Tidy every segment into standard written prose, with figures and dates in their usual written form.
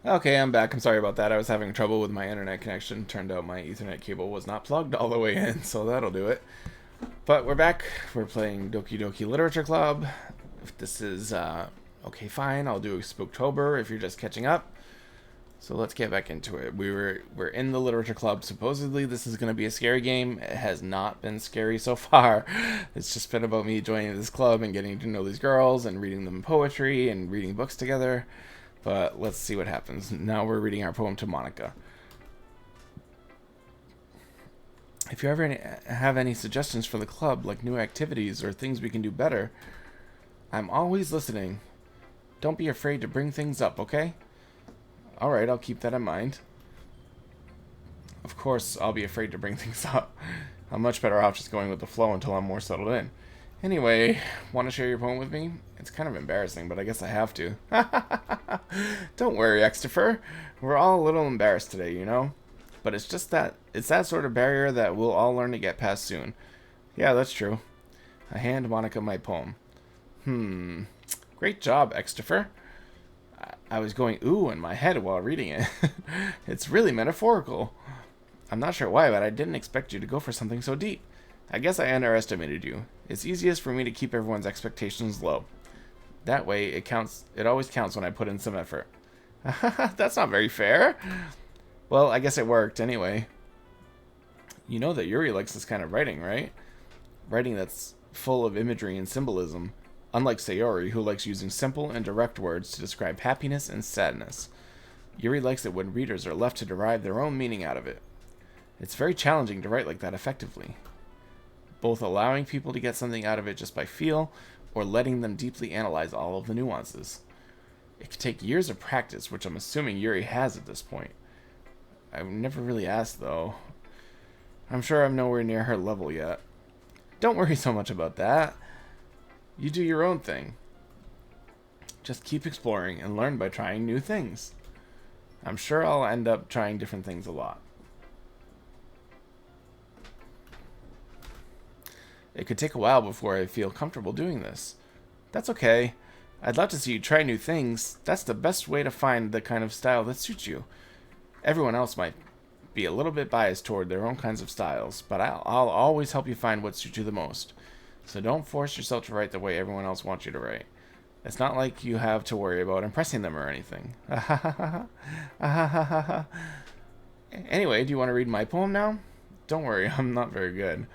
Okay, I'm back. I'm sorry about that. I was having trouble with my internet connection. Turned out my Ethernet cable was not plugged all the way in, so that'll do it. But we're back. We're playing Doki Doki Literature Club. If this is, okay, fine. I'll do Spooktober if you're just catching up. So let's get back into it. We're in the Literature Club. Supposedly this is going to be a scary game. It has not been scary so far. It's just been about me joining this club and getting to know these girls and reading them poetry and reading books together. But let's see what happens. Now we're reading our poem to Monica. If you ever have any suggestions for the club, like new activities or things we can do better, I'm always listening. Don't be afraid to bring things up, okay? Alright, I'll keep that in mind. Of course, I'll be afraid to bring things up. I'm much better off just going with the flow until I'm more settled in. Anyway, want to share your poem with me? It's kind of embarrassing, but I guess I have to. Don't worry, Extifer. We're all a little embarrassed today, you know? But it's just that, it's that sort of barrier that we'll all learn to get past soon. Yeah, that's true. I hand Monica my poem. Great job, Extifer. I was going ooh in my head while reading it. It's really metaphorical. I'm not sure why, but I didn't expect you to go for something so deep. I guess I underestimated you. It's easiest for me to keep everyone's expectations low. That way, it always counts when I put in some effort. That's not very fair. Well, I guess it worked anyway. You know that Yuri likes this kind of writing, right? Writing that's full of imagery and symbolism. Unlike Sayori, who likes using simple and direct words to describe happiness and sadness. Yuri likes it when readers are left to derive their own meaning out of it. It's very challenging to write like that effectively. Both allowing people to get something out of it just by feel, or letting them deeply analyze all of the nuances. It could take years of practice, which I'm assuming Yuri has at this point. I've never really asked, though. I'm sure I'm nowhere near her level yet. Don't worry so much about that. You do your own thing. Just keep exploring and learn by trying new things. I'm sure I'll end up trying different things a lot. It could take a while before I feel comfortable doing this. That's okay. I'd love to see you try new things. That's the best way to find the kind of style that suits you. Everyone else might be a little bit biased toward their own kinds of styles, but I'll always help you find what suits you the most. So don't force yourself to write the way everyone else wants you to write. It's not like you have to worry about impressing them or anything. Anyway, do you want to read my poem now? Don't worry, I'm not very good.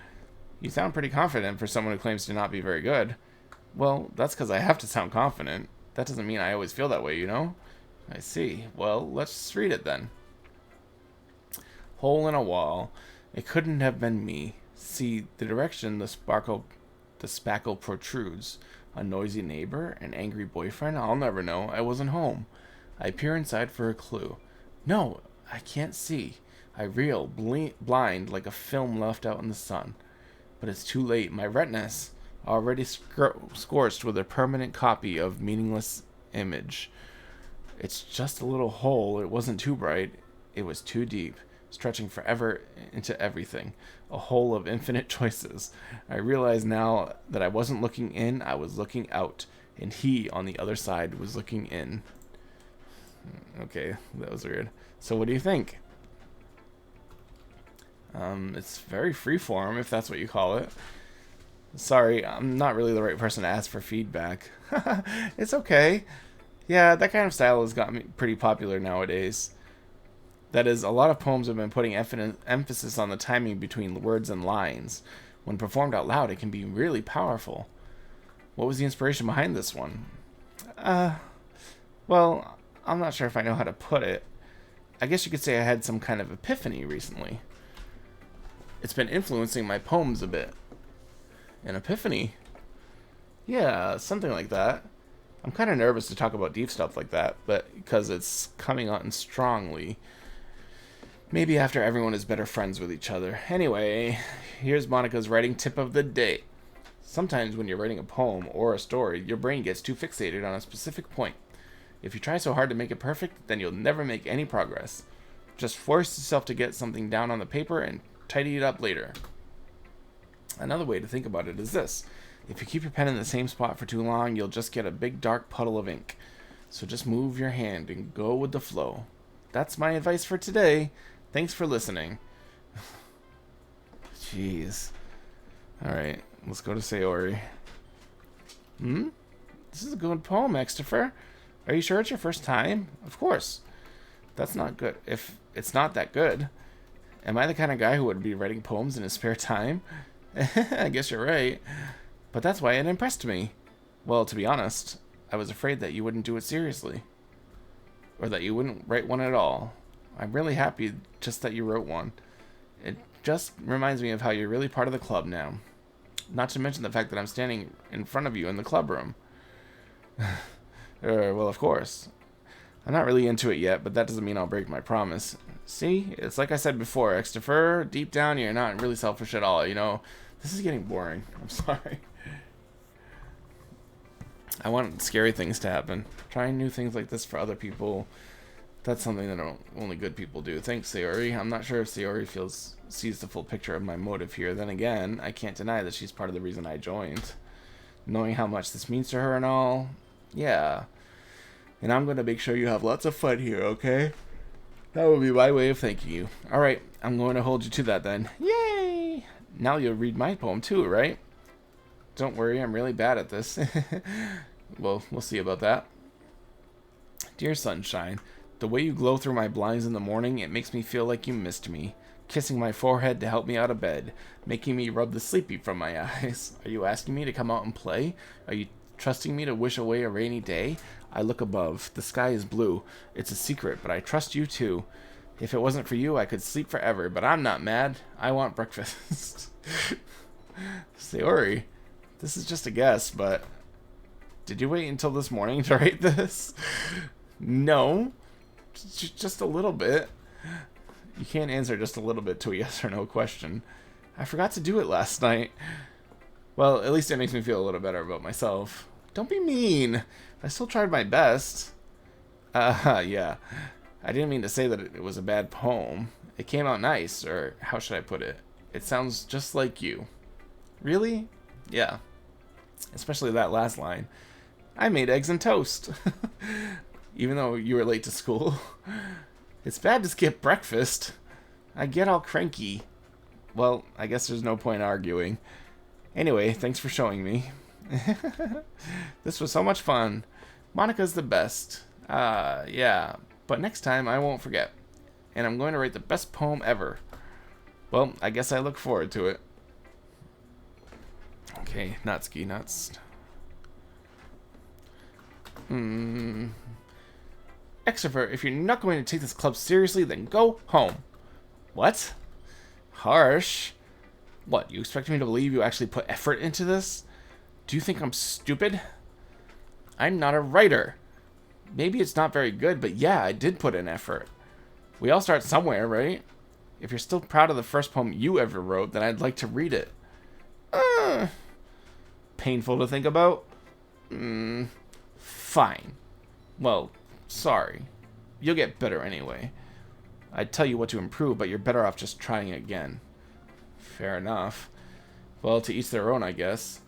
You sound pretty confident for someone who claims to not be very good. Well, that's because I have to sound confident. That doesn't mean I always feel that way, you know? I see. Well, let's read it then. Hole in a wall. It couldn't have been me. See, the direction the spackle protrudes. A noisy neighbor? An angry boyfriend? I'll never know. I wasn't home. I peer inside for a clue. No, I can't see. I reel, blind like a film left out in the sun. But it's too late. My retinas already scorched with a permanent copy of meaningless image. It's just a little hole. It wasn't too bright. It was too deep, stretching forever into everything. A hole of infinite choices. I realize now that I wasn't looking in, I was looking out. And he, on the other side, was looking in. Okay, that was weird. So what do you think? It's very freeform, if that's what you call it. Sorry, I'm not really the right person to ask for feedback. It's okay. Yeah, that kind of style has gotten pretty popular nowadays. That is, a lot of poems have been putting emphasis on the timing between words and lines. When performed out loud, it can be really powerful. What was the inspiration behind this one? Well, I'm not sure if I know how to put it. I guess you could say I had some kind of epiphany recently. It's been influencing my poems a bit. An epiphany? Yeah, something like that. I'm kind of nervous to talk about deep stuff like that, but because it's coming on strongly. Maybe after everyone is better friends with each other. Anyway, here's Monica's writing tip of the day. Sometimes when you're writing a poem or a story, your brain gets too fixated on a specific point. If you try so hard to make it perfect, then you'll never make any progress. Just force yourself to get something down on the paper and tidy it up later. Another way to think about it is this. If you keep your pen in the same spot for too long, you'll just get a big dark puddle of ink. So just move your hand and go with the flow. That's my advice for today. Thanks for listening. Jeez. Alright, let's go to Sayori. This is a good poem, Christopher. Are you sure it's your first time? Of course. That's not good. If it's not that good. Am I the kind of guy who would be writing poems in his spare time? I guess you're right. But that's why it impressed me. Well, to be honest, I was afraid that you wouldn't do it seriously. Or that you wouldn't write one at all. I'm really happy just that you wrote one. It just reminds me of how you're really part of the club now. Not to mention the fact that I'm standing in front of you in the club room. Well, of course. I'm not really into it yet, but that doesn't mean I'll break my promise. See? It's like I said before, Christopher, deep down you're not really selfish at all, you know? This is getting boring. I'm sorry. I want scary things to happen. Trying new things like this for other people, that's something that only good people do. Thanks, Sayori. I'm not sure if Sayori sees the full picture of my motive here. Then again, I can't deny that she's part of the reason I joined. Knowing how much this means to her and all, yeah. And I'm going to make sure you have lots of fun here, okay? That will be my way of thanking you. Alright, I'm going to hold you to that then. Yay! Now you'll read my poem too, right? Don't worry, I'm really bad at this. Well, we'll see about that. Dear sunshine, the way you glow through my blinds in the morning, it makes me feel like you missed me. Kissing my forehead to help me out of bed, making me rub the sleepy from my eyes. Are you asking me to come out and play? Are you trusting me to wish away a rainy day? I look above. The sky is blue. It's a secret, but I trust you too. If it wasn't for you, I could sleep forever, but I'm not mad. I want breakfast. Sayori, this is just a guess, but did you wait until this morning to write this? No. Just a little bit. You can't answer just a little bit to a yes or no question. I forgot to do it last night. Well, at least it makes me feel a little better about myself. Don't be mean. I still tried my best. Yeah. I didn't mean to say that it was a bad poem. It came out nice, or how should I put it? It sounds just like you. Really? Yeah. Especially that last line. I made eggs and toast. Even though you were late to school. It's bad to skip breakfast. I get all cranky. Well, I guess there's no point arguing. Anyway, thanks for showing me. This was so much fun. Monica's the best. Yeah. But next time I won't forget. And I'm going to write the best poem ever. Well, I guess I look forward to it. Okay, Natsuki, nuts. Extrovert, if you're not going to take this club seriously, then go home. What? Harsh. What, you expect me to believe you actually put effort into this? Do you think I'm stupid? I'm not a writer. Maybe it's not very good, but yeah, I did put in effort. We all start somewhere, right? If you're still proud of the first poem you ever wrote, then I'd like to read it. Painful to think about? Fine. Well, sorry. You'll get better anyway. I'd tell you what to improve, but you're better off just trying again. Fair enough. Well, to each their own, I guess.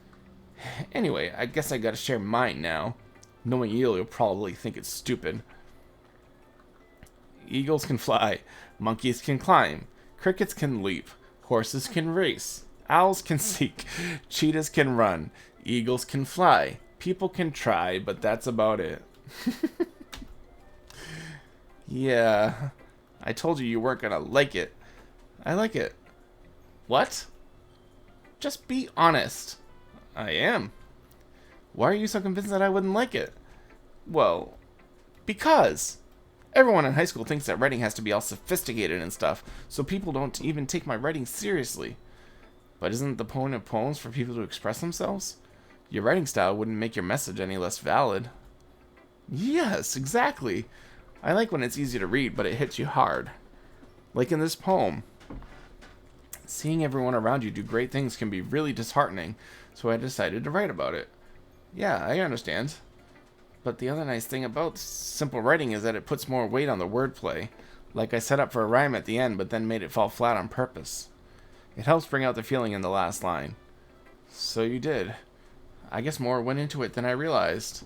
Anyway, I guess I gotta share mine now. Knowing you'll probably think it's stupid. Eagles can fly. Monkeys can climb. Crickets can leap. Horses can race. Owls can seek. Cheetahs can run. Eagles can fly. People can try, but that's about it. Yeah. I told you weren't gonna like it. I like it. What? Just be honest. I am. Why are you so convinced that I wouldn't like it? Well, because everyone in high school thinks that writing has to be all sophisticated and stuff, so people don't even take my writing seriously. But isn't the point of poems for people to express themselves? Your writing style wouldn't make your message any less valid. Yes, exactly. I like when it's easy to read, but it hits you hard. Like in this poem. Seeing everyone around you do great things can be really disheartening, so I decided to write about it. Yeah, I understand. But the other nice thing about simple writing is that it puts more weight on the wordplay. Like I set up for a rhyme at the end, but then made it fall flat on purpose. It helps bring out the feeling in the last line. So you did. I guess more went into it than I realized.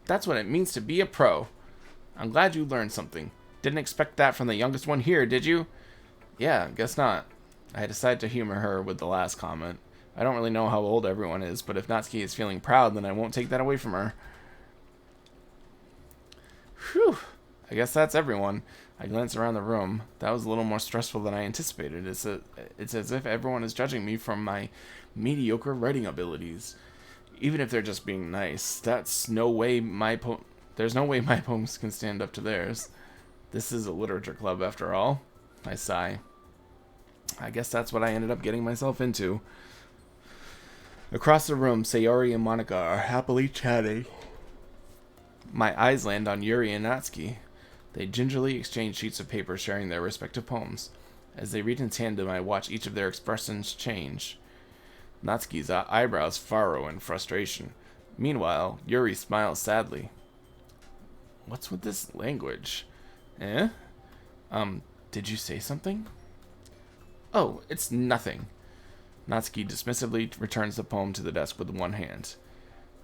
That's what it means to be a pro. I'm glad you learned something. Didn't expect that from the youngest one here, did you? Yeah, guess not. I decided to humor her with the last comment. I don't really know how old everyone is, but if Natsuki is feeling proud, then I won't take that away from her. Whew. I guess that's everyone. I glanced around the room. That was a little more stressful than I anticipated. It's as if everyone is judging me from my mediocre writing abilities. Even if they're just being nice, there's no way my poems can stand up to theirs. This is a literature club after all. I sigh. I guess that's what I ended up getting myself into. Across the room, Sayori and Monica are happily chatting. My eyes land on Yuri and Natsuki. They gingerly exchange sheets of paper sharing their respective poems. As they read in tandem, I watch each of their expressions change. Natsuki's eyebrows furrow in frustration. Meanwhile, Yuri smiles sadly. What's with this language? Eh? Did you say something? Oh, it's nothing. Natsuki dismissively returns the poem to the desk with one hand.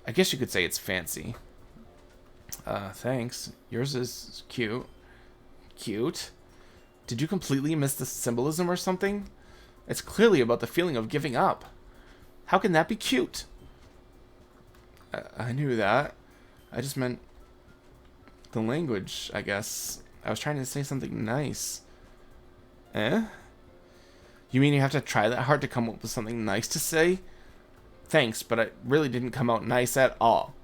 I guess you could say it's fancy. Thanks. Yours is cute. Cute? Did you completely miss the symbolism or something? It's clearly about the feeling of giving up. How can that be cute? I knew that. I just meant the language, I guess. I was trying to say something nice. Eh? You mean you have to try that hard to come up with something nice to say? Thanks, but it really didn't come out nice at all.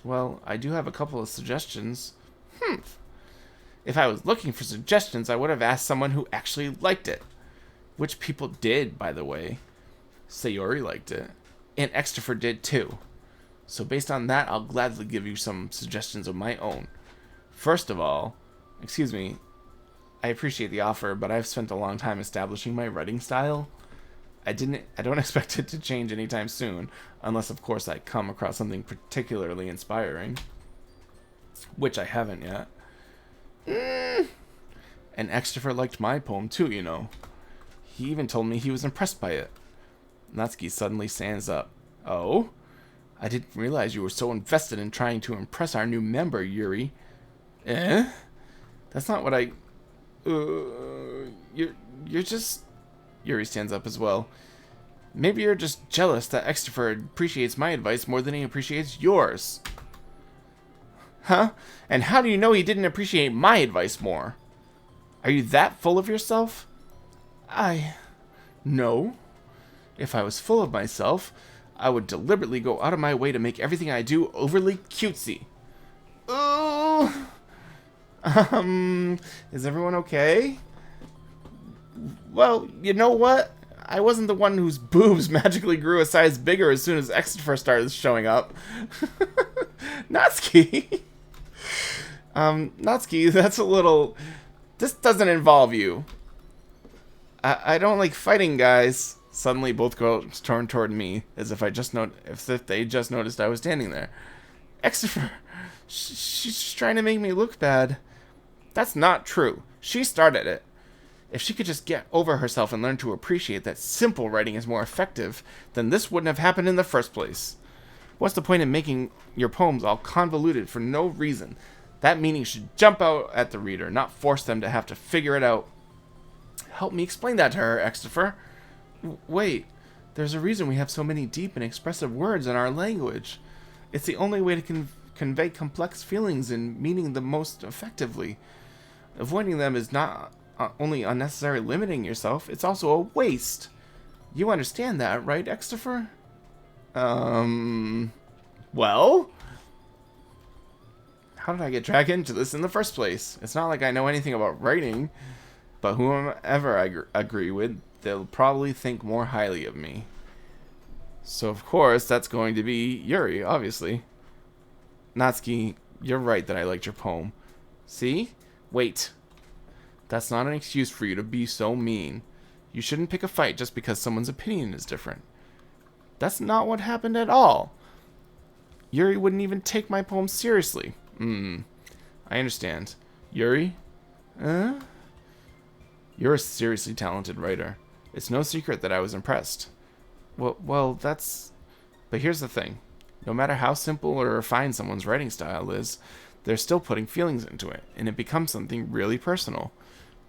Well, I do have a couple of suggestions. If I was looking for suggestions, I would have asked someone who actually liked it. Which people did, by the way. Sayori liked it. And Extifer did too. So based on that, I'll gladly give you some suggestions of my own. First of all, excuse me, I appreciate the offer, but I've spent a long time establishing my writing style. I don't expect it to change anytime soon, unless of course I come across something particularly inspiring. Which I haven't yet. And Extifer liked my poem too, you know. He even told me he was impressed by it. Natsuki suddenly stands up. Oh? I didn't realize you were so invested in trying to impress our new member, Yuri. Eh? That's not what I... You're just... Yuri stands up as well. Maybe you're just jealous that Extifer appreciates my advice more than he appreciates yours. Huh? And how do you know he didn't appreciate my advice more? Are you that full of yourself? No. If I was full of myself, I would deliberately go out of my way to make everything I do overly cutesy. Ooh. Is everyone okay? Well, you know what? I wasn't the one whose boobs magically grew a size bigger as soon as Extifer started showing up. Natsuki. Natsuki, that's a little... This doesn't involve you. I don't like fighting guys. Suddenly, both girls turned toward me, as if they just noticed I was standing there. Extifer, she's just trying to make me look bad. That's not true. She started it. If she could just get over herself and learn to appreciate that simple writing is more effective, then this wouldn't have happened in the first place. What's the point in making your poems all convoluted for no reason? That meaning should jump out at the reader, not force them to have to figure it out. Help me explain that to her, Extifer. Wait, there's a reason we have so many deep and expressive words in our language. It's the only way to convey complex feelings and meaning the most effectively. Avoiding them is not only unnecessary limiting yourself, it's also a waste. You understand that, right, Extifer? Well? How did I get dragged into this in the first place? It's not like I know anything about writing, but whomever I agree with, they'll probably think more highly of me. So, of course, that's going to be Yuri, obviously. Natsuki, you're right that I liked your poem. See? Wait. That's not an excuse for you to be so mean. You shouldn't pick a fight just because someone's opinion is different. That's not what happened at all. Yuri wouldn't even take my poem seriously. I understand. Yuri? You're a seriously talented writer. It's no secret that I was impressed. Well, that's... But here's the thing. No matter how simple or refined someone's writing style is, they're still putting feelings into it, and it becomes something really personal.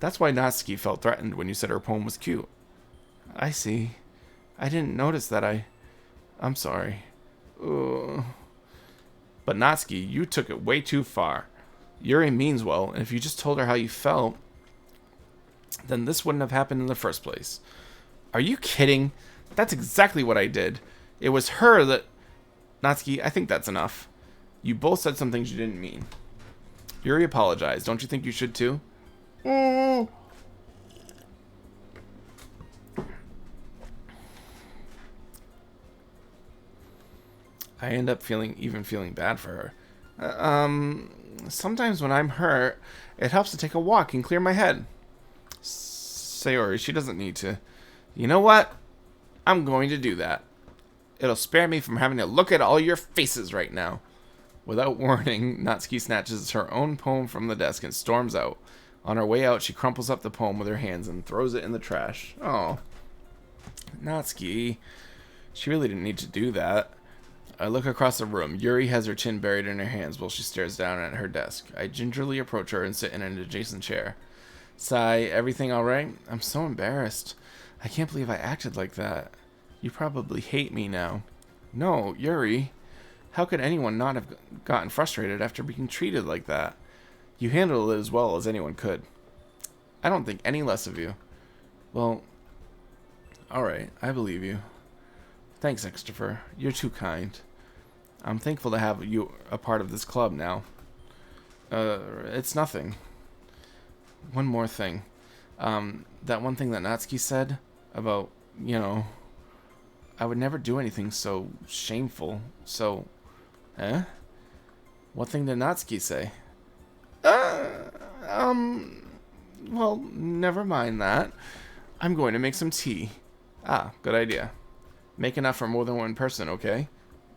That's why Natsuki felt threatened when you said her poem was cute. I see. I didn't notice that I'm sorry. Ugh. But Natsuki, you took it way too far. Yuri means well, and if you just told her how you felt, then this wouldn't have happened in the first place. Are you kidding? That's exactly what I did. It was her that... Natsuki, I think that's enough. You both said some things you didn't mean. Yuri apologized. Don't you think you should too? I end up feeling bad for her. Sometimes when I'm hurt, it helps to take a walk and clear my head. Sayori, she doesn't need to. You know what? I'm going to do that. It'll spare me from having to look at all your faces right now. Without warning, Natsuki snatches her own poem from the desk and storms out. On her way out, she crumples up the poem with her hands and throws it in the trash. Oh. Natsuki. She really didn't need to do that. I look across the room. Yuri has her chin buried in her hands while she stares down at her desk. I gingerly approach her and sit in an adjacent chair. Sigh, everything all right? I'm so embarrassed. I can't believe I acted like that. You probably hate me now. No, Yuri. How could anyone not have gotten frustrated after being treated like that? You handled it as well as anyone could. I don't think any less of you. Well, alright, I believe you. Thanks, Christopher. You're too kind. I'm thankful to have you a part of this club now. It's nothing. One more thing. That one thing that Natsuki said about, I would never do anything so shameful. So, what thing did Natsuki say? Well, never mind that. I'm going to make some tea. Ah, good idea. Make enough for more than one person, okay?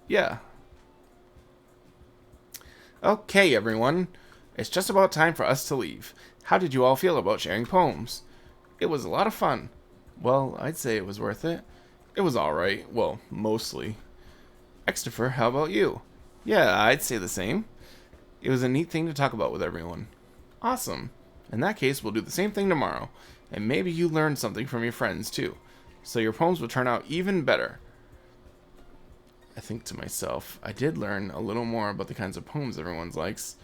Yeah. Okay, everyone. It's just about time for us to leave. How did you all feel about sharing poems? It was a lot of fun. Well, I'd say it was worth it. It was alright. Well, mostly. Christopher, how about you? Yeah, I'd say the same. It was a neat thing to talk about with everyone. Awesome. In that case, we'll do the same thing tomorrow. And maybe you learned something from your friends, too. So your poems will turn out even better. I think to myself, I did learn a little more about the kinds of poems everyone likes.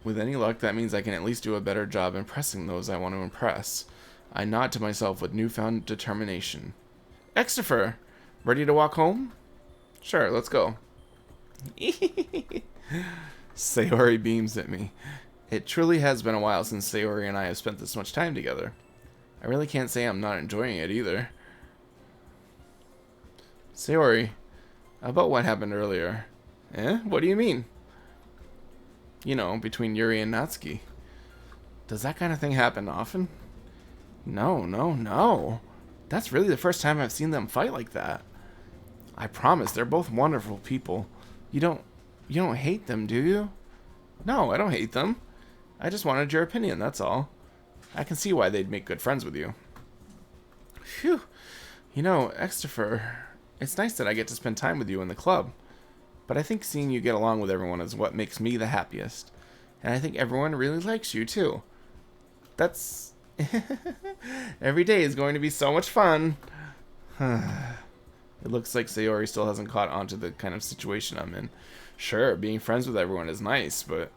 With any luck, that means I can at least do a better job impressing those I want to impress. I nod to myself with newfound determination. Christopher, ready to walk home? Sure, let's go. Sayori beams at me. It truly has been a while since Sayori and I have spent this much time together. I really can't say I'm not enjoying it either. Sayori, about what happened earlier. What do you mean? Between Yuri and Natsuki. Does that kind of thing happen often? No. That's really the first time I've seen them fight like that. I promise, they're both wonderful people. You don't hate them, do you? No, I don't hate them. I just wanted your opinion, that's all. I can see why they'd make good friends with you. Phew. Christopher, it's nice that I get to spend time with you in the club. But I think seeing you get along with everyone is what makes me the happiest. And I think everyone really likes you, too. That's... Every day is going to be so much fun. It looks like Sayori still hasn't caught on to the kind of situation I'm in. Sure, being friends with everyone is nice, but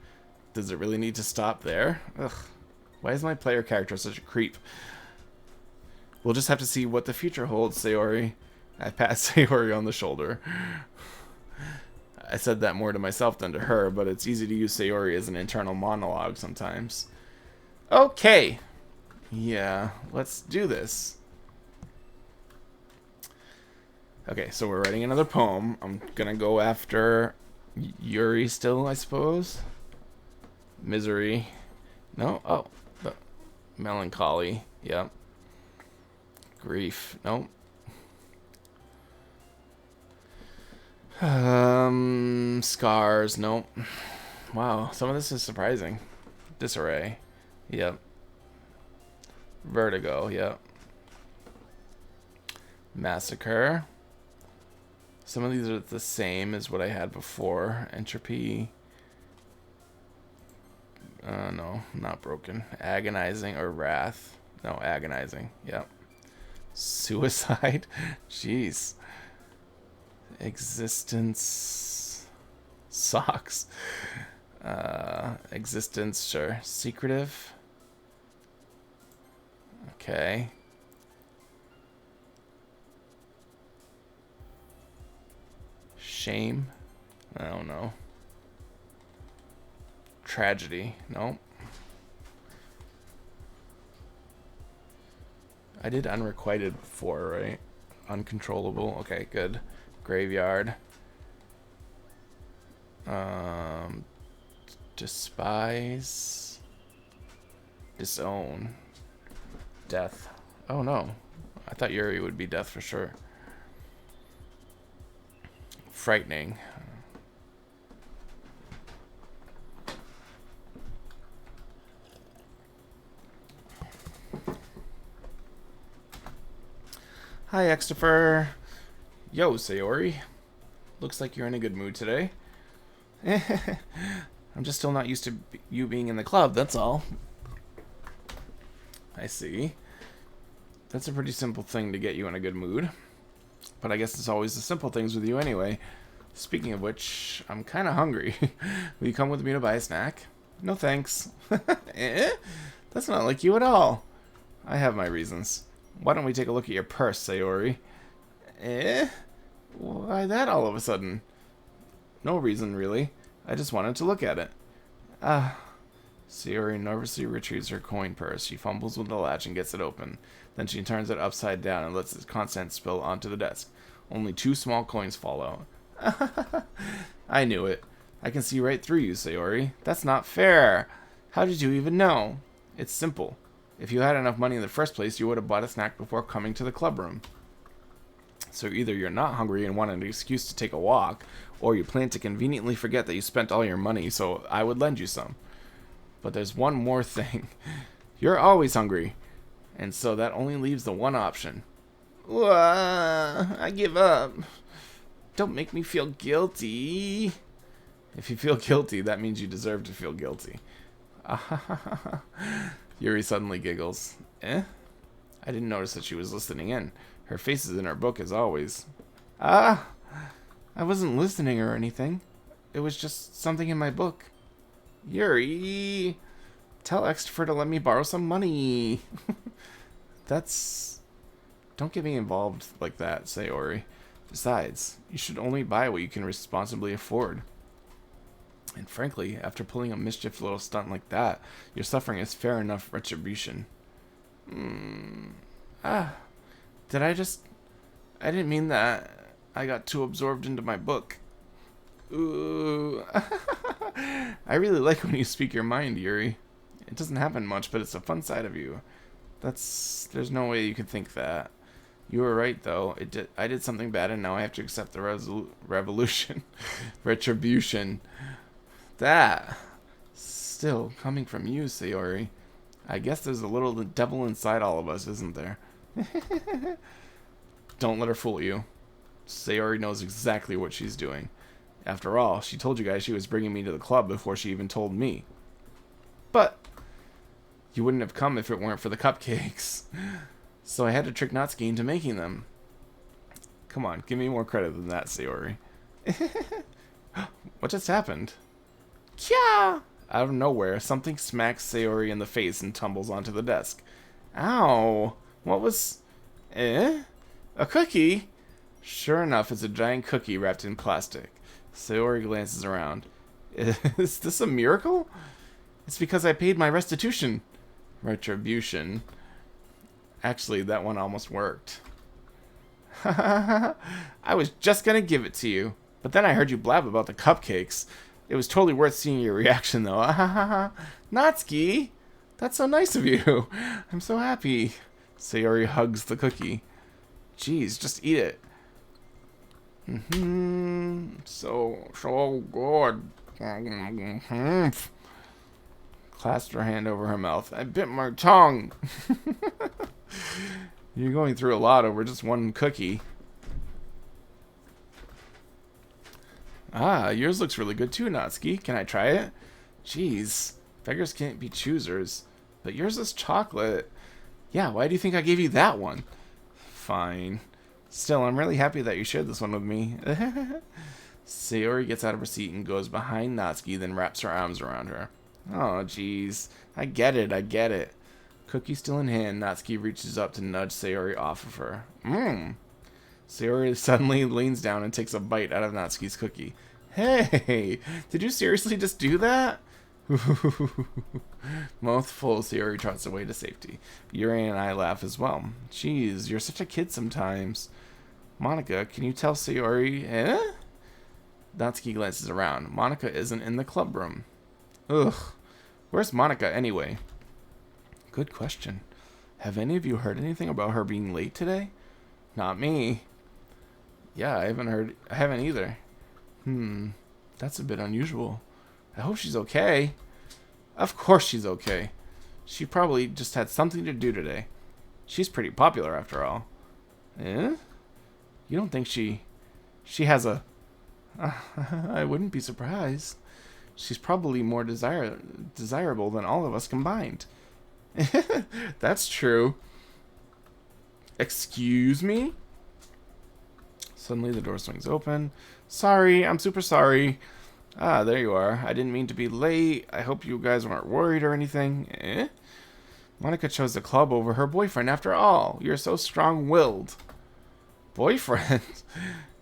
does it really need to stop there? Ugh. Why is my player character such a creep? We'll just have to see what the future holds, Sayori. I pat Sayori on the shoulder. I said that more to myself than to her, but it's easy to use Sayori as an internal monologue sometimes. Okay. Yeah, let's do this. Okay, so we're writing another poem. I'm gonna go after Yuri still, I suppose. Misery. No? Oh. The melancholy. Yep. Grief. Nope. Scars. Nope. Wow, some of this is surprising. Disarray. Yep. Vertigo. Yep. Massacre. Some of these are the same as what I had before. Entropy. No, not broken. Agonizing or wrath. No, agonizing. Yep. Suicide. Jeez. Existence. Socks. Existence, sure. Secretive. Okay. Shame. I don't know. Tragedy. Nope. I did unrequited before, right? Uncontrollable. Okay, good. Graveyard. Despise. Disown. Death. Oh no. I thought Yuri would be death for sure. Frightening. Hi, Extifer. Yo, Sayori. Looks like you're in a good mood today. I'm just still not used to you being in the club, that's all. I see. That's a pretty simple thing to get you in a good mood. But I guess it's always the simple things with you anyway. Speaking of which, I'm kind of hungry. Will you come with me to buy a snack? No thanks. That's not like you at all. I have my reasons. Why don't we take a look at your purse, Sayori? Why that all of a sudden? No reason, really. I just wanted to look at it. Sayori nervously retrieves her coin purse. She fumbles with the latch and gets it open. Then she turns it upside down and lets its contents spill onto the desk. Only 2 small coins fall out. I knew it. I can see right through you, Sayori. That's not fair. How did you even know? It's simple. If you had enough money in the first place, you would have bought a snack before coming to the club room. So either you're not hungry and want an excuse to take a walk, or you plan to conveniently forget that you spent all your money, so I would lend you some. But there's one more thing. You're always hungry. And so that only leaves the one option. I give up. Don't make me feel guilty. If you feel guilty, that means you deserve to feel guilty. Yuri suddenly giggles. I didn't notice that she was listening in. Her face is in her book as always. I wasn't listening or anything. It was just something in my book. Yuri, tell Extifer to let me borrow some money. Don't get me involved like that, Sayori. Besides, you should only buy what you can responsibly afford. And frankly, after pulling a mischief little stunt like that, your suffering is fair enough retribution. I didn't mean that. I got too absorbed into my book. Ooh. I really like when you speak your mind, Yuri. It doesn't happen much, but it's a fun side of you. There's no way you could think that. You were right, though. I did something bad, and now I have to accept the revolution. Retribution. That. Still, coming from you, Sayori. I guess there's a little devil inside all of us, isn't there? Don't let her fool you. Sayori knows exactly what she's doing. After all, she told you guys she was bringing me to the club before she even told me. But you wouldn't have come if it weren't for the cupcakes. So I had to trick Natsuki into making them. Come on, give me more credit than that, Sayori. What just happened? Kya! Out of nowhere, something smacks Sayori in the face and tumbles onto the desk. Ow! What was... A cookie? Sure enough, it's a giant cookie wrapped in plastic. Sayori glances around. Is this a miracle? It's because I paid my restitution. Retribution. Actually, that one almost worked. I was just gonna give it to you, but then I heard you blab about the cupcakes. It was totally worth seeing your reaction, though. Natsuki! That's so nice of you. I'm so happy. Sayori hugs the cookie. Jeez, just eat it. So good. Clasped her hand over her mouth. I bit my tongue. You're going through a lot over just one cookie. Ah, yours looks really good too, Natsuki. Can I try it? Jeez, beggars can't be choosers. But yours is chocolate. Yeah, why do you think I gave you that one? Fine. Still, I'm really happy that you shared this one with me. Sayori gets out of her seat and goes behind Natsuki, then wraps her arms around her. Oh, jeez. I get it, I get it. Cookie still in hand, Natsuki reaches up to nudge Sayori off of her. Sayori suddenly leans down and takes a bite out of Natsuki's cookie. Hey, did you seriously just do that? Mouthful, Sayori trots away to safety. Yuri and I laugh as well. Jeez, you're such a kid sometimes. Monica, can you tell Sayori, eh? Natsuki glances around. Monica isn't in the club room. Ugh. Where's Monica anyway? Good question. Have any of you heard anything about her being late today? Not me. Yeah, I haven't either. That's a bit unusual. I hope she's okay. Of course she's okay. She probably just had something to do today. She's pretty popular after all. Eh? You don't think she has a... I wouldn't be surprised. She's probably more desirable than all of us combined. That's true. Excuse me? Suddenly the door swings open. Sorry, I'm super sorry. Ah, there you are. I didn't mean to be late. I hope you guys weren't worried or anything. Eh? Monica chose the club over her boyfriend after all. You're so strong-willed. Boyfriend?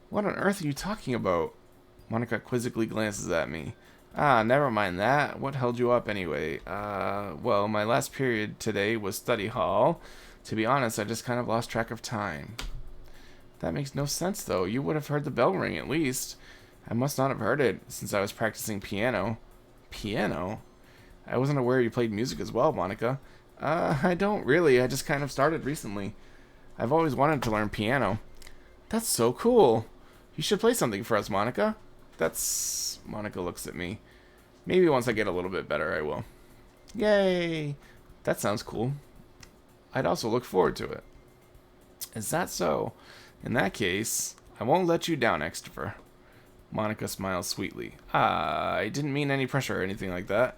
What on earth are you talking about? Monica quizzically glances at me. Ah, never mind that. What held you up anyway? Well, my last period today was study hall. To be honest, I just kind of lost track of time. That makes no sense, though. You would have heard the bell ring, at least. I must not have heard it, since I was practicing piano. Piano? I wasn't aware you played music as well, Monica. I don't really. I just kind of started recently. I've always wanted to learn piano. That's so cool. You should play something for us, Monica. That's... Monica looks at me. Maybe once I get a little bit better, I will. Yay! That sounds cool. I'd also look forward to it. Is that so? In that case, I won't let you down, Extifer. Monica smiles sweetly. I didn't mean any pressure or anything like that.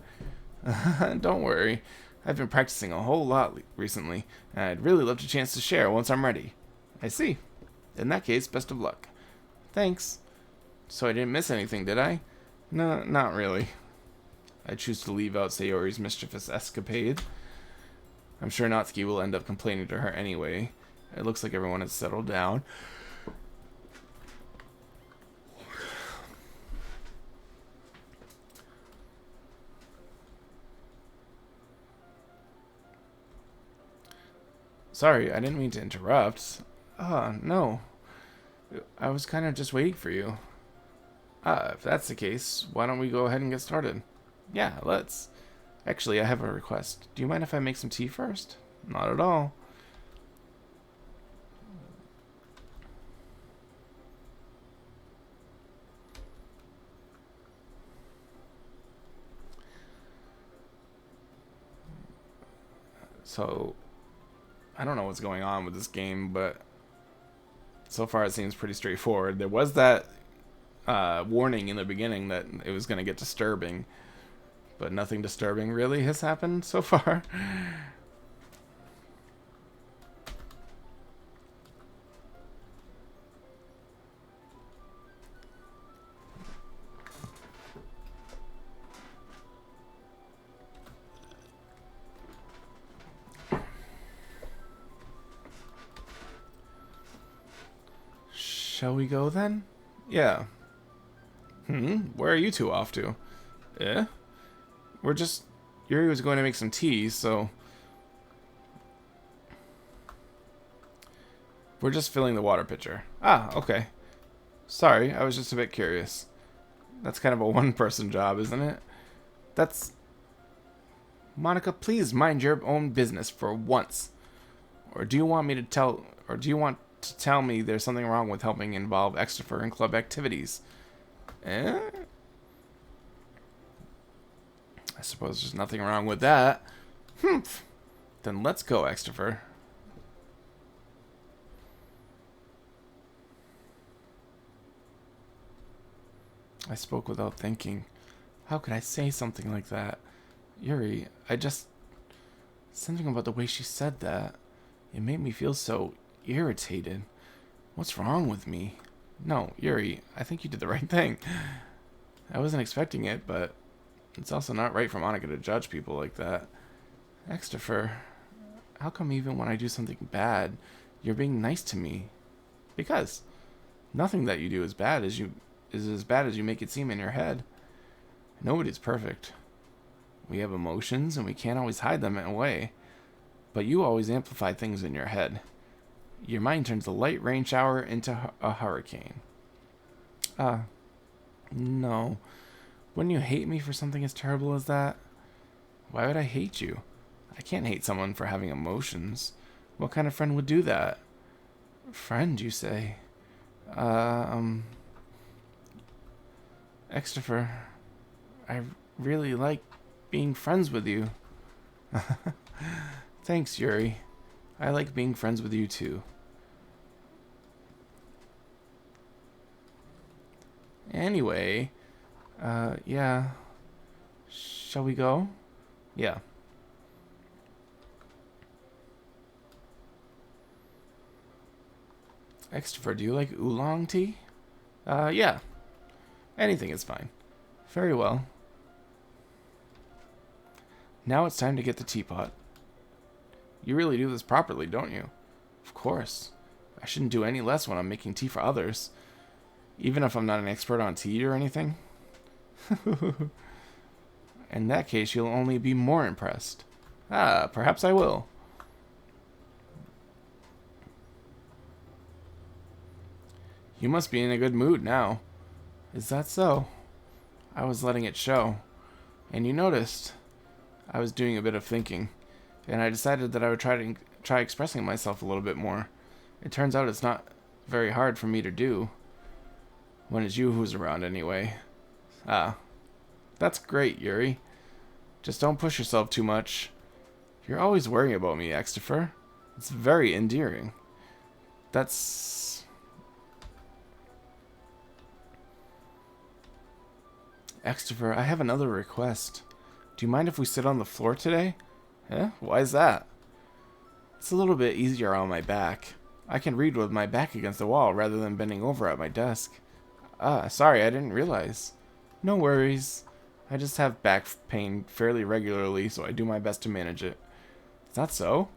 Don't worry. I've been practicing a whole lot recently, and I'd really love a chance to share once I'm ready. I see. In that case, best of luck. Thanks. So I didn't miss anything, did I? No, not really. I choose to leave out Sayori's mischievous escapade. I'm sure Natsuki will end up complaining to her anyway. It looks like everyone has settled down. Sorry, I didn't mean to interrupt. No. I was kind of just waiting for you. If that's the case, why don't we go ahead and get started? Yeah, let's. Actually, I have a request. Do you mind if I make some tea first? Not at all. So, I don't know what's going on with this game, but so far it seems pretty straightforward. There was that warning in the beginning that it was going to get disturbing, but nothing disturbing really has happened so far. Shall we go then? Yeah. Where are you two off to? Eh? Yuri was going to make some tea, so... We're just filling the water pitcher. Ah, okay. Sorry, I was just a bit curious. That's kind of a one-person job, isn't it? That's... Monica, please mind your own business for once. Or do you want to tell me there's something wrong with helping involve Extifer in club activities? Eh? I suppose there's nothing wrong with that. Humph. Then let's go, Extifer. I spoke without thinking. How could I say something like that? Yuri, something about the way she said that. It made me feel so irritated. What's wrong with me? No, Yuri, I think you did the right thing. I wasn't expecting it, but it's also not right for Monica to judge people like that. Extifer, how come even when I do something bad, you're being nice to me? Because nothing that you do is as bad as you make it seem in your head. Nobody's perfect. We have emotions and we can't always hide them away. But you always amplify things in your head. Your mind turns a light rain shower into a hurricane. No. Wouldn't you hate me for something as terrible as that? Why would I hate you? I can't hate someone for having emotions. What kind of friend would do that? Friend, you say? Extifer, I really like being friends with you. Thanks, Yuri. I like being friends with you too. Anyway, yeah. Shall we go? Yeah. Extifer, do you like oolong tea? Yeah. Anything is fine. Very well. Now it's time to get the teapot. You really do this properly, don't you? Of course. I shouldn't do any less when I'm making tea for others. Even if I'm not an expert on tea or anything. In that case, you'll only be more impressed. Perhaps I will. You must be in a good mood now. Is that so? I was letting it show. And you noticed I was doing a bit of thinking. And I decided that I would try expressing myself a little bit more. It turns out it's not very hard for me to do. When it's you who's around anyway. That's great, Yuri. Just don't push yourself too much. You're always worrying about me, Extifer. It's very endearing. That's... Extifer, I have another request. Do you mind if we sit on the floor today? Eh? Why is that? It's a little bit easier on my back. I can read with my back against the wall rather than bending over at my desk. Sorry, I didn't realize. No worries. I just have back pain fairly regularly, so I do my best to manage it. Is that so?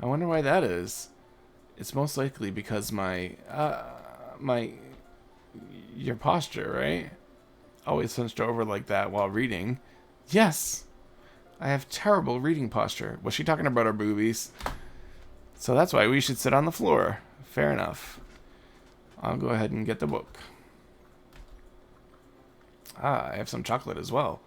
I wonder why that is. It's most likely because your posture, right? Always hunched over like that while reading. Yes! I have terrible reading posture. Was she talking about our boobies? So that's why we should sit on the floor. Fair enough. I'll go ahead and get the book. I have some chocolate as well.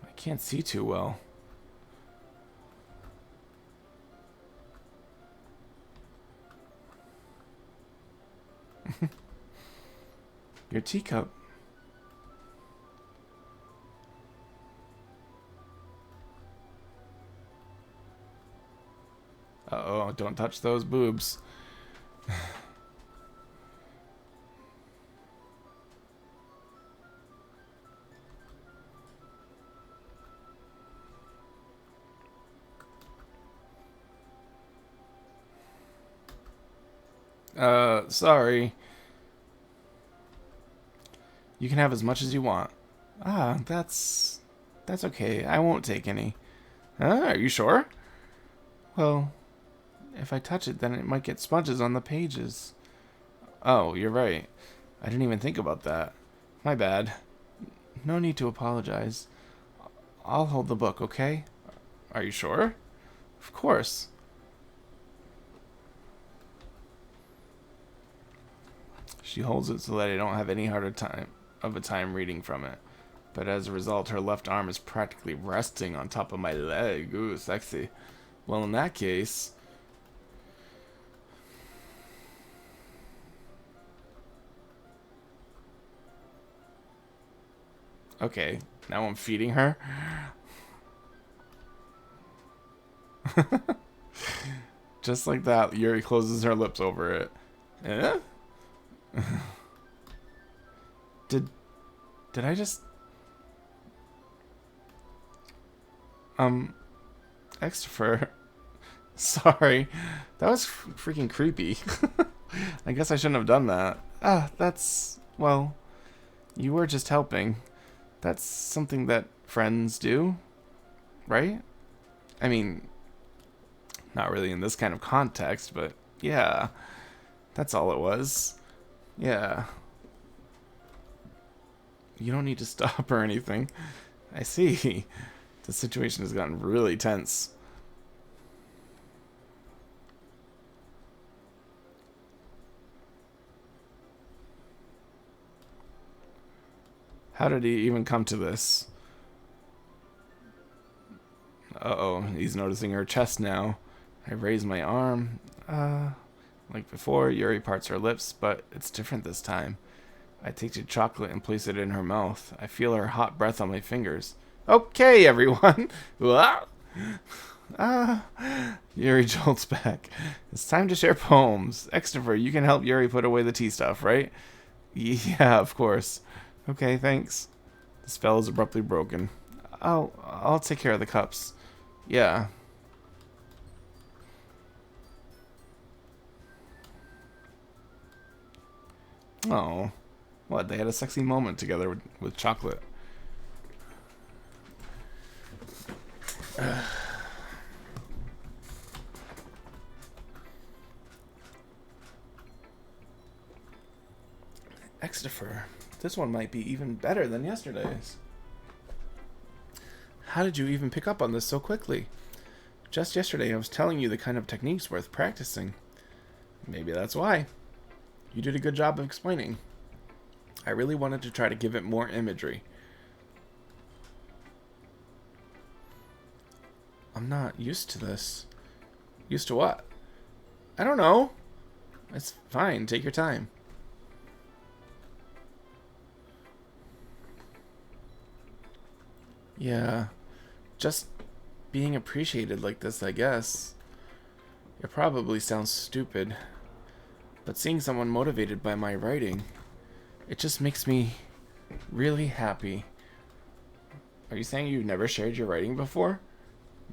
I can't see too well. Your teacup. Uh-oh, don't touch those boobs. Sorry. You can have as much as you want. That's okay. I won't take any. Are you sure? Well, if I touch it, then it might get smudges on the pages. Oh, you're right. I didn't even think about that. My bad. No need to apologize. I'll hold the book, okay? Are you sure? Of course. She holds it so that I don't have any harder time of a time reading from it. But as a result, her left arm is practically resting on top of my leg. Ooh, sexy. Well, in that case... Okay, now I'm feeding her. Just like that, Yuri closes her lips over it. Eh? Did I just... Extra. Sorry. That was freaking creepy. I guess I shouldn't have done that. That's... Well, you were just helping. That's something that friends do, right? I mean, not really in this kind of context, but yeah. That's all it was. Yeah. You don't need to stop or anything. I see. The situation has gotten really tense. How did he even come to this? Uh-oh, he's noticing her chest now. I raise my arm. Like before, Yuri parts her lips, but it's different this time. I take the chocolate and place it in her mouth. I feel her hot breath on my fingers. Okay, everyone. Yuri jolts back. It's time to share poems. Extrovert, you can help Yuri put away the tea stuff, right? Yeah, of course. Okay, thanks. The spell is abruptly broken. I'll take care of the cups. Yeah. Oh. What? They had a sexy moment together with chocolate. Extifer. This one might be even better than yesterday's. How did you even pick up on this so quickly? Just yesterday I was telling you the kind of techniques worth practicing. Maybe that's why. You did a good job of explaining. I really wanted to try to give it more imagery. I'm not used to this. Used to what? I don't know. It's fine. Take your time. Yeah. Just being appreciated like this, I guess. It probably sounds stupid, but seeing someone motivated by my writing, it just makes me really happy. Are you saying you've never shared your writing before?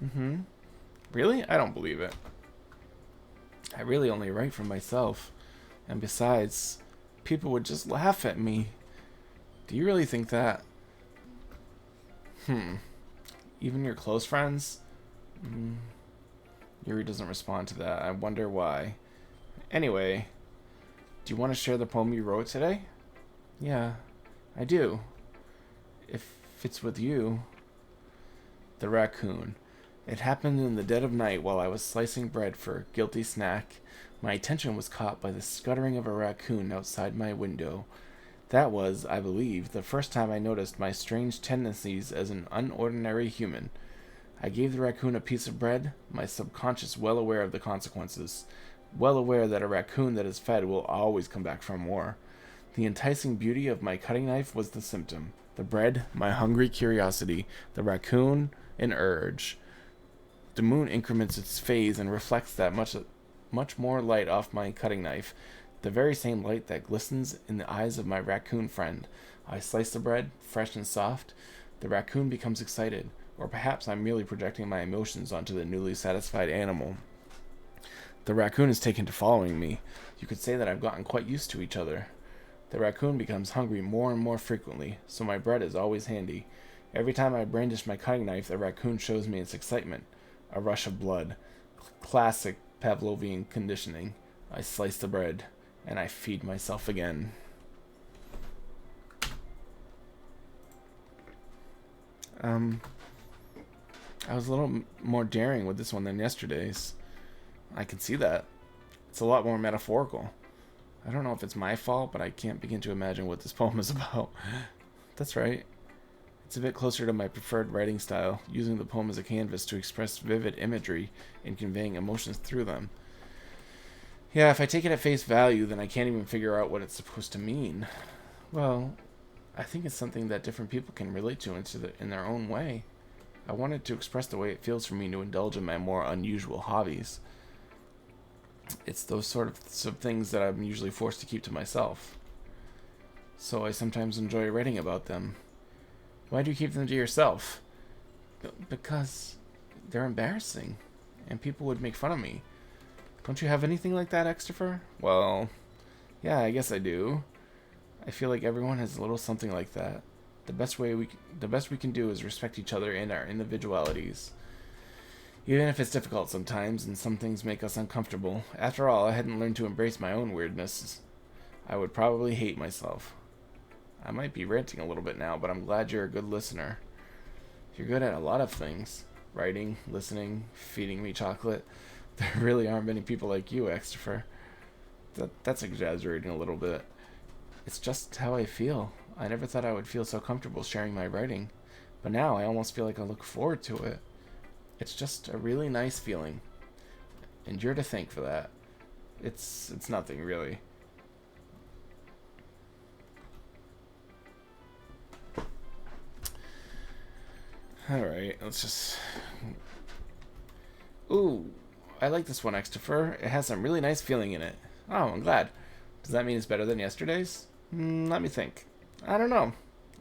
Mm-hmm. Really? I don't believe it. I really only write for myself. And besides, people would just laugh at me. Do you really think that? Even your close friends? Yuri doesn't respond to that. I wonder why. Anyway, do you want to share the poem you wrote today? Yeah, I do. If it's with you. The raccoon. It happened in the dead of night while I was slicing bread for a guilty snack. My attention was caught by the scuttering of a raccoon outside my window. That was, I believe, the first time I noticed my strange tendencies as an unordinary human. I gave the raccoon a piece of bread, my subconscious well aware of the consequences, well aware that a raccoon that is fed will always come back for more. The enticing beauty of my cutting knife was the symptom. The bread, my hungry curiosity. The raccoon, an urge. The moon increments its phase and reflects that much more light off my cutting knife. The very same light that glistens in the eyes of my raccoon friend. I slice the bread, fresh and soft. The raccoon becomes excited, or perhaps I'm merely projecting my emotions onto the newly satisfied animal. The raccoon is taken to following me. You could say that I've gotten quite used to each other. The raccoon becomes hungry more and more frequently, so my bread is always handy. Every time I brandish my cutting knife, the raccoon shows me its excitement. A rush of blood. Classic Pavlovian conditioning. I slice the bread, and I feed myself again. I was a little more daring with this one than yesterday's. I can see that. It's a lot more metaphorical. I don't know if it's my fault, but I can't begin to imagine what this poem is about. That's right. It's a bit closer to my preferred writing style, using the poem as a canvas to express vivid imagery and conveying emotions through them. Yeah, if I take it at face value, then I can't even figure out what it's supposed to mean. Well, I think it's something that different people can relate to in their own way. I wanted to express the way it feels for me to indulge in my more unusual hobbies. It's those sort of things that I'm usually forced to keep to myself. So I sometimes enjoy writing about them. Why do you keep them to yourself? Because they're embarrassing, and people would make fun of me. Don't you have anything like that, Extifer? Well, yeah, I guess I do. I feel like everyone has a little something like that. The best we can do is respect each other in our individualities. Even if it's difficult sometimes, and some things make us uncomfortable. After all, I hadn't learned to embrace my own weirdness. I would probably hate myself. I might be ranting a little bit now, but I'm glad you're a good listener. You're good at a lot of things. Writing, listening, feeding me chocolate. There really aren't many people like you, Extifer. That's exaggerating a little bit. It's just how I feel. I never thought I would feel so comfortable sharing my writing. But now I almost feel like I look forward to it. It's just a really nice feeling. And you're to thank for that. It's nothing, really. Alright, let's just... Ooh, I like this one, Extifer. It has some really nice feeling in it. Oh, I'm glad. Does that mean it's better than yesterday's? Let me think. I don't know.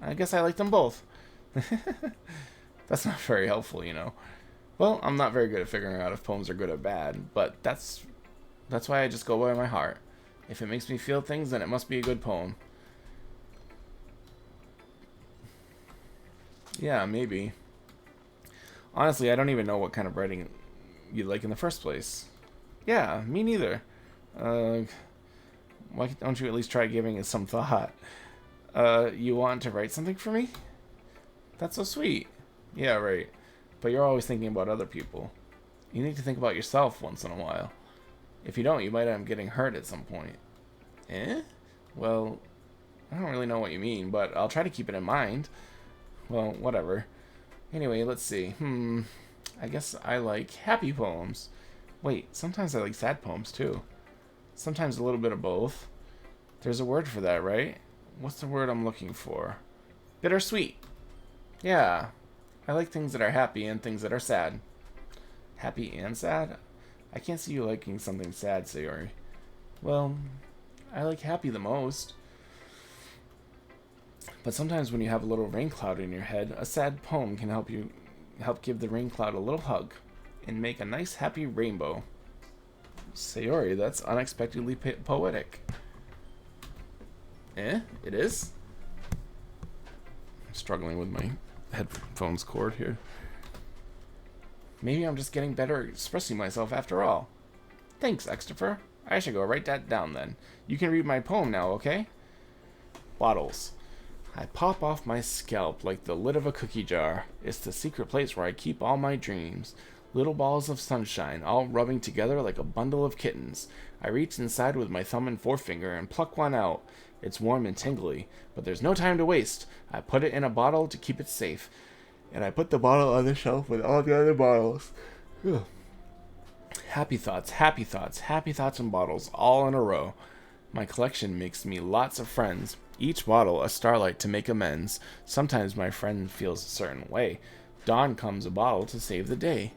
I guess I like them both. That's not very helpful, you know. Well, I'm not very good at figuring out if poems are good or bad, but that's why I just go by my heart. If it makes me feel things, then it must be a good poem. Yeah, maybe. Honestly, I don't even know what kind of writing you like in the first place. Yeah, me neither. Why don't you at least try giving it some thought? You want to write something for me? That's so sweet. Yeah, right. But you're always thinking about other people. You need to think about yourself once in a while. If you don't, you might end up getting hurt at some point. Eh? Well, I don't really know what you mean, but I'll try to keep it in mind. Well, whatever. Anyway, let's see. I guess I like happy poems. Wait, sometimes I like sad poems too. Sometimes a little bit of both. There's a word for that, right? What's the word I'm looking for? Bittersweet. Yeah. I like things that are happy and things that are sad. Happy and sad? I can't see you liking something sad, Sayori. Well, I like happy the most. But sometimes when you have a little rain cloud in your head, a sad poem can help give the rain cloud a little hug and make a nice happy rainbow. Sayori, that's unexpectedly poetic. Eh? It is? I'm struggling with my headphones cord here. Maybe I'm just getting better at expressing myself after all. Thanks, Extifer. I should go write that down then. You can read my poem now, okay? Bottles. I pop off my scalp like the lid of a cookie jar. It's the secret place where I keep all my dreams. Little balls of sunshine, all rubbing together like a bundle of kittens. I reach inside with my thumb and forefinger and pluck one out. It's warm and tingly, but there's no time to waste. I put it in a bottle to keep it safe. And I put the bottle on the shelf with all the other bottles. Ugh. Happy thoughts, happy thoughts, happy thoughts and bottles, all in a row. My collection makes me lots of friends. Each bottle a starlight to make amends. Sometimes my friend feels a certain way. Down comes a bottle to save the day.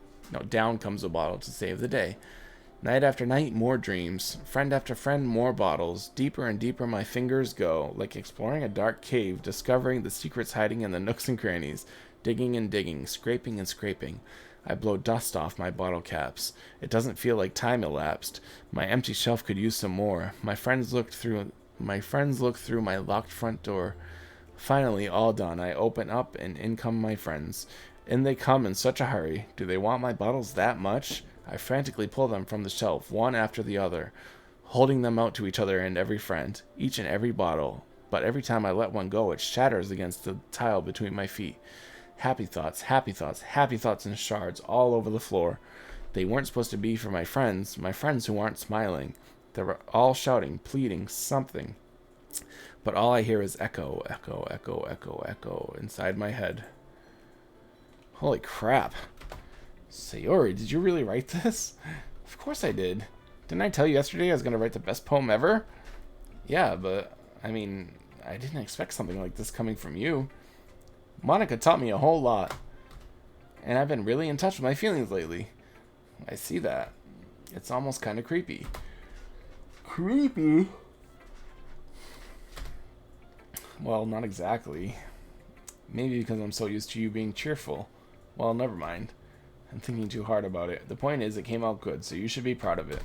Night after night, more dreams. Friend after friend, more bottles. Deeper and deeper my fingers go, like exploring a dark cave, discovering the secrets hiding in the nooks and crannies. Digging and digging, scraping and scraping. I blow dust off my bottle caps. It doesn't feel like time elapsed. My empty shelf could use some more. My friends look through my locked front door. Finally, all done, I open up and in come my friends. In they come in such a hurry. Do they want my bottles that much? I frantically pull them from the shelf, one after the other, holding them out to each other and every friend, each and every bottle. But every time I let one go, it shatters against the tile between my feet. Happy thoughts, happy thoughts, happy thoughts in shards all over the floor. They weren't supposed to be for my friends who aren't smiling. They were all shouting, pleading, something. But all I hear is echo, echo, echo, echo, echo inside my head. Holy crap. Sayori, did you really write this? Of course I did. Didn't I tell you yesterday I was going to write the best poem ever? Yeah, but, I mean, I didn't expect something like this coming from you. Monica taught me a whole lot. And I've been really in touch with my feelings lately. I see that. It's almost kind of creepy. Creepy? Well, not exactly. Maybe because I'm so used to you being cheerful. Well, never mind. I'm thinking too hard about it. The point is, it came out good, so you should be proud of it.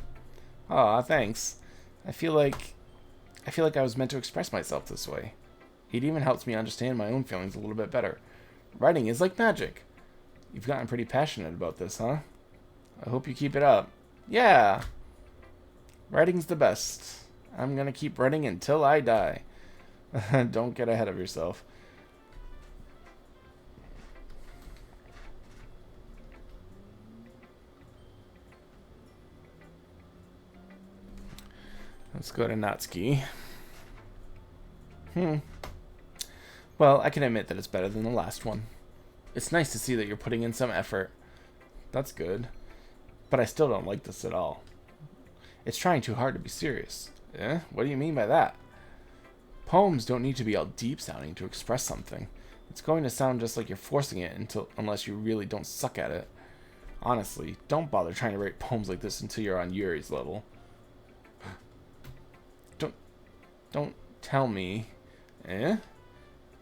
Aw, thanks. I feel like I was meant to express myself this way. It even helps me understand my own feelings a little bit better. Writing is like magic. You've gotten pretty passionate about this, huh? I hope you keep it up. Yeah! Writing's the best. I'm gonna keep writing until I die. Don't get ahead of yourself. Let's go to Natsuki. Well, I can admit that it's better than the last one. It's nice to see that you're putting in some effort. That's good. But I still don't like this at all. It's trying too hard to be serious. Eh? What do you mean by that? Poems don't need to be all deep sounding to express something. It's going to sound just like you're forcing it unless you really don't suck at it. Honestly, don't bother trying to write poems like this until you're on Yuri's level. Don't tell me. Eh?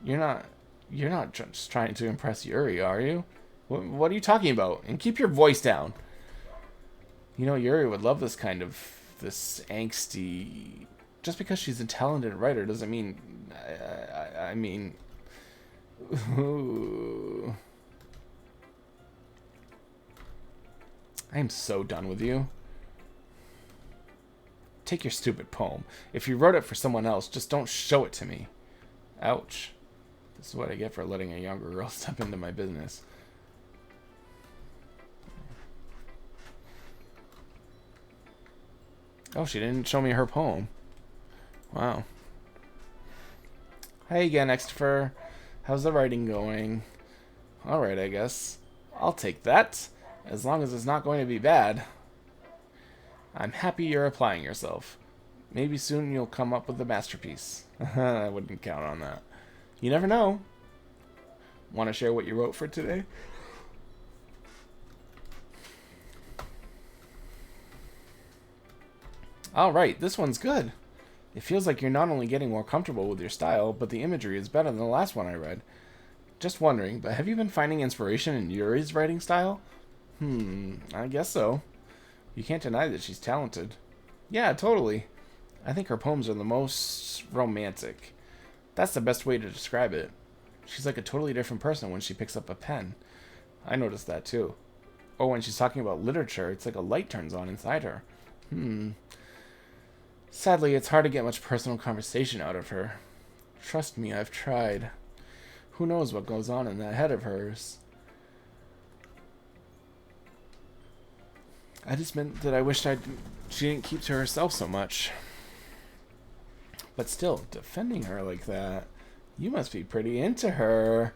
You're not just trying to impress Yuri, are you? What are you talking about? And keep your voice down. You know, Yuri would love this angsty... Just because she's a talented writer doesn't mean... I mean... Ooh. I'm so done with you. Take your stupid poem. If you wrote it for someone else, just don't show it to me. Ouch. This is what I get for letting a younger girl step into my business. Oh, she didn't show me her poem. Wow. Hey again, Extifer. How's the writing going? Alright, I guess. I'll take that. As long as it's not going to be bad. I'm happy you're applying yourself. Maybe soon you'll come up with a masterpiece. I wouldn't count on that. You never know. Want to share what you wrote for today? Alright, this one's good. It feels like you're not only getting more comfortable with your style, but the imagery is better than the last one I read. Just wondering, but have you been finding inspiration in Yuri's writing style? I guess so. You can't deny that she's talented. Yeah, totally. I think her poems are the most romantic. That's the best way to describe it. She's like a totally different person when she picks up a pen. I noticed that too. Or when she's talking about literature, it's like a light turns on inside her. Sadly, it's hard to get much personal conversation out of her. Trust me, I've tried. Who knows what goes on in that head of hers? I just meant that I wished she didn't keep to herself so much. But still, defending her like that, you must be pretty into her.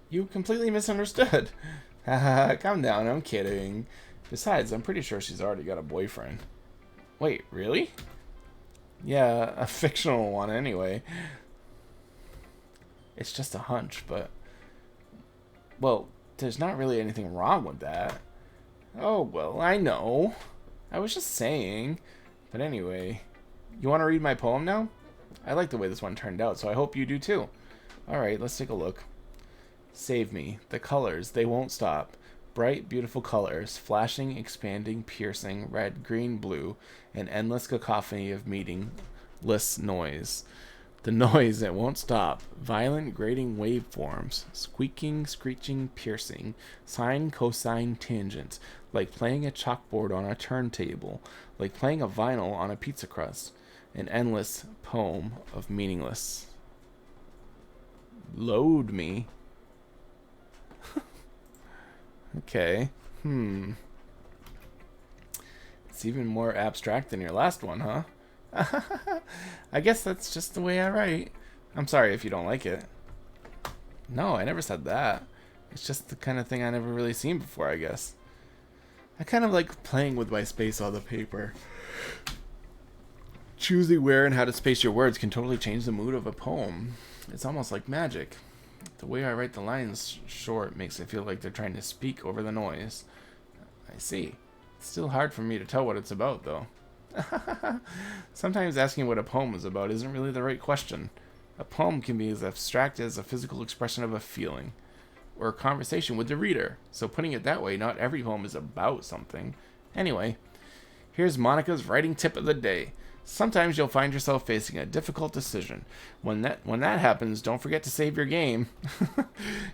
You completely misunderstood. Haha, calm down, I'm kidding. Besides, I'm pretty sure she's already got a boyfriend. Wait, really? Yeah, a fictional one anyway. It's just a hunch, but... Well, there's not really anything wrong with that. Oh, well, I know. I was just saying. But anyway, you want to read my poem now? I like the way this one turned out, so I hope you do too. Alright, let's take a look. Save me. The colors, they won't stop. Bright, beautiful colors, flashing, expanding, piercing, red, green, blue, an endless cacophony of meaningless noise. The noise that won't stop. Violent, grating waveforms, squeaking, screeching, piercing, sine, cosine, tangent, like playing a chalkboard on a turntable, like playing a vinyl on a pizza crust. An endless poem of meaningless. Load me. Okay. It's even more abstract than your last one, huh? I guess that's just the way I write. I'm sorry if you don't like it. No, I never said that. It's just the kind of thing I never really seen before, I guess. I kind of like playing with my space on the paper. Choosing where and how to space your words can totally change the mood of a poem. It's almost like magic. The way I write the lines short makes it feel like they're trying to speak over the noise. I see. It's still hard for me to tell what it's about, though. Sometimes asking what a poem is about isn't really the right question. A poem can be as abstract as a physical expression of a feeling, or a conversation with the reader. So putting it that way, not every poem is about something. Anyway, here's Monica's writing tip of the day. Sometimes you'll find yourself facing a difficult decision. When that happens, don't forget to save your game.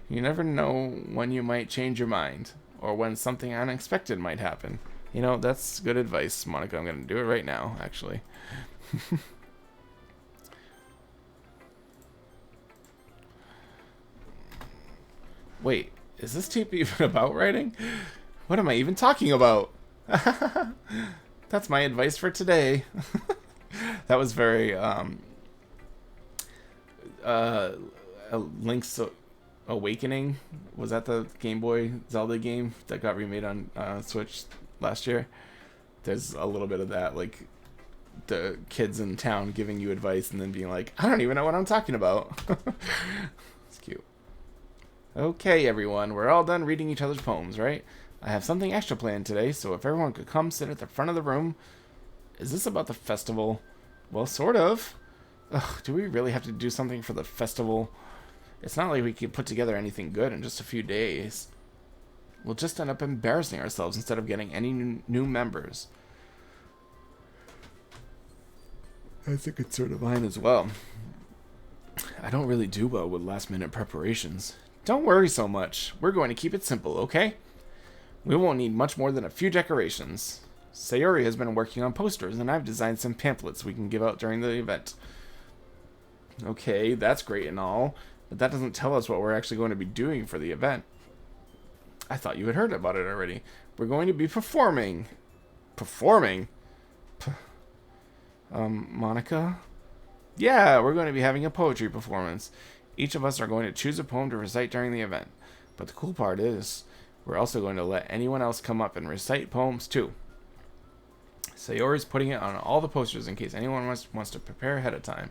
You never know when you might change your mind, or when something unexpected might happen. You know, that's good advice, Monica. I'm going to do it right now, actually. Wait, is this tape even about writing? What am I even talking about? That's my advice for today. That was very Link's Awakening. Was that the Game Boy Zelda game that got remade on Switch last year? There's a little bit of that, like the kids in town giving you advice and then being like, I don't even know what I'm talking about. It's cute. Okay, everyone, we're all done reading each other's poems, right? I have something extra planned today, so if everyone could come sit at the front of the room. Is this about the festival? Well, sort of. Ugh, do we really have to do something for the festival? It's not like we could put together anything good in just a few days. We'll just end up embarrassing ourselves instead of getting any new members. That's a concern of mine as well. I don't really do well with last-minute preparations. Don't worry so much. We're going to keep it simple, okay? We won't need much more than a few decorations. Sayori has been working on posters, and I've designed some pamphlets we can give out during the event. Okay, that's great and all, but that doesn't tell us what we're actually going to be doing for the event. I thought you had heard about it already. We're going to be performing. Performing? Monica? Yeah, we're going to be having a poetry performance. Each of us are going to choose a poem to recite during the event. But the cool part is, we're also going to let anyone else come up and recite poems too. Sayori's putting it on all the posters in case anyone wants to prepare ahead of time.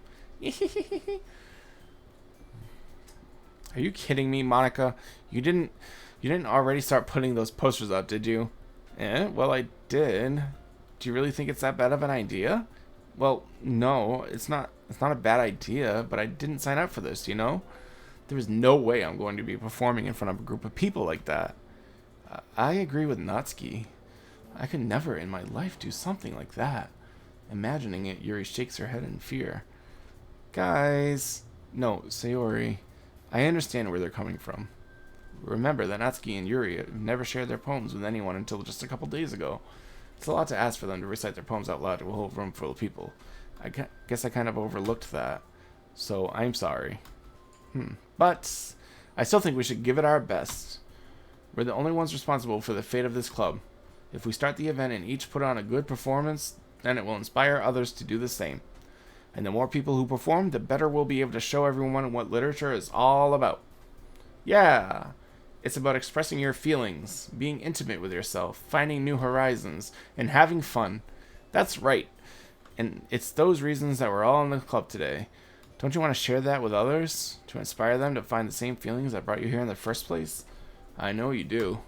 Are you kidding me, Monica? You didn't already start putting those posters up, did you? Well, I did. Do you really think it's that bad of an idea? Well, no, it's not a bad idea, but I didn't sign up for this, you know? There is no way I'm going to be performing in front of a group of people like that. I agree with Natsuki. I could never in my life do something like that. Imagining it, Yuri shakes her head in fear. Guys. No, Sayori. I understand where they're coming from. Remember that Natsuki and Yuri have never shared their poems with anyone until just a couple days ago. It's a lot to ask for them to recite their poems out loud to a whole room full of people. I guess I kind of overlooked that. So I'm sorry. But I still think we should give it our best. We're the only ones responsible for the fate of this club. If we start the event and each put on a good performance, then it will inspire others to do the same. And the more people who perform, the better we'll be able to show everyone what literature is all about. Yeah, it's about expressing your feelings, being intimate with yourself, finding new horizons, and having fun. That's right. And it's those reasons that we're all in the club today. Don't you want to share that with others? To inspire them to find the same feelings that brought you here in the first place? I know you do.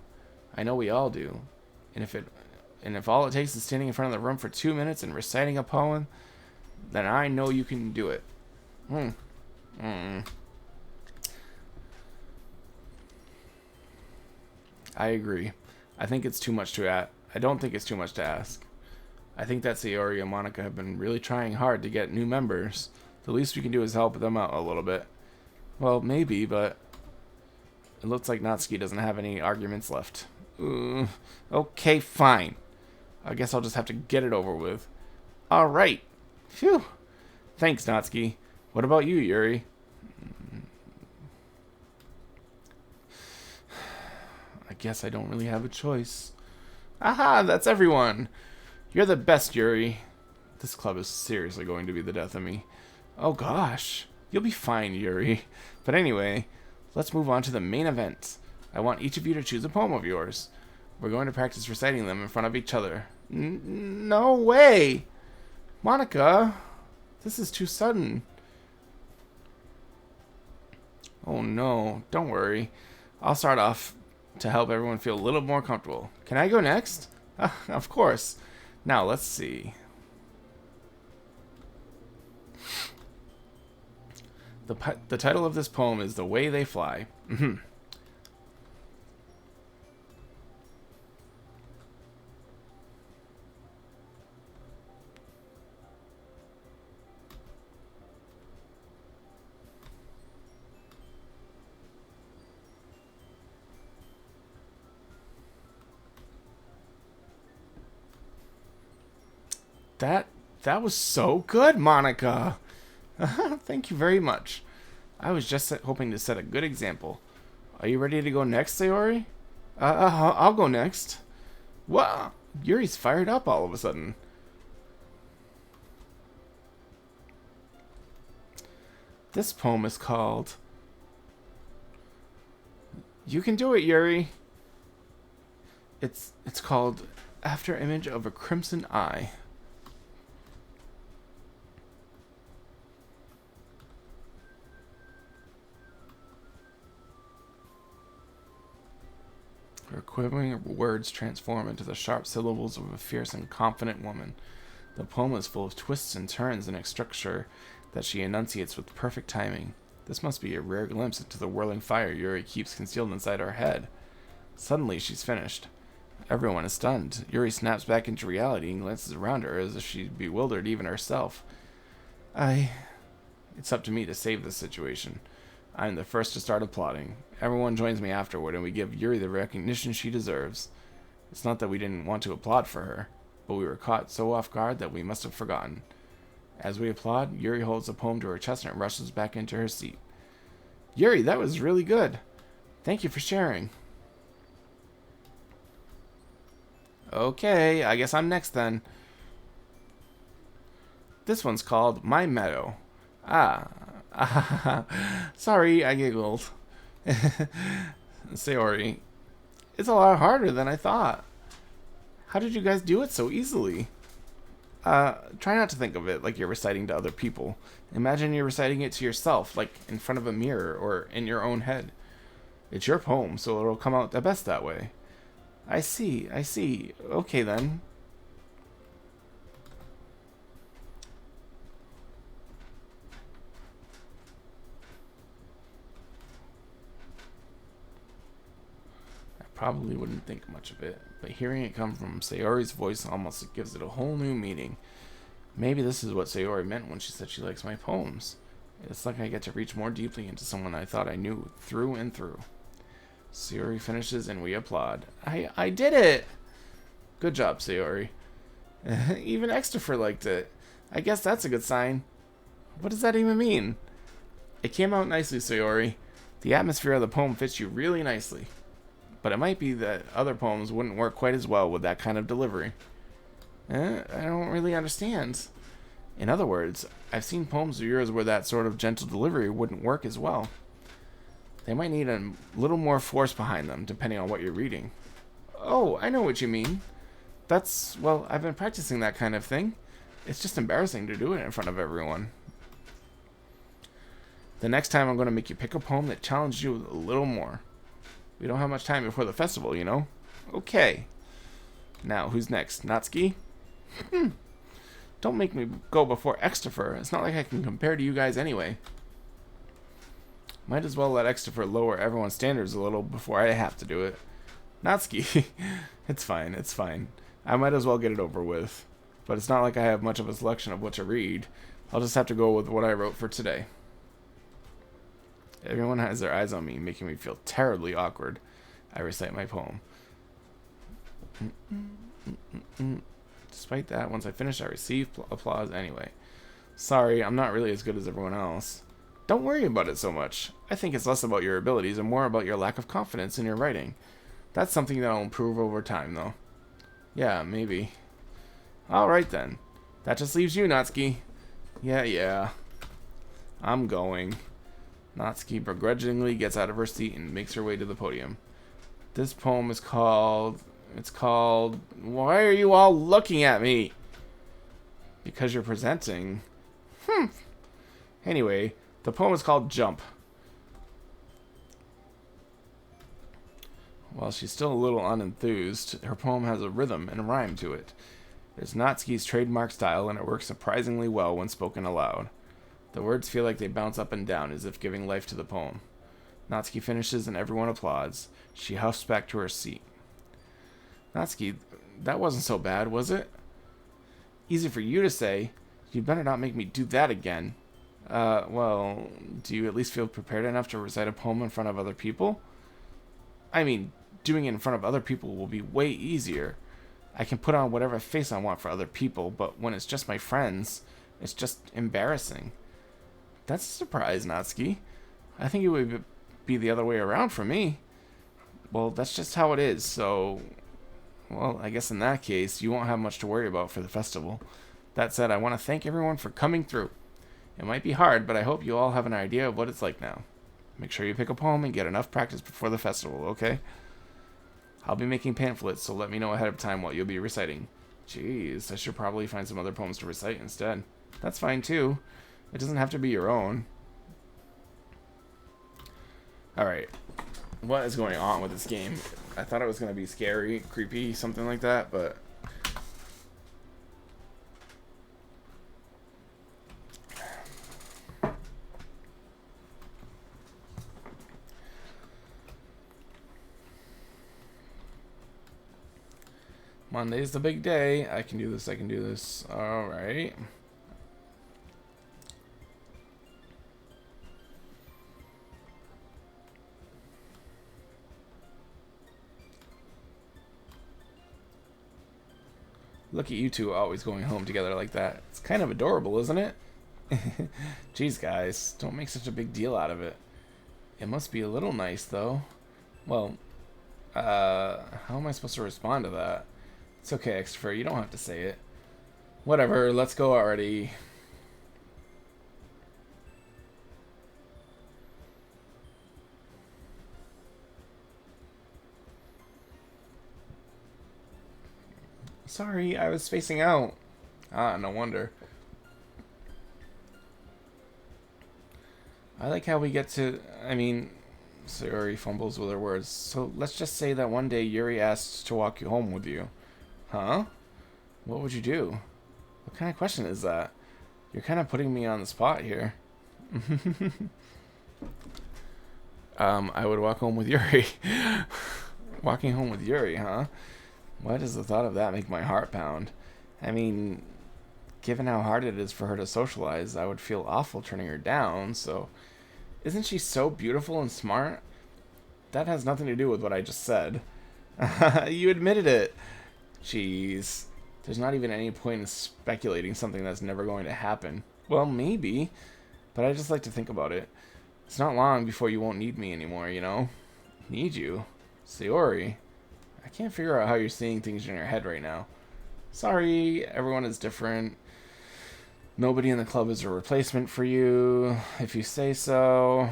I know we all do. And if all it takes is standing in front of the room for 2 minutes and reciting a poem, then I know you can do it. I agree. I think it's too much to ask. I don't think it's too much to ask. I think that Sayori and Monica have been really trying hard to get new members. The least we can do is help them out a little bit. Well, maybe, but it looks like Natsuki doesn't have any arguments left. Okay, fine. I guess I'll just have to get it over with. Alright. Phew. Thanks, Natsuki. What about you, Yuri? I guess I don't really have a choice. Aha, that's everyone. You're the best, Yuri. This club is seriously going to be the death of me. Oh gosh. You'll be fine, Yuri. But anyway, let's move on to the main event. I want each of you to choose a poem of yours. We're going to practice reciting them in front of each other. No way! Monica, this is too sudden. Oh no, don't worry. I'll start off to help everyone feel a little more comfortable. Can I go next? Of course. Now, let's see. The title of this poem is The Way They Fly. That was so good, Monica. Thank you very much. I was just hoping to set a good example. Are you ready to go next, Sayori? I'll go next. Wow, Yuri's fired up all of a sudden. This poem is called You Can Do It, Yuri. It's called After Image of a Crimson Eye. Her quivering words transform into the sharp syllables of a fierce and confident woman. The poem is full of twists and turns in a structure that she enunciates with perfect timing. This must be a rare glimpse into the whirling fire Yuri keeps concealed inside her head. Suddenly, she's finished. Everyone is stunned. Yuri snaps back into reality and glances around her as if she'd bewildered even herself. It's up to me to save this situation. I'm the first to start applauding. Everyone joins me afterward, and we give Yuri the recognition she deserves. It's not that we didn't want to applaud for her, but we were caught so off guard that we must have forgotten. As we applaud, Yuri holds the poem to her chest and rushes back into her seat. Yuri, that was really good. Thank you for sharing. Okay, I guess I'm next then. This one's called My Meadow. Sorry, I giggled. Sayori, it's a lot harder than I thought. How did you guys do it so easily? Try not to think of it like you're reciting to other people. Imagine you're reciting it to yourself, like in front of a mirror or in your own head. It's your poem, so it'll come out the best that way. I see. Okay then. Probably wouldn't think much of it, but hearing it come from Sayori's voice almost gives it a whole new meaning. Maybe this is what Sayori meant when she said she likes my poems. It's like I get to reach more deeply into someone I thought I knew through and through. Sayori finishes and we applaud. I did it! Good job, Sayori. Even Extifer liked it. I guess that's a good sign. What does that even mean? It came out nicely, Sayori. The atmosphere of the poem fits you really nicely. But it might be that other poems wouldn't work quite as well with that kind of delivery. I don't really understand. In other words, I've seen poems of yours where that sort of gentle delivery wouldn't work as well. They might need a little more force behind them, depending on what you're reading. Oh, I know what you mean. Well, I've been practicing that kind of thing. It's just embarrassing to do it in front of everyone. The next time I'm going to make you pick a poem that challenges you a little more. We don't have much time before the festival, you know? Okay. Now, who's next? Natsuki? Don't make me go before Extifer. It's not like I can compare to you guys anyway. Might as well let Extifer lower everyone's standards a little before I have to do it. Natsuki. It's fine. I might as well get it over with. But it's not like I have much of a selection of what to read. I'll just have to go with what I wrote for today. Everyone has their eyes on me, making me feel terribly awkward. I recite my poem. Despite that, once I finish, I receive applause anyway. Sorry, I'm not really as good as everyone else. Don't worry about it so much. I think it's less about your abilities and more about your lack of confidence in your writing. That's something that'll improve over time, though. Yeah, maybe. Alright then. That just leaves you, Natsuki. Yeah. I'm going. Natsuki begrudgingly gets out of her seat and makes her way to the podium. This poem is called... Why are you all looking at me? Because you're presenting. Anyway, the poem is called Jump. While she's still a little unenthused, her poem has a rhythm and a rhyme to it. It's Natsuki's trademark style, and it works surprisingly well when spoken aloud. The words feel like they bounce up and down, as if giving life to the poem. Natsuki finishes and everyone applauds. She huffs back to her seat. Natsuki, that wasn't so bad, was it? Easy for you to say. You'd better not make me do that again. Well, do you at least feel prepared enough to recite a poem in front of other people? I mean, doing it in front of other people will be way easier. I can put on whatever face I want for other people, but when it's just my friends, it's just embarrassing. That's a surprise, Natsuki. I think it would be the other way around for me. Well, that's just how it is, so... Well, I guess in that case, you won't have much to worry about for the festival. That said, I want to thank everyone for coming through. It might be hard, but I hope you all have an idea of what it's like now. Make sure you pick a poem and get enough practice before the festival, okay? I'll be making pamphlets, so let me know ahead of time what you'll be reciting. Jeez, I should probably find some other poems to recite instead. That's fine, too. It doesn't have to be your own. Alright. What is going on with this game? I thought it was going to be scary, creepy, something like that, but... Monday's the big day. I can do this, I can do this. Alright. Look at you two always going home together like that. It's kind of adorable, isn't it? Jeez, guys, don't make such a big deal out of it. It must be a little nice, though. Well, how am I supposed to respond to that? It's okay, Xfer, you don't have to say it. Whatever, let's go already. Sorry, I was spacing out. Ah, no wonder. I like how we get to... I mean... Sayori fumbles with her words. So let's just say that one day Yuri asks to walk you home with you. Huh? What would you do? What kind of question is that? You're kind of putting me on the spot here. I would walk home with Yuri. Walking home with Yuri, huh? Why does the thought of that make my heart pound? I mean, given how hard it is for her to socialize, I would feel awful turning her down, so... Isn't she so beautiful and smart? That has nothing to do with what I just said. You admitted it. Jeez. There's not even any point in speculating something that's never going to happen. Well, maybe. But I just like to think about it. It's not long before you won't need me anymore, you know? Need you? Sayori. I can't figure out how you're seeing things in your head right now. Sorry, everyone is different. Nobody in the club is a replacement for you, if you say so.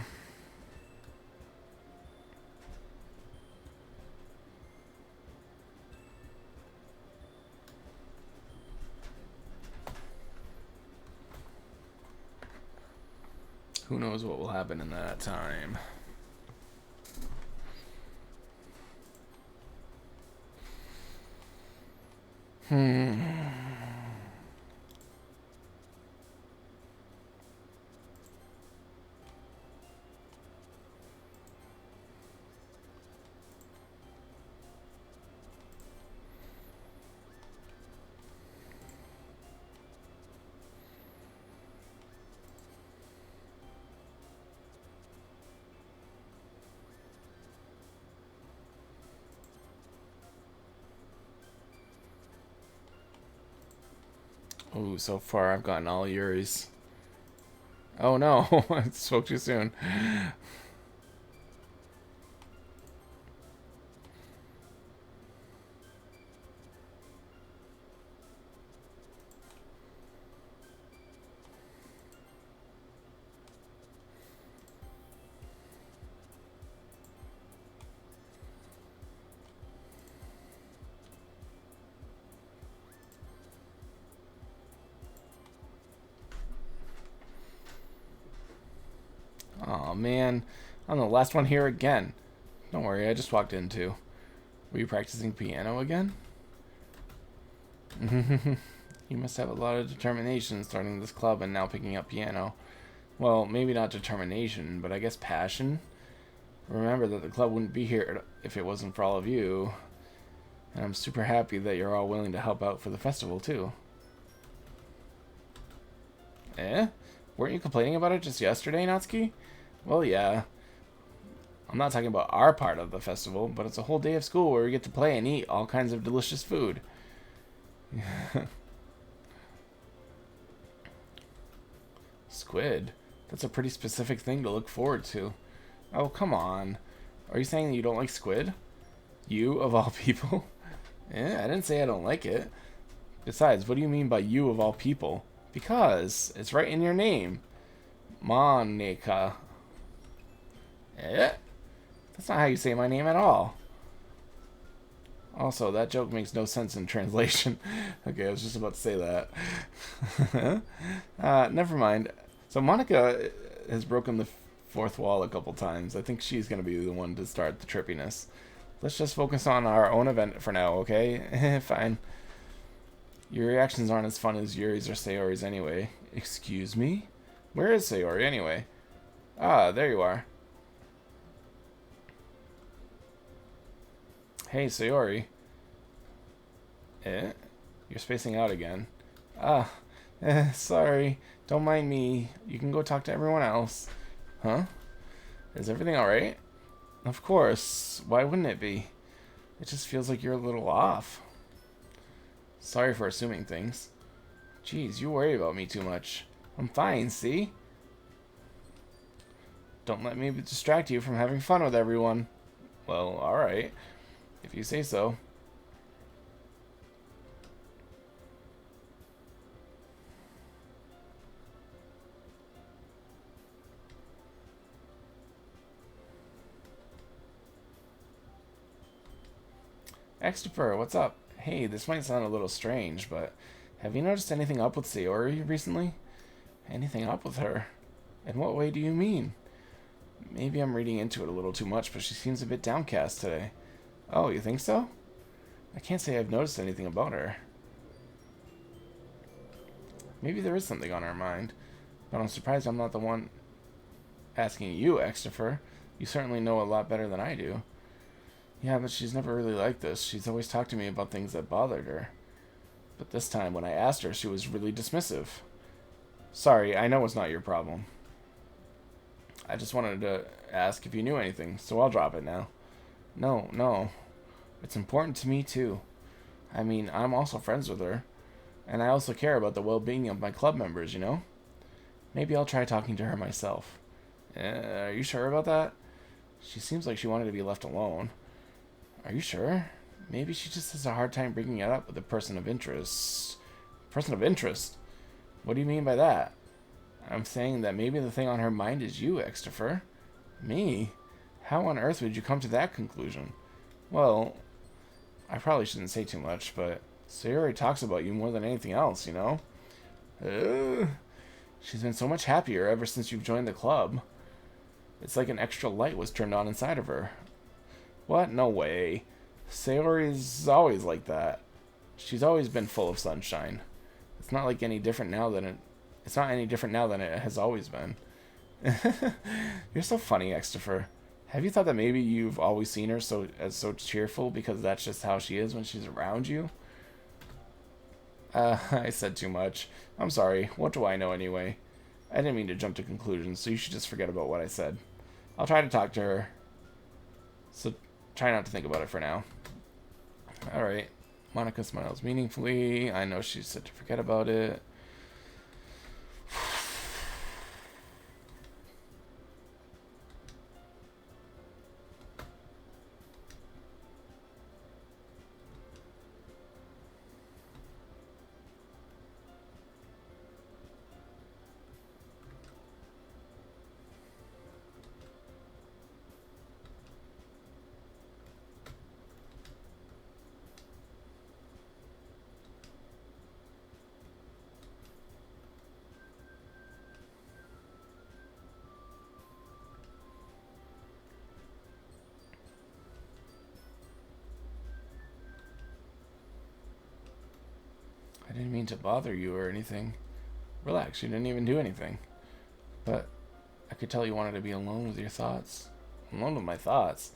Who knows what will happen in that time. Oh, so far I've gotten all Yuri's. Oh no, I spoke too soon. Aw, man. I'm the last one here again. Don't worry, I just walked in too. Were you practicing piano again? You must have a lot of determination starting this club and now picking up piano. Well, maybe not determination, but I guess passion. Remember that the club wouldn't be here if it wasn't for all of you. And I'm super happy that you're all willing to help out for the festival, too. Eh? Weren't you complaining about it just yesterday, Natsuki? Well, yeah. I'm not talking about our part of the festival, but it's a whole day of school where we get to play and eat all kinds of delicious food. Squid? That's a pretty specific thing to look forward to. Oh, come on. Are you saying that you don't like squid? You, of all people? I didn't say I don't like it. Besides, what do you mean by you, of all people? Because it's right in your name. Monica. That's not how you say my name at all. Also, that joke makes no sense in translation. Okay, I was just about to say that. Never mind. So Monica has broken the fourth wall a couple times. I think she's going to be the one to start the trippiness. Let's just focus on our own event for now, okay? Fine. Your reactions aren't as fun as Yuri's or Sayori's anyway. Excuse me? Where is Sayori anyway? Ah, there you are. Hey, Sayori. You're spacing out again. Ah, sorry. Don't mind me. You can go talk to everyone else. Huh? Is everything alright? Of course. Why wouldn't it be? It just feels like you're a little off. Sorry for assuming things. Jeez, you worry about me too much. I'm fine, see? Don't let me distract you from having fun with everyone. Well, alright. If you say so. Extifer, what's up? Hey, this might sound a little strange, but have you noticed anything up with Sayori recently? Anything up with her? In what way do you mean? Maybe I'm reading into it a little too much, but she seems a bit downcast today. Oh, you think so? I can't say I've noticed anything about her. Maybe there is something on her mind, but I'm surprised I'm not the one asking you, Extifer. You certainly know a lot better than I do. Yeah, but she's never really like this. She's always talked to me about things that bothered her. But this time, when I asked her, she was really dismissive. Sorry, I know it's not your problem. I just wanted to ask if you knew anything, so I'll drop it now. No. It's important to me, too. I mean, I'm also friends with her. And I also care about the well-being of my club members, you know? Maybe I'll try talking to her myself. Are you sure about that? She seems like she wanted to be left alone. Are you sure? Maybe she just has a hard time bringing it up with a person of interest. Person of interest? What do you mean by that? I'm saying that maybe the thing on her mind is you, Extifer. Me? How on earth would you come to that conclusion? Well, I probably shouldn't say too much, but Sayori talks about you more than anything else, you know? She's been so much happier ever since you've joined the club. It's like an extra light was turned on inside of her. What? No way. Sayori's always like that. She's always been full of sunshine. It's not any different now than it has always been. You're so funny, Extifer. Have you thought that maybe you've always seen her so cheerful because that's just how she is when she's around you? I said too much. I'm sorry. What do I know anyway? I didn't mean to jump to conclusions, so you should just forget about what I said. I'll try to talk to her. So try not to think about it for now. Alright. Monica smiles meaningfully. I know she said to forget about it. to bother you or anything. Relax, you didn't even do anything. But I could tell you wanted to be alone with your thoughts. Alone with my thoughts?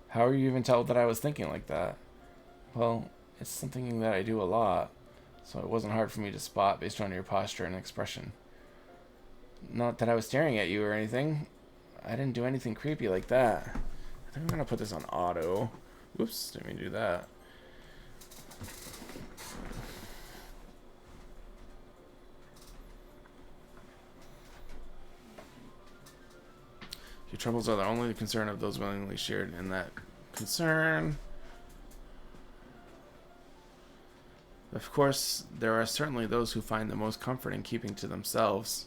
How are you even told that I was thinking like that? Well, it's something that I do a lot, so it wasn't hard for me to spot based on your posture and expression. Not that I was staring at you or anything. I didn't do anything creepy like that. I think I'm gonna put this on auto. Whoops, didn't mean to do that. Your troubles are the only concern of those willingly shared in that concern. Of course, there are certainly those who find the most comfort in keeping to themselves.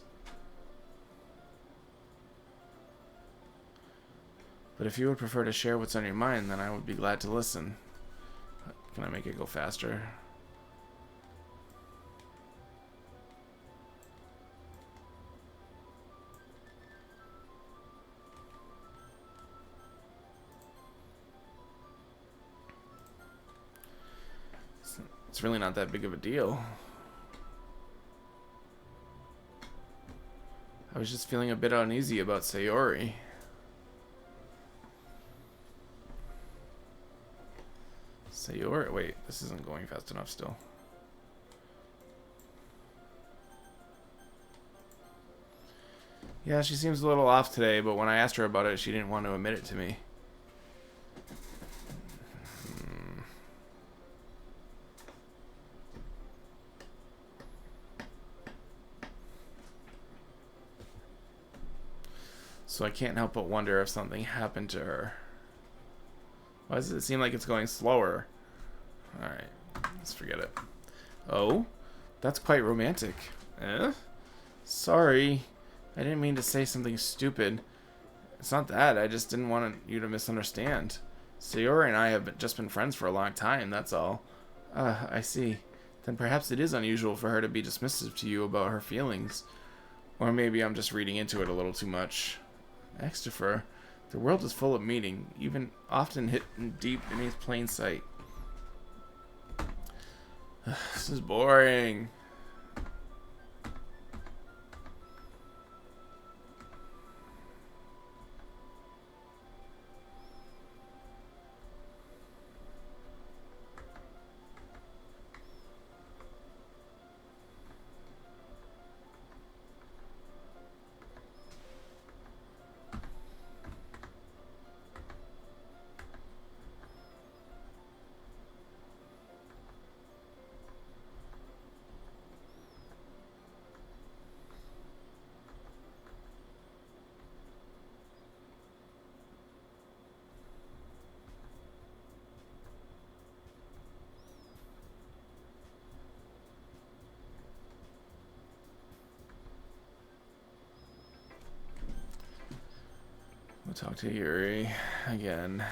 But if you would prefer to share what's on your mind, then I would be glad to listen. Can I make it go faster? It's really not that big of a deal. I was just feeling a bit uneasy about Sayori. Sayori? Wait, this isn't going fast enough still. Yeah, she seems a little off today, but when I asked her about it, she didn't want to admit it to me. So I can't help but wonder if something happened to her. Why does it seem like it's going slower? Alright, let's forget it. Oh, that's quite romantic. Eh? Sorry, I didn't mean to say something stupid. It's not that, I just didn't want you to misunderstand. Sayori and I have just been friends for a long time, that's all. I see. Then perhaps it is unusual for her to be dismissive to you about her feelings. Or maybe I'm just reading into it a little too much. Extifer, the world is full of meaning, even often hidden deep beneath plain sight. This is boring. We'll talk to Yuri again.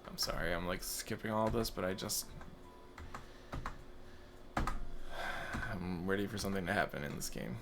I'm sorry, I'm like skipping all this, but I'm ready for something to happen in this game.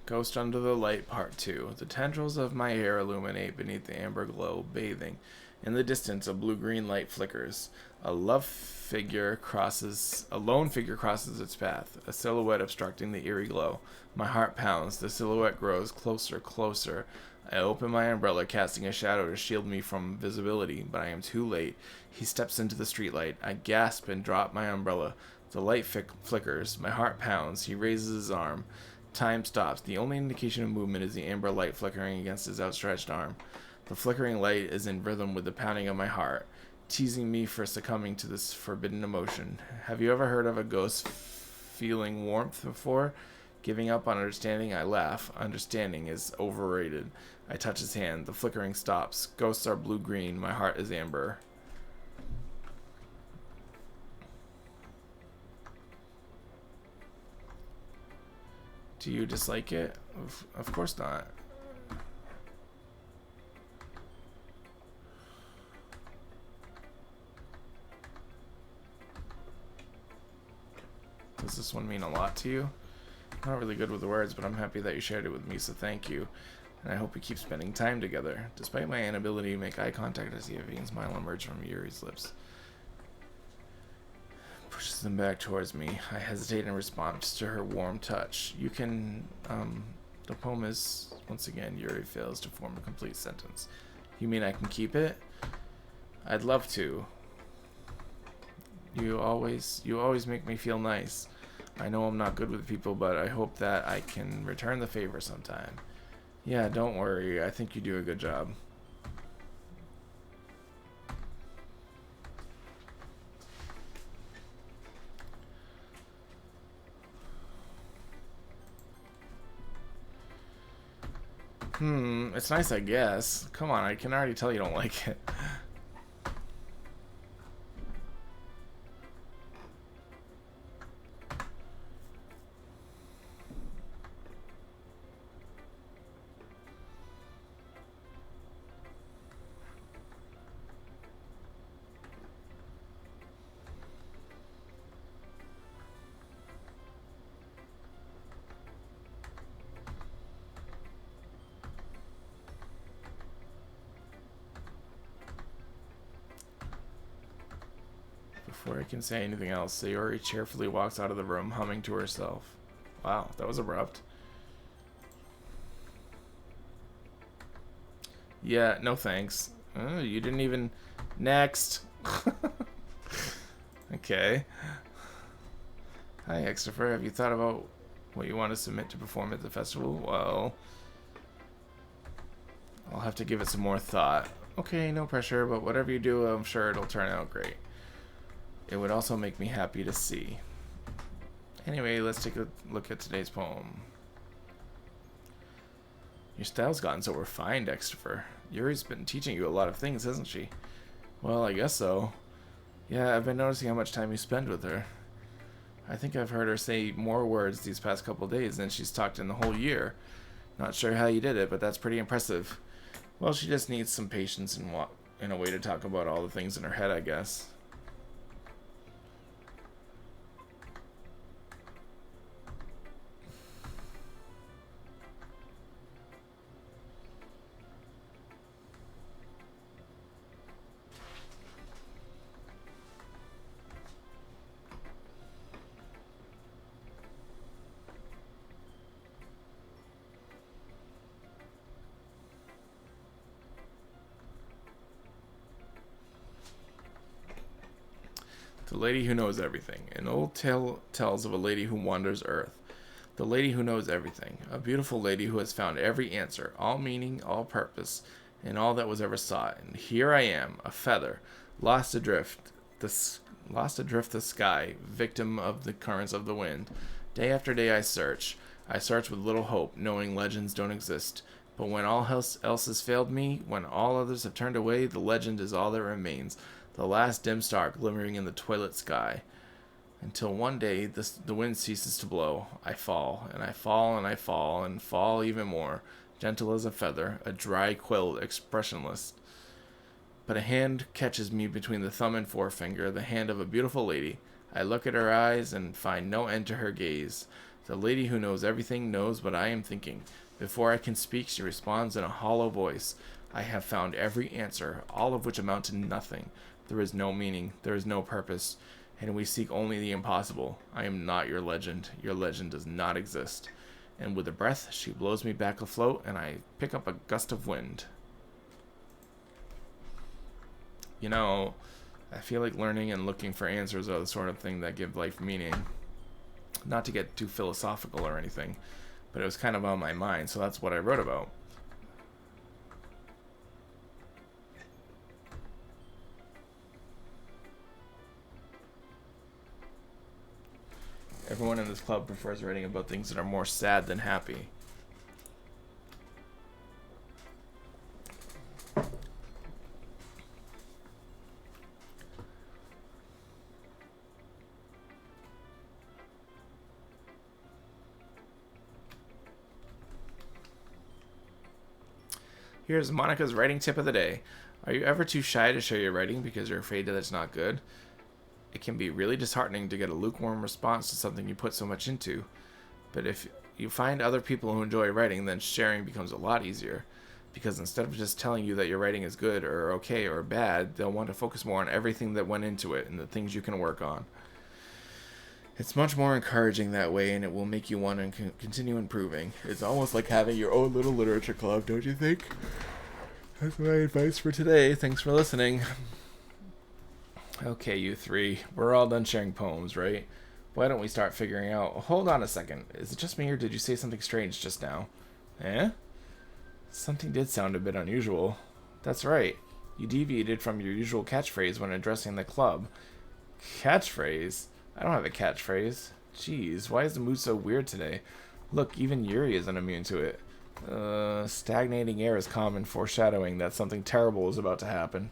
Ghost Under the Light Part 2. The tendrils of my hair illuminate beneath the amber glow, bathing In the distance, a blue-green light flickers. A lone figure crosses its path, a silhouette obstructing the eerie glow. My heart pounds. The silhouette grows closer, closer. I open my umbrella, casting a shadow to shield me from visibility, but I am too late. He steps into the streetlight. I gasp and drop my umbrella. The light flickers. My heart pounds. He raises his arm. Time stops. The only indication of movement is the amber light flickering against his outstretched arm. The flickering light is in rhythm with the pounding of my heart, teasing me for succumbing to this forbidden emotion. Have you ever heard of a ghost feeling warmth before? Giving up on understanding, I laugh. Understanding is overrated. I touch his hand. The flickering stops. Ghosts are blue-green. My heart is amber. Do you dislike it? Of course not. Does this one mean a lot to you? I'm not really good with the words, but I'm happy that you shared it with me, so thank you. And I hope we keep spending time together. Despite my inability to make eye contact, I see a vain smile emerge from Yuri's lips. Pushes them back towards me. I hesitate in response to her warm touch. You can, the poem is, once again, Yuri fails to form a complete sentence. You mean I can keep it? I'd love to. You always make me feel nice. I know I'm not good with people, but I hope that I can return the favor sometime. Yeah, don't worry. I think you do a good job. It's nice, I guess. Come on, I can already tell you don't like it. Before I can say anything else, Sayori cheerfully walks out of the room, humming to herself. Wow, that was abrupt. Yeah, no thanks. You didn't even... Next! Okay. Hi, Extifer. Have you thought about what you want to submit to perform at the festival? Well... I'll have to give it some more thought. Okay, no pressure, but whatever you do, I'm sure it'll turn out great. It would also make me happy to see. Anyway, let's take a look at today's poem. Your style's gotten so refined, Extifer. Yuri's been teaching you a lot of things, hasn't she? Well, I guess so. Yeah, I've been noticing how much time you spend with her. I think I've heard her say more words these past couple days than she's talked in the whole year. Not sure how you did it, but that's pretty impressive. Well, she just needs some patience and a way to talk about all the things in her head, I guess. The Lady Who Knows Everything. An old tale tells of a lady who wanders Earth. The lady who knows everything. A beautiful lady who has found every answer, all meaning, all purpose, and all that was ever sought. And here I am, a feather, lost adrift the sky, victim of the currents of the wind. Day after day I search. I search with little hope, knowing legends don't exist. But when all else has failed me, when all others have turned away, the legend is all that remains. The last dim star glimmering in the twilight sky. Until one day the wind ceases to blow. I fall, and I fall, and I fall, and fall even more, gentle as a feather, a dry quill, expressionless. But a hand catches me between the thumb and forefinger, the hand of a beautiful lady. I look at her eyes and find no end to her gaze. The lady who knows everything knows what I am thinking. Before I can speak, she responds in a hollow voice. I have found every answer, all of which amount to nothing. There is no meaning, there is no purpose, and we seek only the impossible. I am not your legend. Your legend does not exist. And with a breath, she blows me back afloat, and I pick up a gust of wind. You know, I feel like learning and looking for answers are the sort of thing that give life meaning. Not to get too philosophical or anything, but it was kind of on my mind, so that's what I wrote about. Everyone in this club prefers writing about things that are more sad than happy. Here's Monica's writing tip of the day. Are you ever too shy to share your writing because you're afraid that it's not good? It can be really disheartening to get a lukewarm response to something you put so much into. But if you find other people who enjoy writing, then sharing becomes a lot easier. Because instead of just telling you that your writing is good or okay or bad, they'll want to focus more on everything that went into it and the things you can work on. It's much more encouraging that way, and it will make you want to continue improving. It's almost like having your own little literature club, don't you think? That's my advice for today. Thanks for listening. Okay, you three. We're all done sharing poems, right? Why don't we start figuring out... Hold on a second. Is it just me, or did you say something strange just now? Eh? Something did sound a bit unusual. That's right. You deviated from your usual catchphrase when addressing the club. Catchphrase? I don't have a catchphrase. Jeez, why is the mood so weird today? Look, even Yuri isn't immune to it. Stagnating air is common, foreshadowing that something terrible is about to happen.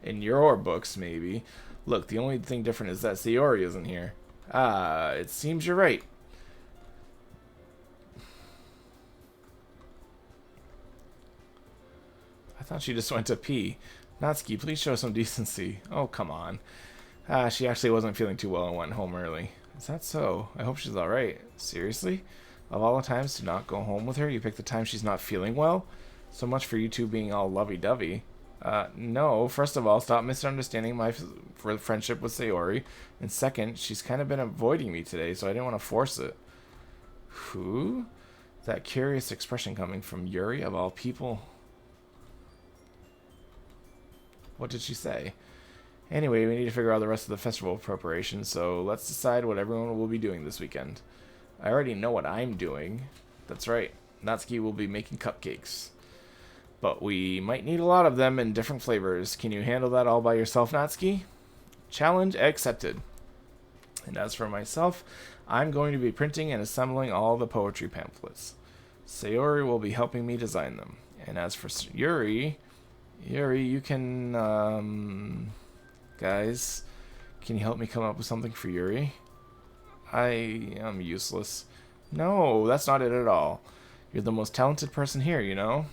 In your books, maybe. Look, the only thing different is that Sayori isn't here. Ah, it seems you're right. I thought she just went to pee. Natsuki, please show some decency. Oh, come on. She actually wasn't feeling too well and went home early. Is that so? I hope she's alright. Seriously? Of all the times to not go home with her, you pick the time she's not feeling well? So much for you two being all lovey-dovey. No. First of all, stop misunderstanding my friendship with Sayori. And second, she's kind of been avoiding me today, so I didn't want to force it. Who? That curious expression coming from Yuri, of all people. What did she say? Anyway, we need to figure out the rest of the festival preparation, so let's decide what everyone will be doing this weekend. I already know what I'm doing. That's right. Natsuki will be making cupcakes. But we might need a lot of them in different flavors. Can you handle that all by yourself, Natsuki? Challenge accepted. And as for myself, I'm going to be printing and assembling all the poetry pamphlets. Sayori will be helping me design them. And as for Yuri, you can, guys, can you help me come up with something for Yuri? I am useless. No, that's not it at all. You're the most talented person here, you know?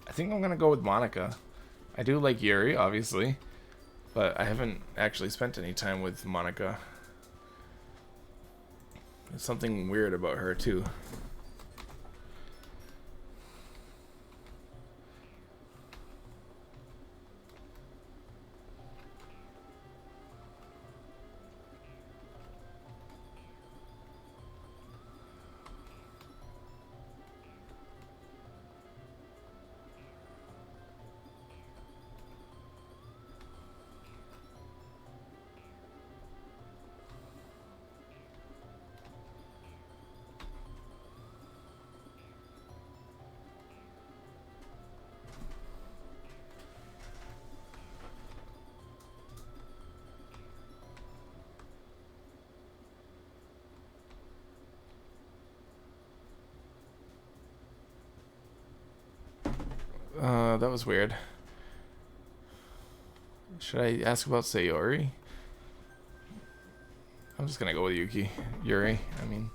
I think I'm gonna go with Monica. I do like Yuri, obviously, but I haven't actually spent any time with Monica. There's something weird about her, too. That was weird. Should I ask about Sayori? I'm just gonna go with Yuri, I mean.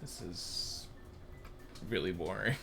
This is really boring.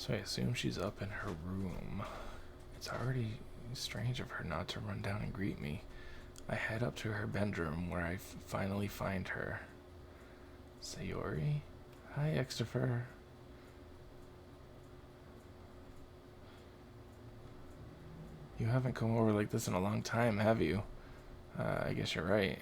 So I assume she's up in her room. It's already Strange of her not to run down and greet me. I head up to her bedroom where I finally find her. Sayori? Hi, Extifer. You haven't come over like this in a long time, have you? I guess you're right.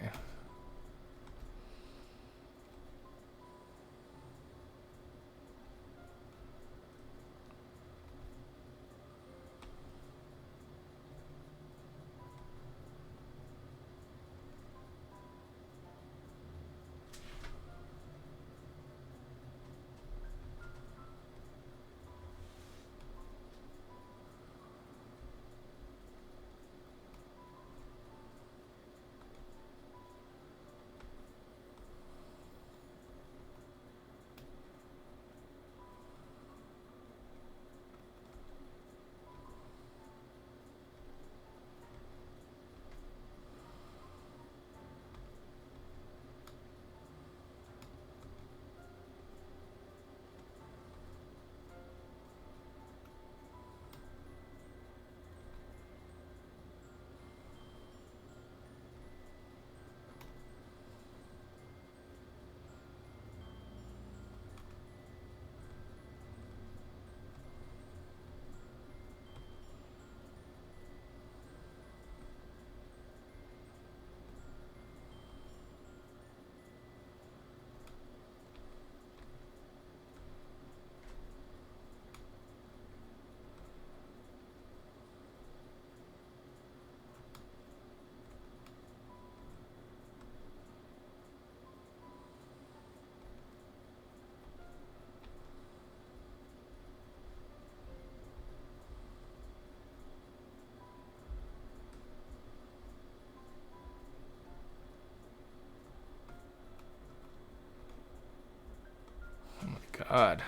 Oh my god.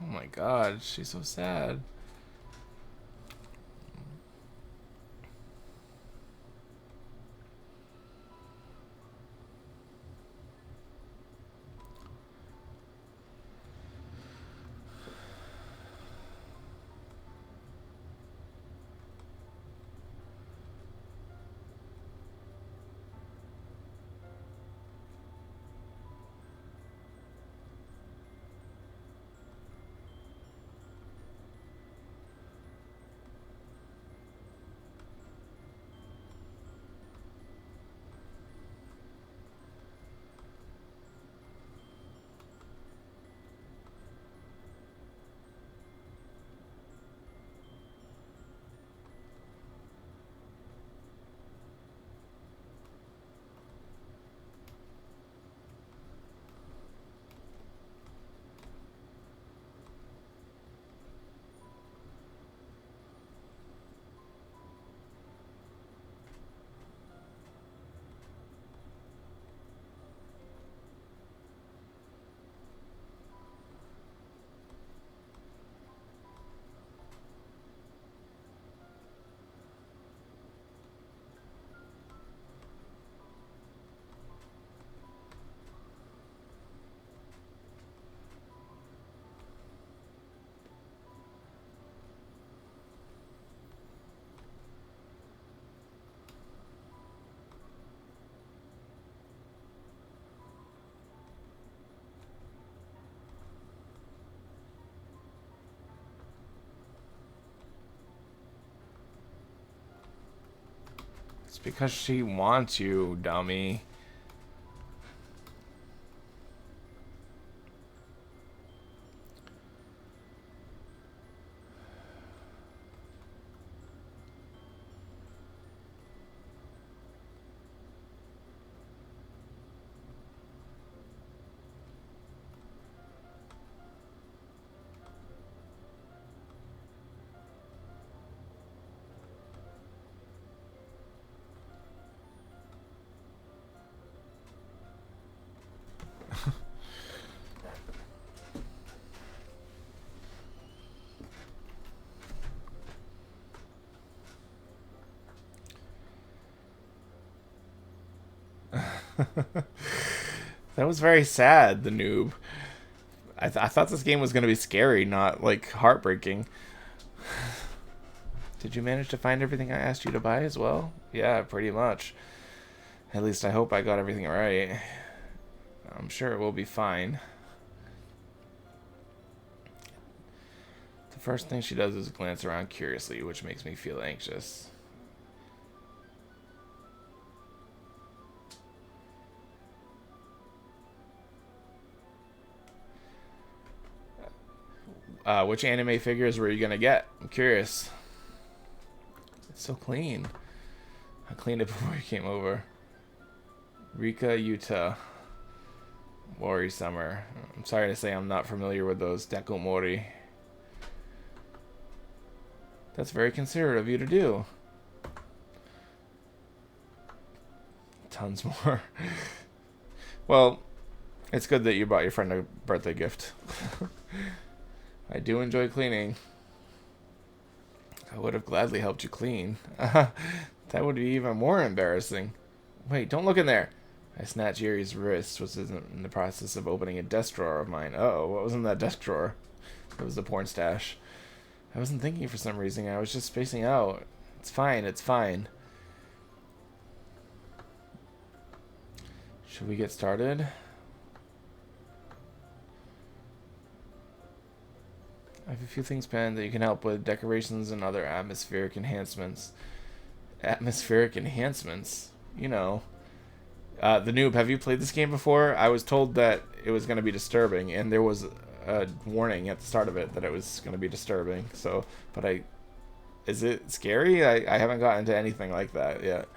Oh my god, she's so sad. Because she wants you, dummy. That was very sad, the noob. I thought this game was going to be scary, not, like, heartbreaking. Did you manage to find everything I asked you to buy as well? Yeah, pretty much. At least I hope I got everything right. I'm sure it will be fine. The first thing she does is glance around curiously, which makes me feel anxious. Which anime figures were you gonna get? I'm curious. It's so clean. I cleaned it before you came over. Rika Yuta. Mori Summer. I'm sorry to say I'm not familiar with those Dekomori. That's very considerate of you to do. Tons more. Well, it's good that you bought your friend a birthday gift. I do enjoy cleaning. I would have gladly helped you clean. That would be even more embarrassing. Wait, don't look in there. I snatched Yuri's wrist, which is in the process of opening a desk drawer of mine. Uh-oh, what was in that desk drawer? It was the porn stash. I wasn't thinking for some reason. I was just spacing out. It's fine, it's fine. Should we get started? I have a few things planned that you can help with. Decorations and other atmospheric enhancements. Atmospheric enhancements? You know. The noob, have you played this game before? I was told that it was going to be disturbing, and there was a warning at the start of it that it was going to be disturbing. So, but is it scary? I haven't gotten into anything like that yet.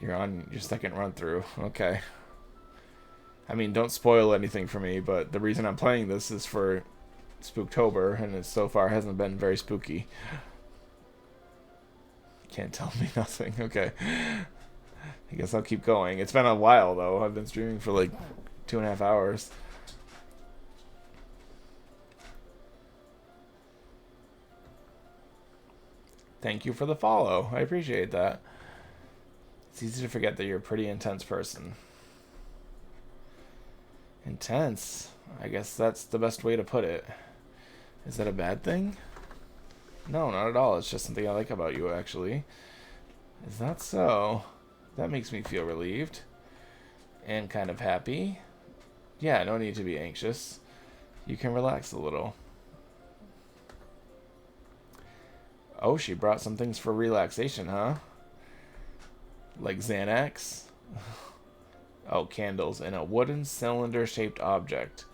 You're on your second run through. Okay. I mean, don't spoil anything for me, but the reason I'm playing this is for Spooktober, and it so far hasn't been very spooky. Can't tell me nothing. Okay. I guess I'll keep going. It's been a while, though. I've been streaming for like 2.5 hours. Thank you for the follow. I appreciate that. It's easy to forget that you're a pretty intense person. Intense? I guess that's the best way to put it. Is that a bad thing? No, not at all. It's just something I like about you, actually. Is that so? That makes me feel relieved. And kind of happy. Yeah, no need to be anxious. You can relax a little. Oh, she brought some things for relaxation, huh? Like Xanax? Oh, candles in a wooden cylinder-shaped object.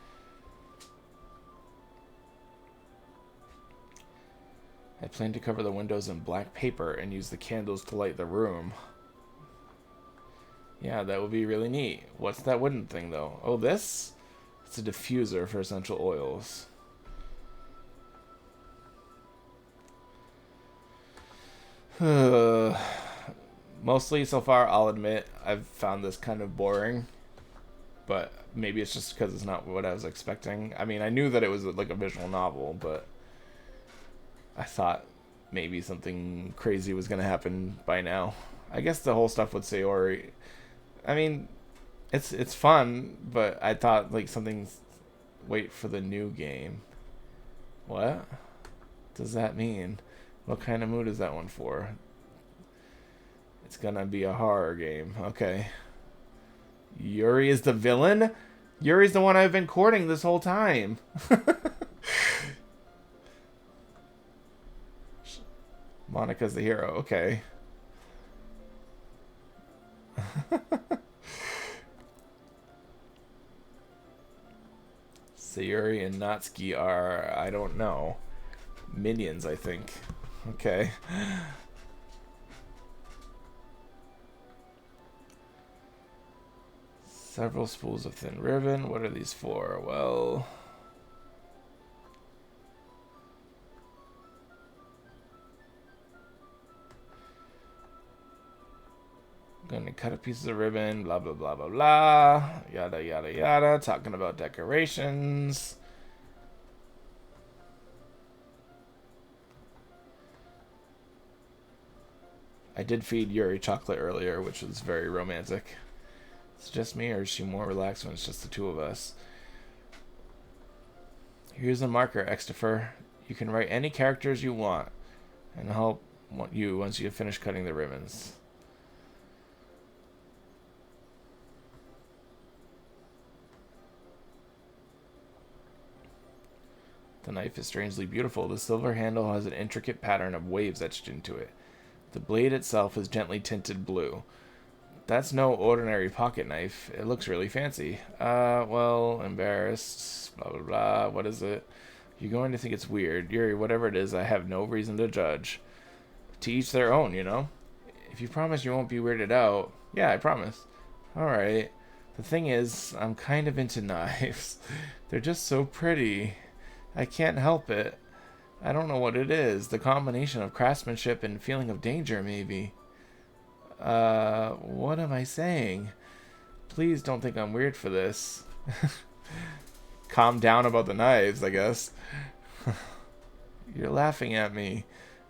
I plan to cover the windows in black paper and use the candles to light the room. Yeah, that would be really neat. What's that wooden thing, though? Oh, this? It's a diffuser for essential oils. Mostly, so far, I'll admit, I've found this kind of boring. But maybe it's just because it's not what I was expecting. I mean, I knew that it was like a visual novel, but I thought maybe something crazy was going to happen by now. I guess the whole stuff with Sayori, I mean, it's fun, but I thought like something's... Wait for the new game. What does that mean? What kind of mood is that one for? It's gonna be a horror game. Okay. Yuri is the villain? Yuri's the one I've been courting this whole time. Monica's the hero. Okay. Sayuri and Natsuki are, I don't know, minions, I think. Okay. Several spools of thin ribbon. What are these for? Well... Gonna cut a piece of ribbon, blah, blah, blah, blah, blah. Yada, yada, yada. Talking about decorations. I did feed Yuri chocolate earlier, which was very romantic. It's just me, or is she more relaxed when it's just the two of us? Here's a marker, Extifer. You can write any characters you want, and I'll help you once you finish cutting the ribbons. The knife is strangely beautiful. The silver handle has an intricate pattern of waves etched into it. The blade itself is gently tinted blue. That's no ordinary pocket knife. It looks really fancy. Well, embarrassed. Blah, blah, blah. What is it? You're going to think it's weird. Yuri, whatever it is, I have no reason to judge. To each their own, you know? If you promise you won't be weirded out. Yeah, I promise. Alright. The thing is, I'm kind of into knives. They're just so pretty. I can't help it. I don't know what it is. The combination of craftsmanship and feeling of danger, maybe. What am I saying? Please don't think I'm weird for this. Calm down about the knives, I guess. You're laughing at me.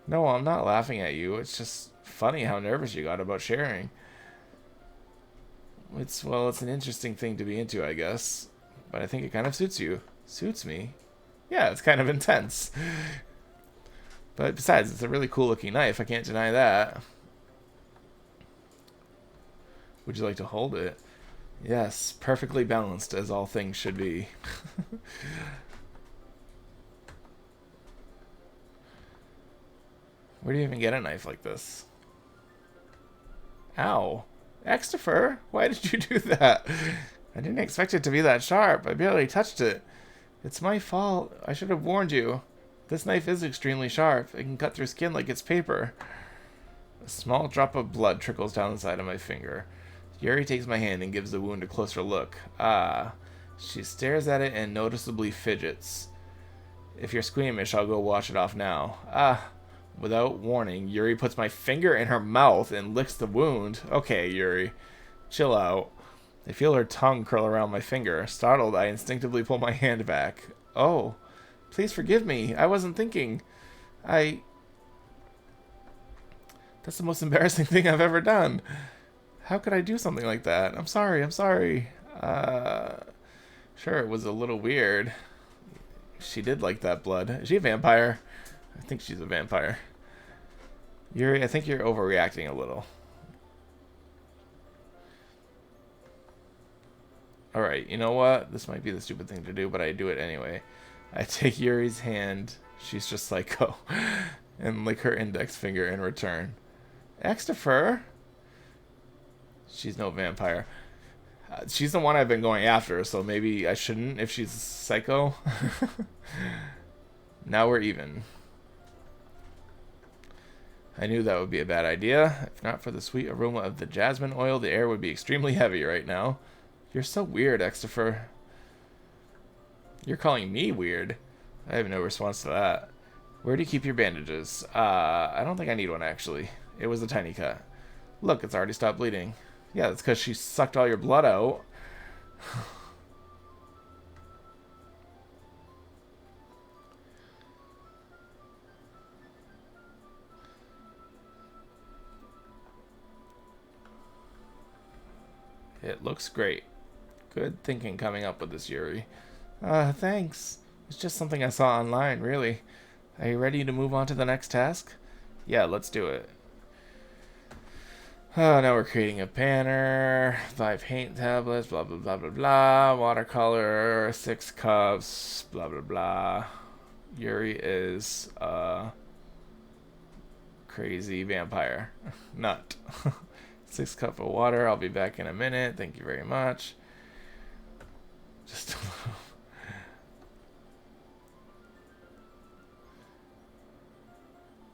No, I'm not laughing at you. It's just funny how nervous you got about sharing. It's an interesting thing to be into, I guess. But I think it kind of suits you. Suits me? Yeah, it's kind of intense. But besides, it's a really cool looking knife. I can't deny that. Would you like to hold it? Yes, perfectly balanced, as all things should be. Where do you even get a knife like this? Ow. Extifer, why did you do that? I didn't expect it to be that sharp. I barely touched it. It's my fault. I should have warned you. This knife is extremely sharp. It can cut through skin like it's paper. A small drop of blood trickles down the side of my finger. Yuri takes my hand and gives the wound a closer look. Ah. She stares at it and noticeably fidgets. If you're squeamish, I'll go wash it off now. Ah. Without warning, Yuri puts my finger in her mouth and licks the wound. Okay, Yuri. Chill out. I feel her tongue curl around my finger. Startled, I instinctively pull my hand back. Oh. Please forgive me. I wasn't thinking. That's the most embarrassing thing I've ever done. How could I do something like that? I'm sorry. Sure, it was a little weird. She did like that blood. Is she a vampire? I think she's a vampire. Yuri, I think you're overreacting a little. Alright, you know what? This might be the stupid thing to do, but I do it anyway. I take Yuri's hand, she's just psycho, and lick her index finger in return. Extifer? She's no vampire. She's the one I've been going after, so maybe I shouldn't if she's psycho. Now we're even. I knew that would be a bad idea. If not for the sweet aroma of the jasmine oil, the air would be extremely heavy right now. You're so weird, Extifer. You're calling me weird? I have no response to that. Where do you keep your bandages? I don't think I need one, actually. It was a tiny cut. Look, it's already stopped bleeding. Yeah, that's because she sucked all your blood out. It looks great. Good thinking coming up with this, Yuri. Thanks. It's just something I saw online, really. Are you ready to move on to the next task? Yeah, let's do it. Oh, now we're creating a banner, 5 paint tablets, blah, blah, blah, blah, blah, watercolor, 6 cups, blah, blah, blah. Yuri is, crazy vampire. Nut. 6 cups of water. I'll be back in a minute. Thank you very much. Just a little.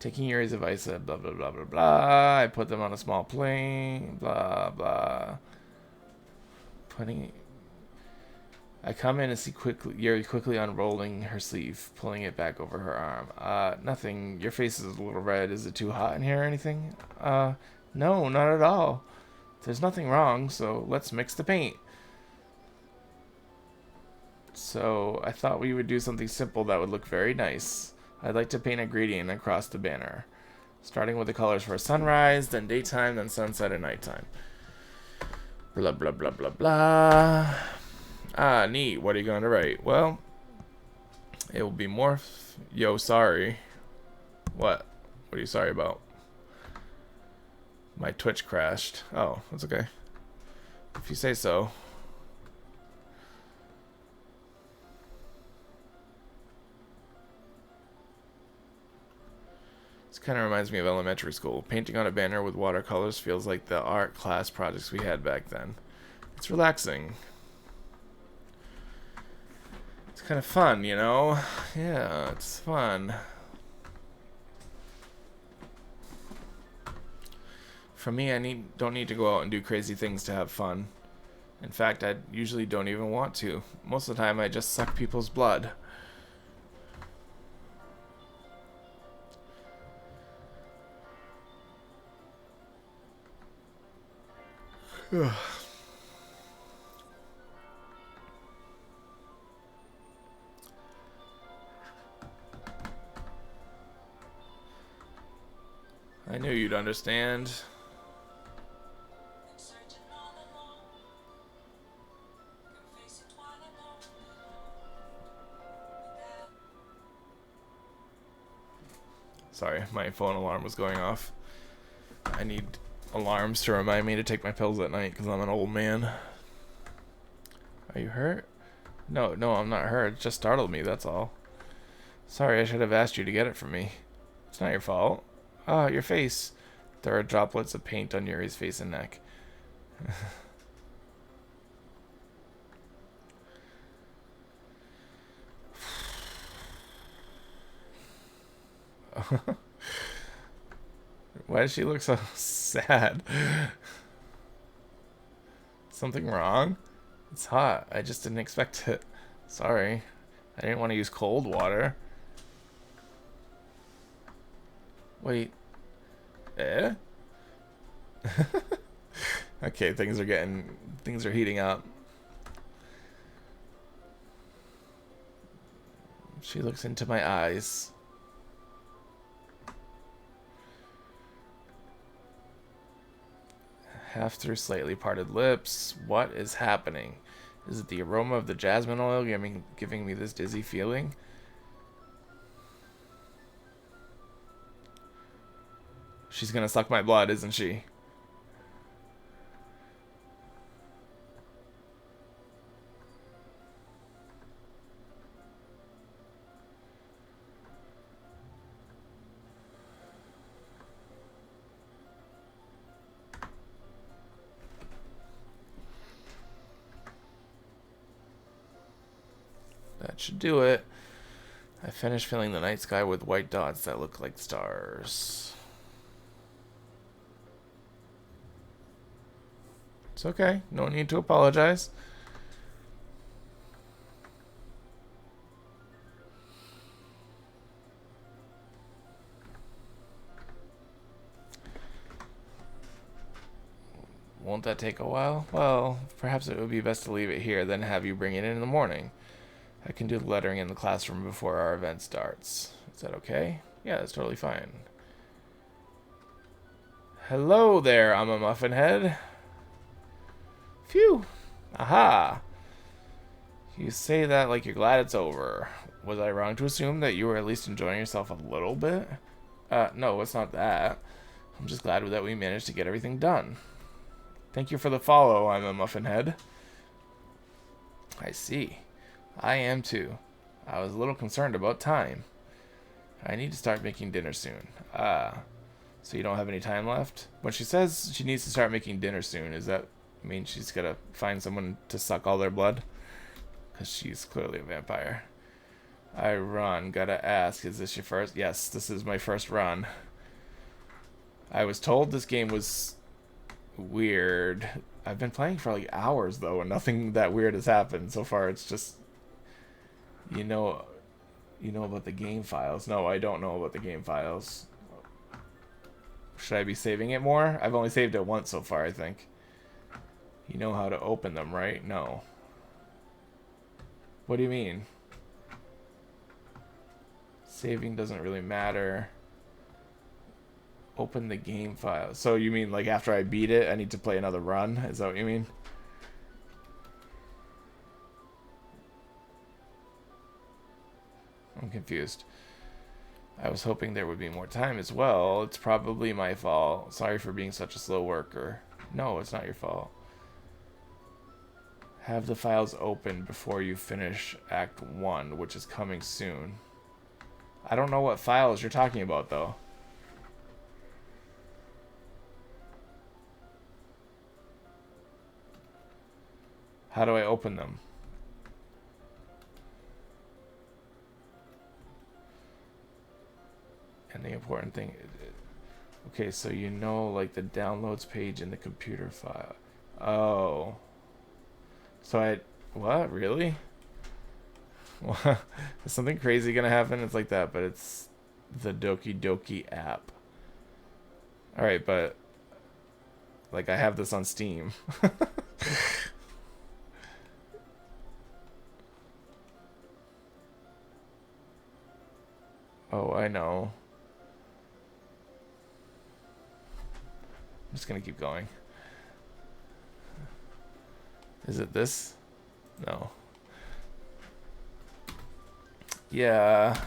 Taking Yuri's advice, blah, blah, blah, blah, blah. I put them on a small plane, blah, blah. I come in and see Yuri quickly unrolling her sleeve, pulling it back over her arm. Nothing. Your face is a little red. Is it too hot in here or anything? No, not at all. There's nothing wrong, so let's mix the paint. So I thought we would do something simple that would look very nice. I'd like to paint a gradient across the banner, starting with the colors for sunrise, then daytime, then sunset and nighttime. Blah, blah, blah, blah, blah. Ah, neat. What are you going to write? Well, it will be more... Yo, sorry. What? What are you sorry about? My Twitch crashed. Oh, that's okay. If you say so. This kind of reminds me of elementary school. Painting on a banner with watercolors feels like the art class projects we had back then. It's relaxing. It's kind of fun, you know? Yeah, it's fun. For me, I don't need to go out and do crazy things to have fun. In fact, I usually don't even want to. Most of the time, I just suck people's blood. I knew you'd understand. Sorry, my phone alarm was going off. I need alarms to remind me to take my pills at night because I'm an old man. Are you hurt? No, I'm not hurt. It just startled me, that's all. Sorry, I should have asked you to get it for me. It's not your fault. Oh, your face. There are droplets of paint on Yuri's face and neck. Why does she look so sad? Something wrong? It's hot. I just didn't expect it. Sorry. I didn't want to use cold water. Wait. Eh? Okay, things are heating up. She looks into my eyes. Half through slightly parted lips. What is happening? Is it the aroma of the jasmine oil giving me this dizzy feeling? She's gonna suck my blood, isn't she? That should do it. I finished filling the night sky with white dots that look like stars. It's okay. No need to apologize. Won't that take a while? Well, perhaps it would be best to leave it here, then have you bring it in the morning. I can do the lettering in the classroom before our event starts. Is that okay? Yeah, that's totally fine. Hello there, I'm a muffin head. Phew. Aha. You say that like you're glad it's over. Was I wrong to assume that you were at least enjoying yourself a little bit? No, it's not that. I'm just glad that we managed to get everything done. Thank you for the follow, I'm a muffin head. I see. I am too. I was a little concerned about time. I need to start making dinner soon. So you don't have any time left? When she says she needs to start making dinner soon, does that mean she's gotta find someone to suck all their blood? Because she's clearly a vampire. I run. Gotta ask, is this your first? Yes, this is my first run. I was told this game was weird. I've been playing for like hours though, and nothing that weird has happened so far. It's just, you know about the game files. No, I don't know about the game files. Should I be saving it more? I've only saved it once so far, I think. You know how to open them, right? No. What do you mean? Saving doesn't really matter. Open the game file. So you mean like after I beat it, I need to play another run? Is that what you mean? I'm confused. I was hoping there would be more time as well. It's probably my fault. Sorry for being such a slow worker. No, it's not your fault. Have the files open before you finish Act 1, which is coming soon. I don't know what files you're talking about, though. How do I open them? And the important thing... Okay, so you know, like, the downloads page in the computer file. Oh. So I... What? Really? Is something crazy gonna happen? It's like that, but it's the Doki app. Alright, but... Like, I have this on Steam. Oh, I know. I'm just gonna keep going. Is it this? No. Yeah.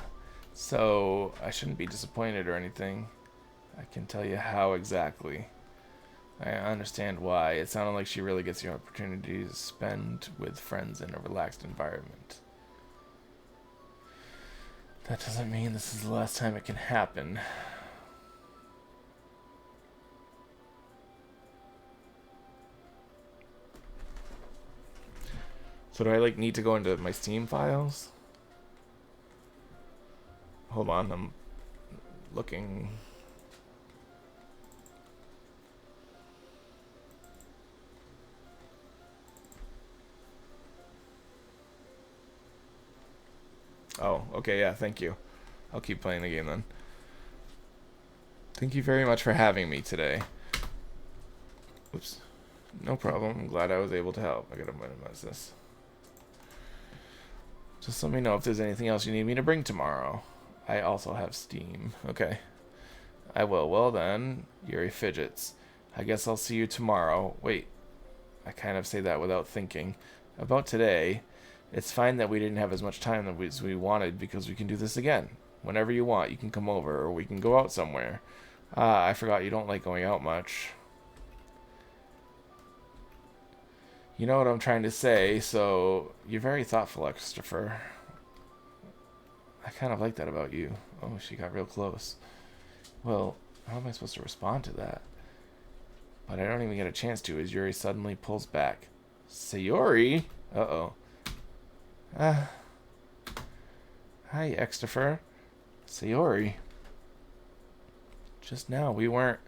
So, I shouldn't be disappointed or anything. I can tell you how exactly. I understand why. It sounded like she really gets the opportunity to spend with friends in a relaxed environment. That doesn't mean this is the last time it can happen. So do I like need to go into my Steam files? Hold on, I'm looking. Oh, okay, yeah, thank you. I'll keep playing the game then. Thank you very much for having me today. Oops. No problem. I'm glad I was able to help. I gotta minimize this. Just let me know if there's anything else you need me to bring tomorrow. I also have Steam. Okay. I will. Well then, Yuri fidgets. I guess I'll see you tomorrow. Wait. I kind of say that without thinking. About today, it's fine that we didn't have as much time as we wanted because we can do this again. Whenever you want, you can come over or we can go out somewhere. Ah, I forgot you don't like going out much. You know what I'm trying to say, so you're very thoughtful, Christopher. I kind of like that about you. Oh, she got real close. Well, how am I supposed to respond to that? But I don't even get a chance to as Yuri suddenly pulls back. Sayori? Uh-oh. Hi, Christopher. Sayori. Just now, we weren't...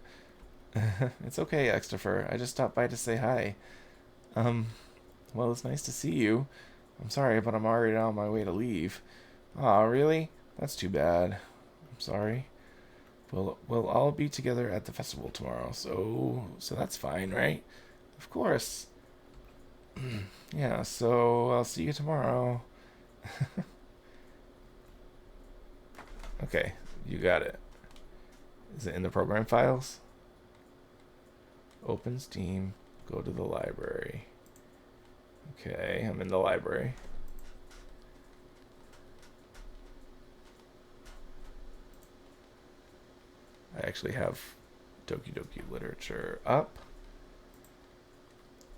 It's okay, Christopher. I just stopped by to say hi. Well, it's nice to see you. I'm sorry, but I'm already on my way to leave. Aw, really? That's too bad. I'm sorry. We'll all be together at the festival tomorrow, so that's fine, right? Of course. Yeah, so I'll see you tomorrow. Okay, you got it. Is it in the program files? Open Steam. Go to the library. Okay, I'm in the library. I actually have Doki Literature up.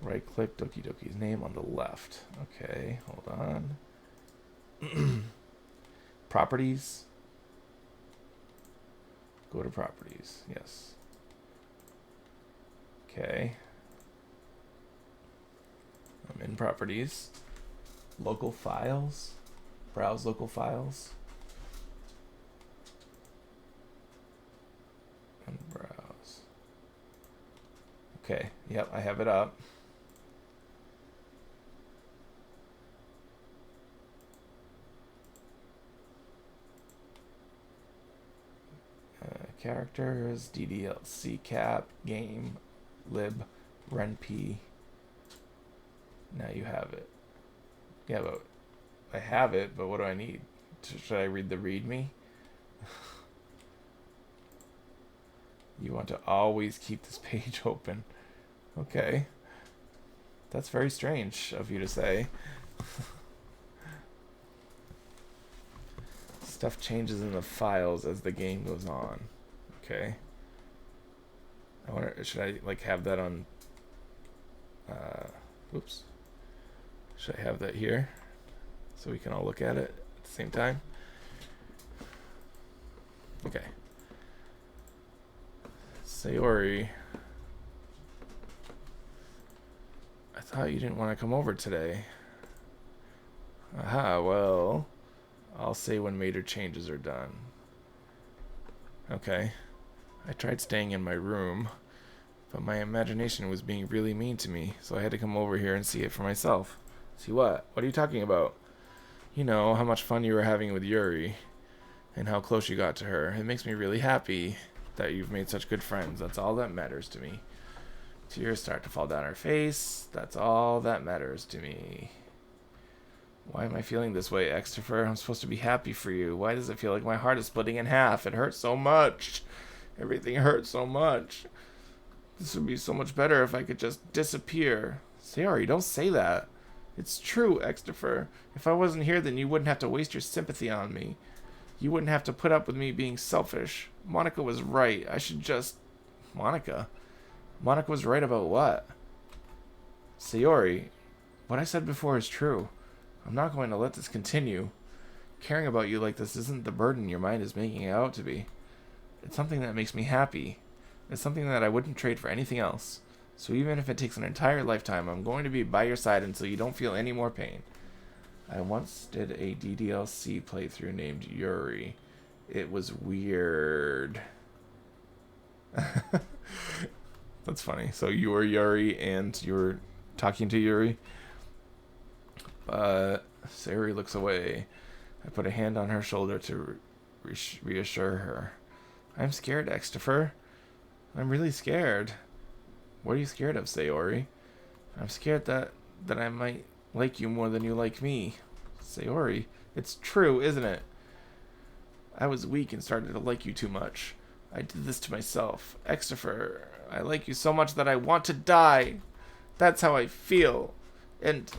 Right click Doki Doki's name on the left. Okay, hold on. Properties. Go to properties. Yes. Okay. I'm in properties. Local files. Browse local files. And browse. Okay. Yep, I have it up. Characters, DDLC cap, game, lib, renp. Now you have it. Yeah, but I have it, but what do I need? Should I read the README? You want to always keep this page open. Okay. That's very strange of you to say. Stuff changes in the files as the game goes on. Okay. I wonder, should I like have that on oops. Should I have that here so we can all look at it at the same time? Okay. Sayori, I thought you didn't want to come over today. Aha, well, I'll say when major changes are done. Okay. I tried staying in my room, but my imagination was being really mean to me, so I had to come over here and see it for myself. See what? What are you talking about? You know, how much fun you were having with Yuri, and how close you got to her. It makes me really happy that you've made such good friends. That's all that matters to me. Tears start to fall down her face. That's all that matters to me. Why am I feeling this way, Extifer? I'm supposed to be happy for you. Why does it feel like my heart is splitting in half? It hurts so much. Everything hurts so much. This would be so much better if I could just disappear. Sayori, don't say that. It's true, Extifer. If I wasn't here, then you wouldn't have to waste your sympathy on me. You wouldn't have to put up with me being selfish. Monica was right. I should just... Monica? Monica was right about what? Sayori, what I said before is true. I'm not going to let this continue. Caring about you like this isn't the burden your mind is making it out to be. It's something that makes me happy. It's something that I wouldn't trade for anything else. So even if it takes an entire lifetime, I'm going to be by your side until you don't feel any more pain. I once did a DDLC playthrough named Yuri. It was weird. That's funny. So you were Yuri and you were talking to Yuri? Sayori looks away. I put a hand on her shoulder to reassure her. I'm scared, Extifer. I'm really scared. What are you scared of, Sayori? I'm scared that I might like you more than you like me. Sayori, it's true, isn't it? I was weak and started to like you too much. I did this to myself. Extifer, I like you so much that I want to die. That's how I feel. And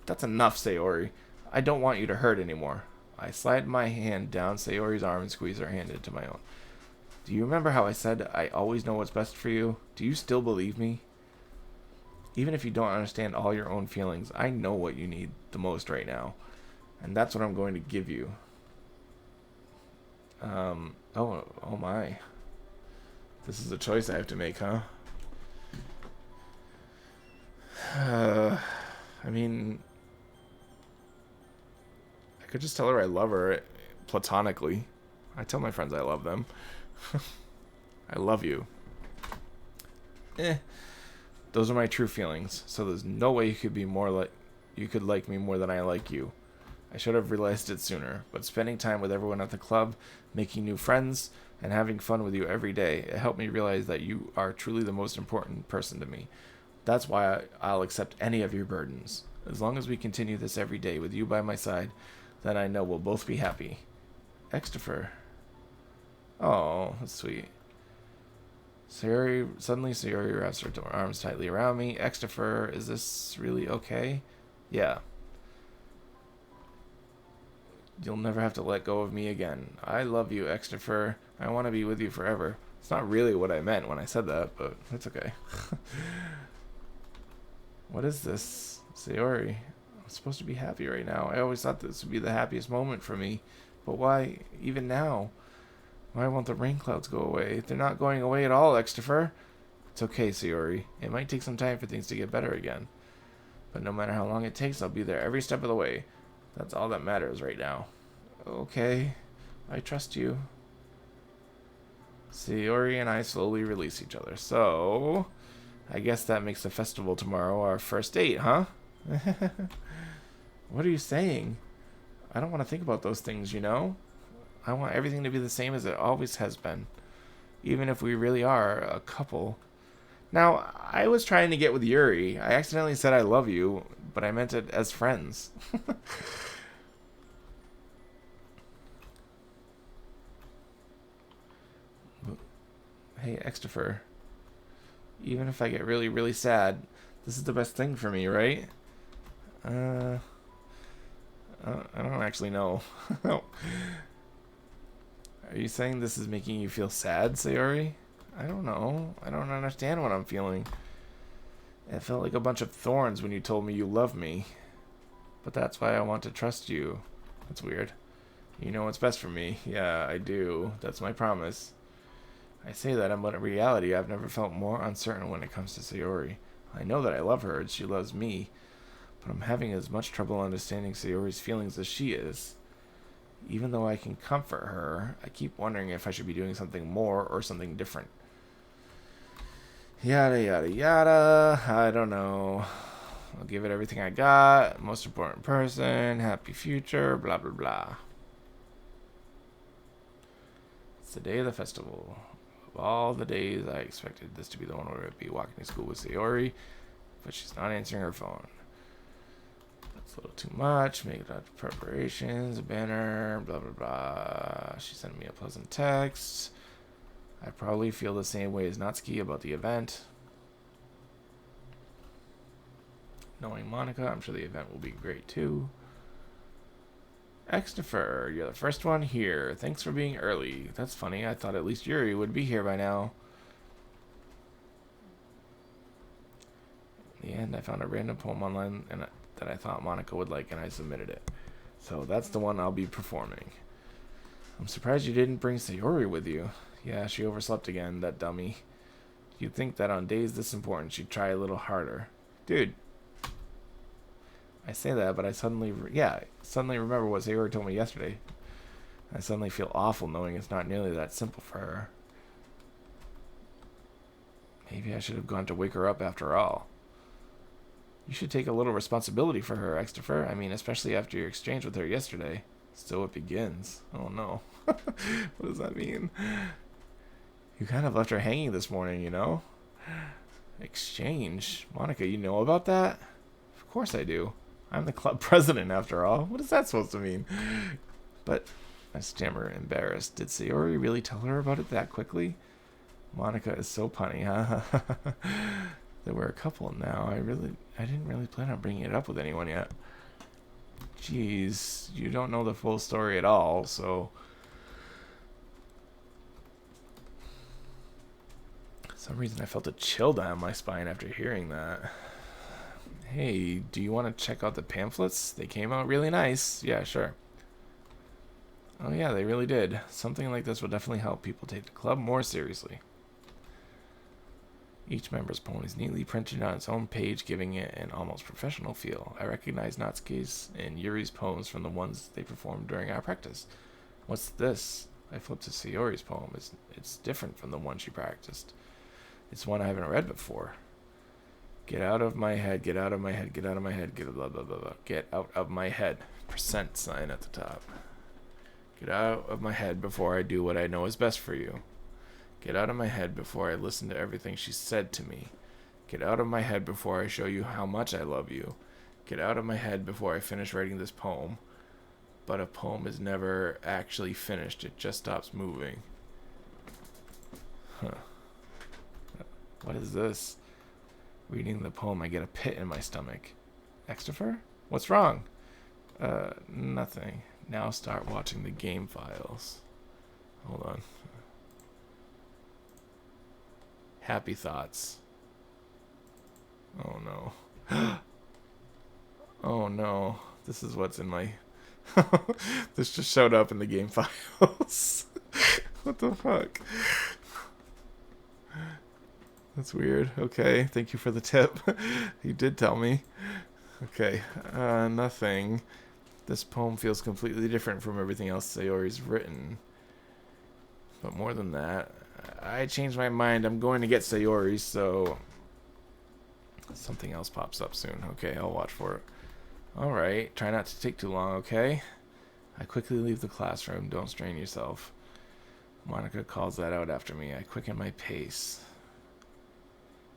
that's enough, Sayori. I don't want you to hurt anymore. I slide my hand down Sayori's arm and squeeze her hand into my own. Do you remember how I said I always know what's best for you? Do you still believe me? Even if you don't understand all your own feelings, I know what you need the most right now. And that's what I'm going to give you. Oh my. This is a choice I have to make, huh? I mean, I could just tell her I love her platonically. I tell my friends I love them. I love you. Those are my true feelings. So there's no way you could like me more than I like you. I should have realized it sooner, but spending time with everyone at the club, making new friends, and having fun with you every day, it helped me realize that you are truly the most important person to me. That's why I'll accept any of your burdens. As long as we continue this every day with you by my side, then I know we'll both be happy. Extifer. Oh, that's sweet. Suddenly Sayori wraps her arms tightly around me. Extifer, is this really okay? Yeah. You'll never have to let go of me again. I love you, Extifer. I want to be with you forever. It's not really what I meant when I said that, but it's okay. What is this? Sayori, I'm supposed to be happy right now. I always thought this would be the happiest moment for me. But why even now? Why won't the rain clouds go away? They're not going away at all, Extifer. It's okay, Sayori. It might take some time for things to get better again. But no matter how long it takes, I'll be there every step of the way. That's all that matters right now. Okay. I trust you. Sayori and I slowly release each other. So, I guess that makes the festival tomorrow our first date, huh? What are you saying? I don't want to think about those things, you know? I want everything to be the same as it always has been. Even if we really are a couple. Now, I was trying to get with Yuri. I accidentally said I love you, but I meant it as friends. Hey, Extifer. Even if I get really, really sad, this is the best thing for me, right? I don't actually know. Are you saying this is making you feel sad, Sayori? I don't know. I don't understand what I'm feeling. It felt like a bunch of thorns when you told me you love me. But that's why I want to trust you. That's weird. You know what's best for me. Yeah, I do. That's my promise. I say that, but in reality, I've never felt more uncertain when it comes to Sayori. I know that I love her and she loves me, but I'm having as much trouble understanding Sayori's feelings as she is. Even though I can comfort her, I keep wondering if I should be doing something more or something different. Yada, yada, yada. I don't know. I'll give it everything I got. Most important person. Happy future. Blah, blah, blah. It's the day of the festival. Of all the days, I expected this to be the one where I'd be walking to school with Sayori, but she's not answering her phone. That's a little too much. Make lots of preparations. A banner. Blah, blah, blah. She sent me a pleasant text. I probably feel the same way as Natsuki about the event. Knowing Monica, I'm sure the event will be great too. Extifer, you're the first one here. Thanks for being early. That's funny. I thought at least Yuri would be here by now. In the end, I found a random poem online that I thought Monica would like, and I submitted it. So that's the one I'll be performing. I'm surprised you didn't bring Sayori with you. Yeah, she overslept again, that dummy. You'd think that on days this important, she'd try a little harder. Dude. I say that, but I suddenly remember what Sayori told me yesterday. I suddenly feel awful knowing it's not nearly that simple for her. Maybe I should have gone to wake her up after all. You should take a little responsibility for her, Extifer. I mean, especially after your exchange with her yesterday. Still it begins. Oh no. What does that mean? You kind of left her hanging this morning, you know? Exchange? Monica, you know about that? Of course I do. I'm the club president, after all. What is that supposed to mean? But I stammer, embarrassed. Did Sayori really tell her about it that quickly? Monica is so punny, huh? That we're a couple now. I didn't really plan on bringing it up with anyone yet. Jeez, you don't know the full story at all, so... For some reason I felt a chill down my spine after hearing that. Hey, do you want to check out the pamphlets? They came out really nice. Yeah, sure. Oh yeah, they really did. Something like this will definitely help people take the club more seriously. Each member's poem is neatly printed on its own page, giving it an almost professional feel. I recognize Natsuki's and Yuri's poems from the ones they performed during our practice. What's this? I flipped to Sayori's poem. It's different from the one she practiced. It's one I haven't read before. Get out of my head, get out of my head, get out of my head, get blah, blah, blah, blah. Get out of my head. % sign at the top. Get out of my head before I do what I know is best for you. Get out of my head before I listen to everything she said to me. Get out of my head before I show you how much I love you. Get out of my head before I finish writing this poem. But a poem is never actually finished. It just stops moving. Huh. What is this? Reading the poem, I get a pit in my stomach. Extifer? What's wrong? Nothing. Now start watching the game files. Hold on. Happy thoughts. Oh no. Oh no. This is what's in my... This just showed up in the game files. What the fuck? That's weird. Okay, thank you for the tip. You did tell me. Okay, nothing. This poem feels completely different from everything else Sayori's written. But more than that, I changed my mind. I'm going to get Sayori, so something else pops up soon. Okay, I'll watch for it. Alright, try not to take too long, okay? I quickly leave the classroom. Don't strain yourself. Monica calls that out after me. I quicken my pace.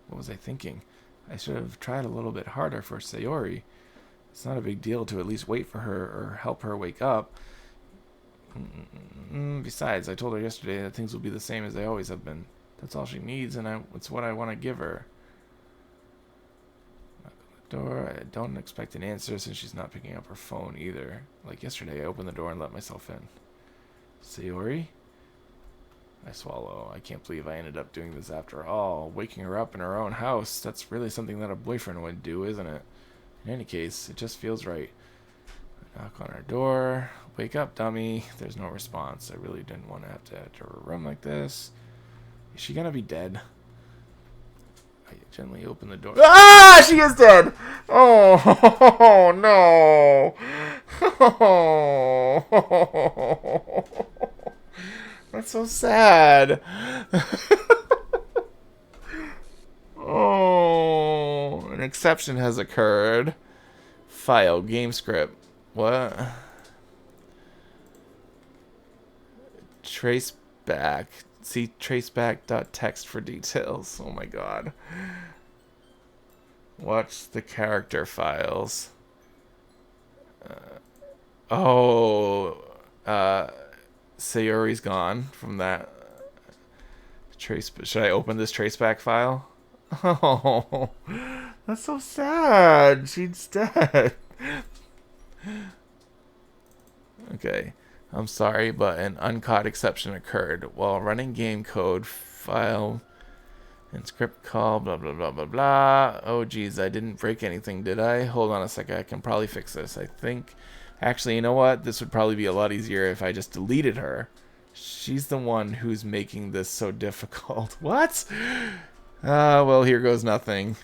What was I thinking? I should have tried a little bit harder for Sayori. It's not a big deal to at least wait for her or help her wake up. Besides, I told her yesterday that things will be the same as they always have been. That's all she needs, and it's what I want to give her. Knock on the door. I don't expect an answer since she's not picking up her phone either. Like yesterday, I opened the door and let myself in. Sayori? I swallow. I can't believe I ended up doing this after all. Waking her up in her own house. That's really something that a boyfriend would do, isn't it? In any case, it just feels right. I knock on her door. Wake up, dummy. There's no response. I really didn't want to have to enter her room like this. Is she gonna be dead? I gently open the door. Ah! She is dead! Oh, no. That's so sad. Oh, an exception has occurred. File, game script. What? Trace back. See traceback.txt for details. Oh my god. Watch the character files. Sayori's gone from that trace. Should I open this traceback file? Oh, that's so sad. She's dead. Okay. I'm sorry, but an uncaught exception occurred. While running game code, file, and script call, blah, blah, blah, blah, blah. Oh, geez, I didn't break anything, did I? Hold on a second. I can probably fix this. I think... Actually, you know what? This would probably be a lot easier if I just deleted her. She's the one who's making this so difficult. What? Well, here goes nothing.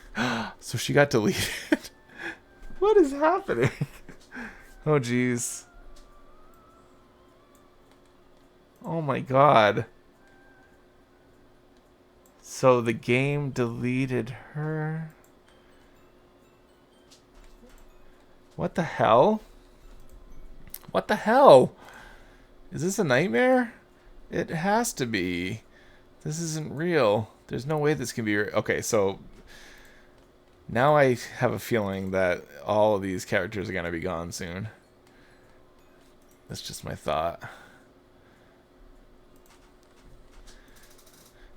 So she got deleted. What is happening? Oh, geez. Oh my god. So the game deleted her? What the hell? What the hell? Is this a nightmare? It has to be. This isn't real. There's no way this can be real. Okay, so now I have a feeling that all of these characters are going to be gone soon. That's just my thought.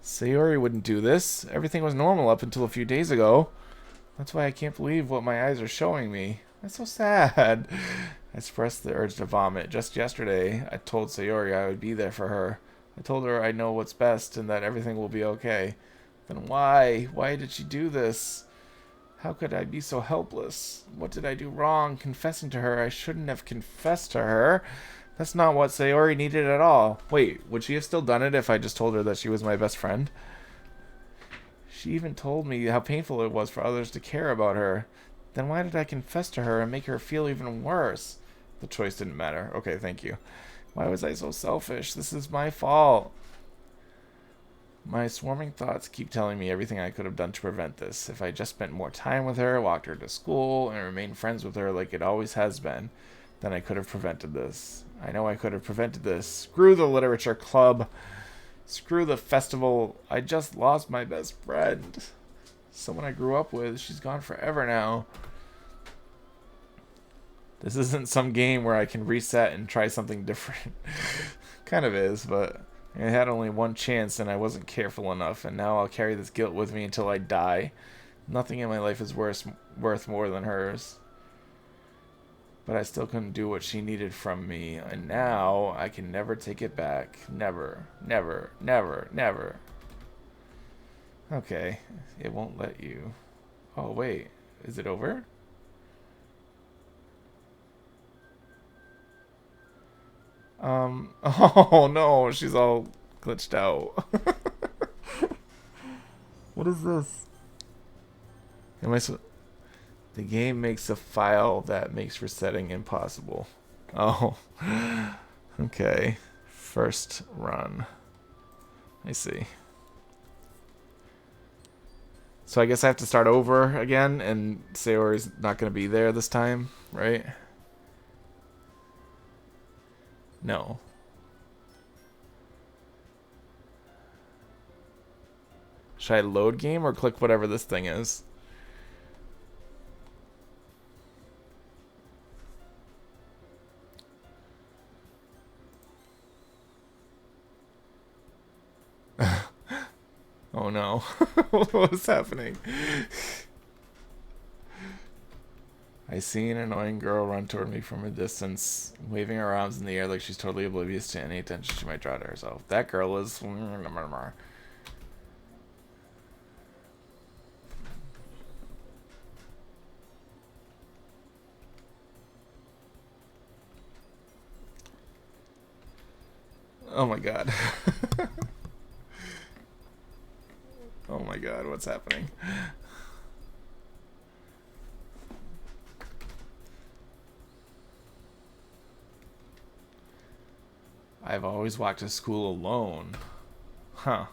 Sayori wouldn't do this. Everything was normal up until a few days ago. That's why I can't believe what my eyes are showing me. That's so sad. I expressed the urge to vomit. Just yesterday, I told Sayori I would be there for her. I told her I know what's best and that everything will be okay. Then why? Why did she do this? How could I be so helpless? What did I do wrong? Confessing to her, I shouldn't have confessed to her. That's not what Sayori needed at all. Wait, would she have still done it if I just told her that she was my best friend? She even told me how painful it was for others to care about her. Then why did I confess to her and make her feel even worse? The choice didn't matter. Okay, thank you. Why was I so selfish? This is my fault. My swarming thoughts keep telling me everything I could have done to prevent this. If I just spent more time with her, walked her to school, and remained friends with her like it always has been, then I could have prevented this. I know I could have prevented this. Screw the literature club. Screw the festival. I just lost my best friend. Someone I grew up with. She's gone forever now. This isn't some game where I can reset and try something different. Kind of is, but I had only one chance and I wasn't careful enough, and now I'll carry this guilt with me until I die. Nothing in my life is worth more than hers. But I still couldn't do what she needed from me, and now I can never take it back. Never, never, never, never. Okay, it won't let you. Oh, wait. Is it over? Oh no, she's all glitched out. What is this? Am I so... The game makes a file that makes resetting impossible. Oh. Okay. First run. I see. So I guess I have to start over again, and Sayori's not going to be there this time, right? No. Should I load game or click whatever this thing is? Oh no. What was happening? I see an annoying girl run toward me from a distance, waving her arms in the air like she's totally oblivious to any attention she might draw to herself. That girl is... Oh my god. Oh my god, what's happening? I've always walked to school alone. Huh.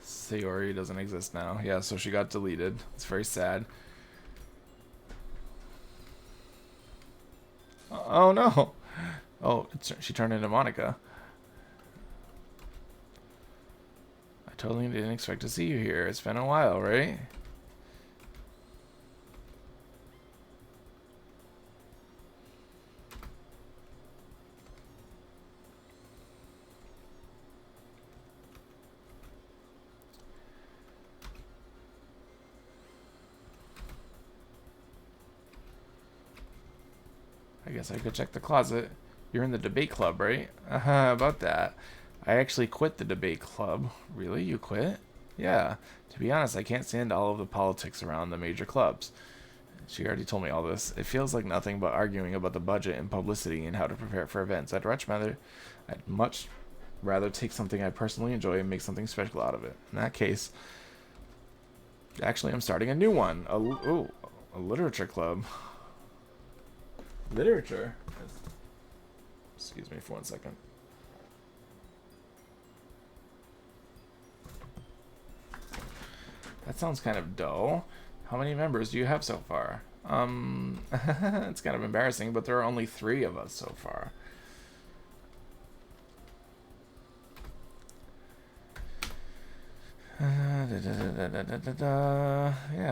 Sayori doesn't exist now. Yeah, so she got deleted. It's very sad. Oh no! Oh, she turned into Monica. I totally didn't expect to see you here. It's been a while, right? I guess I could check the closet. You're in the debate club, right? About that. I actually quit the debate club. Really? You quit? Yeah. To be honest, I can't stand all of the politics around the major clubs. She already told me all this. It feels like nothing but arguing about the budget and publicity and how to prepare for events. I'd much rather take something I personally enjoy and make something special out of it. In that case, actually, I'm starting a new one. A literature club. Literature? Excuse me for 1 second. That sounds kind of dull. How many members do you have so far? It's kind of embarrassing, but there are only 3 of us so far. Yeah,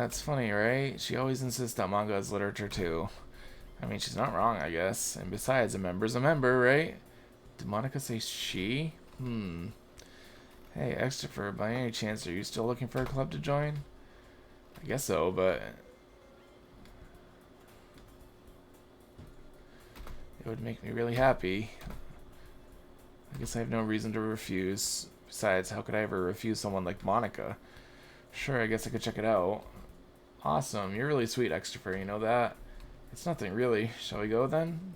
it's funny, right? She always insists that manga is literature too. I mean, she's not wrong, I guess. And besides, a member's a member, right? Did Monica say she? Hey, Extifer, by any chance, are you still looking for a club to join? I guess so, but... it would make me really happy. I guess I have no reason to refuse. Besides, how could I ever refuse someone like Monica? Sure, I guess I could check it out. Awesome, you're really sweet, Extifer, you know that? It's nothing, really. Shall we go, then?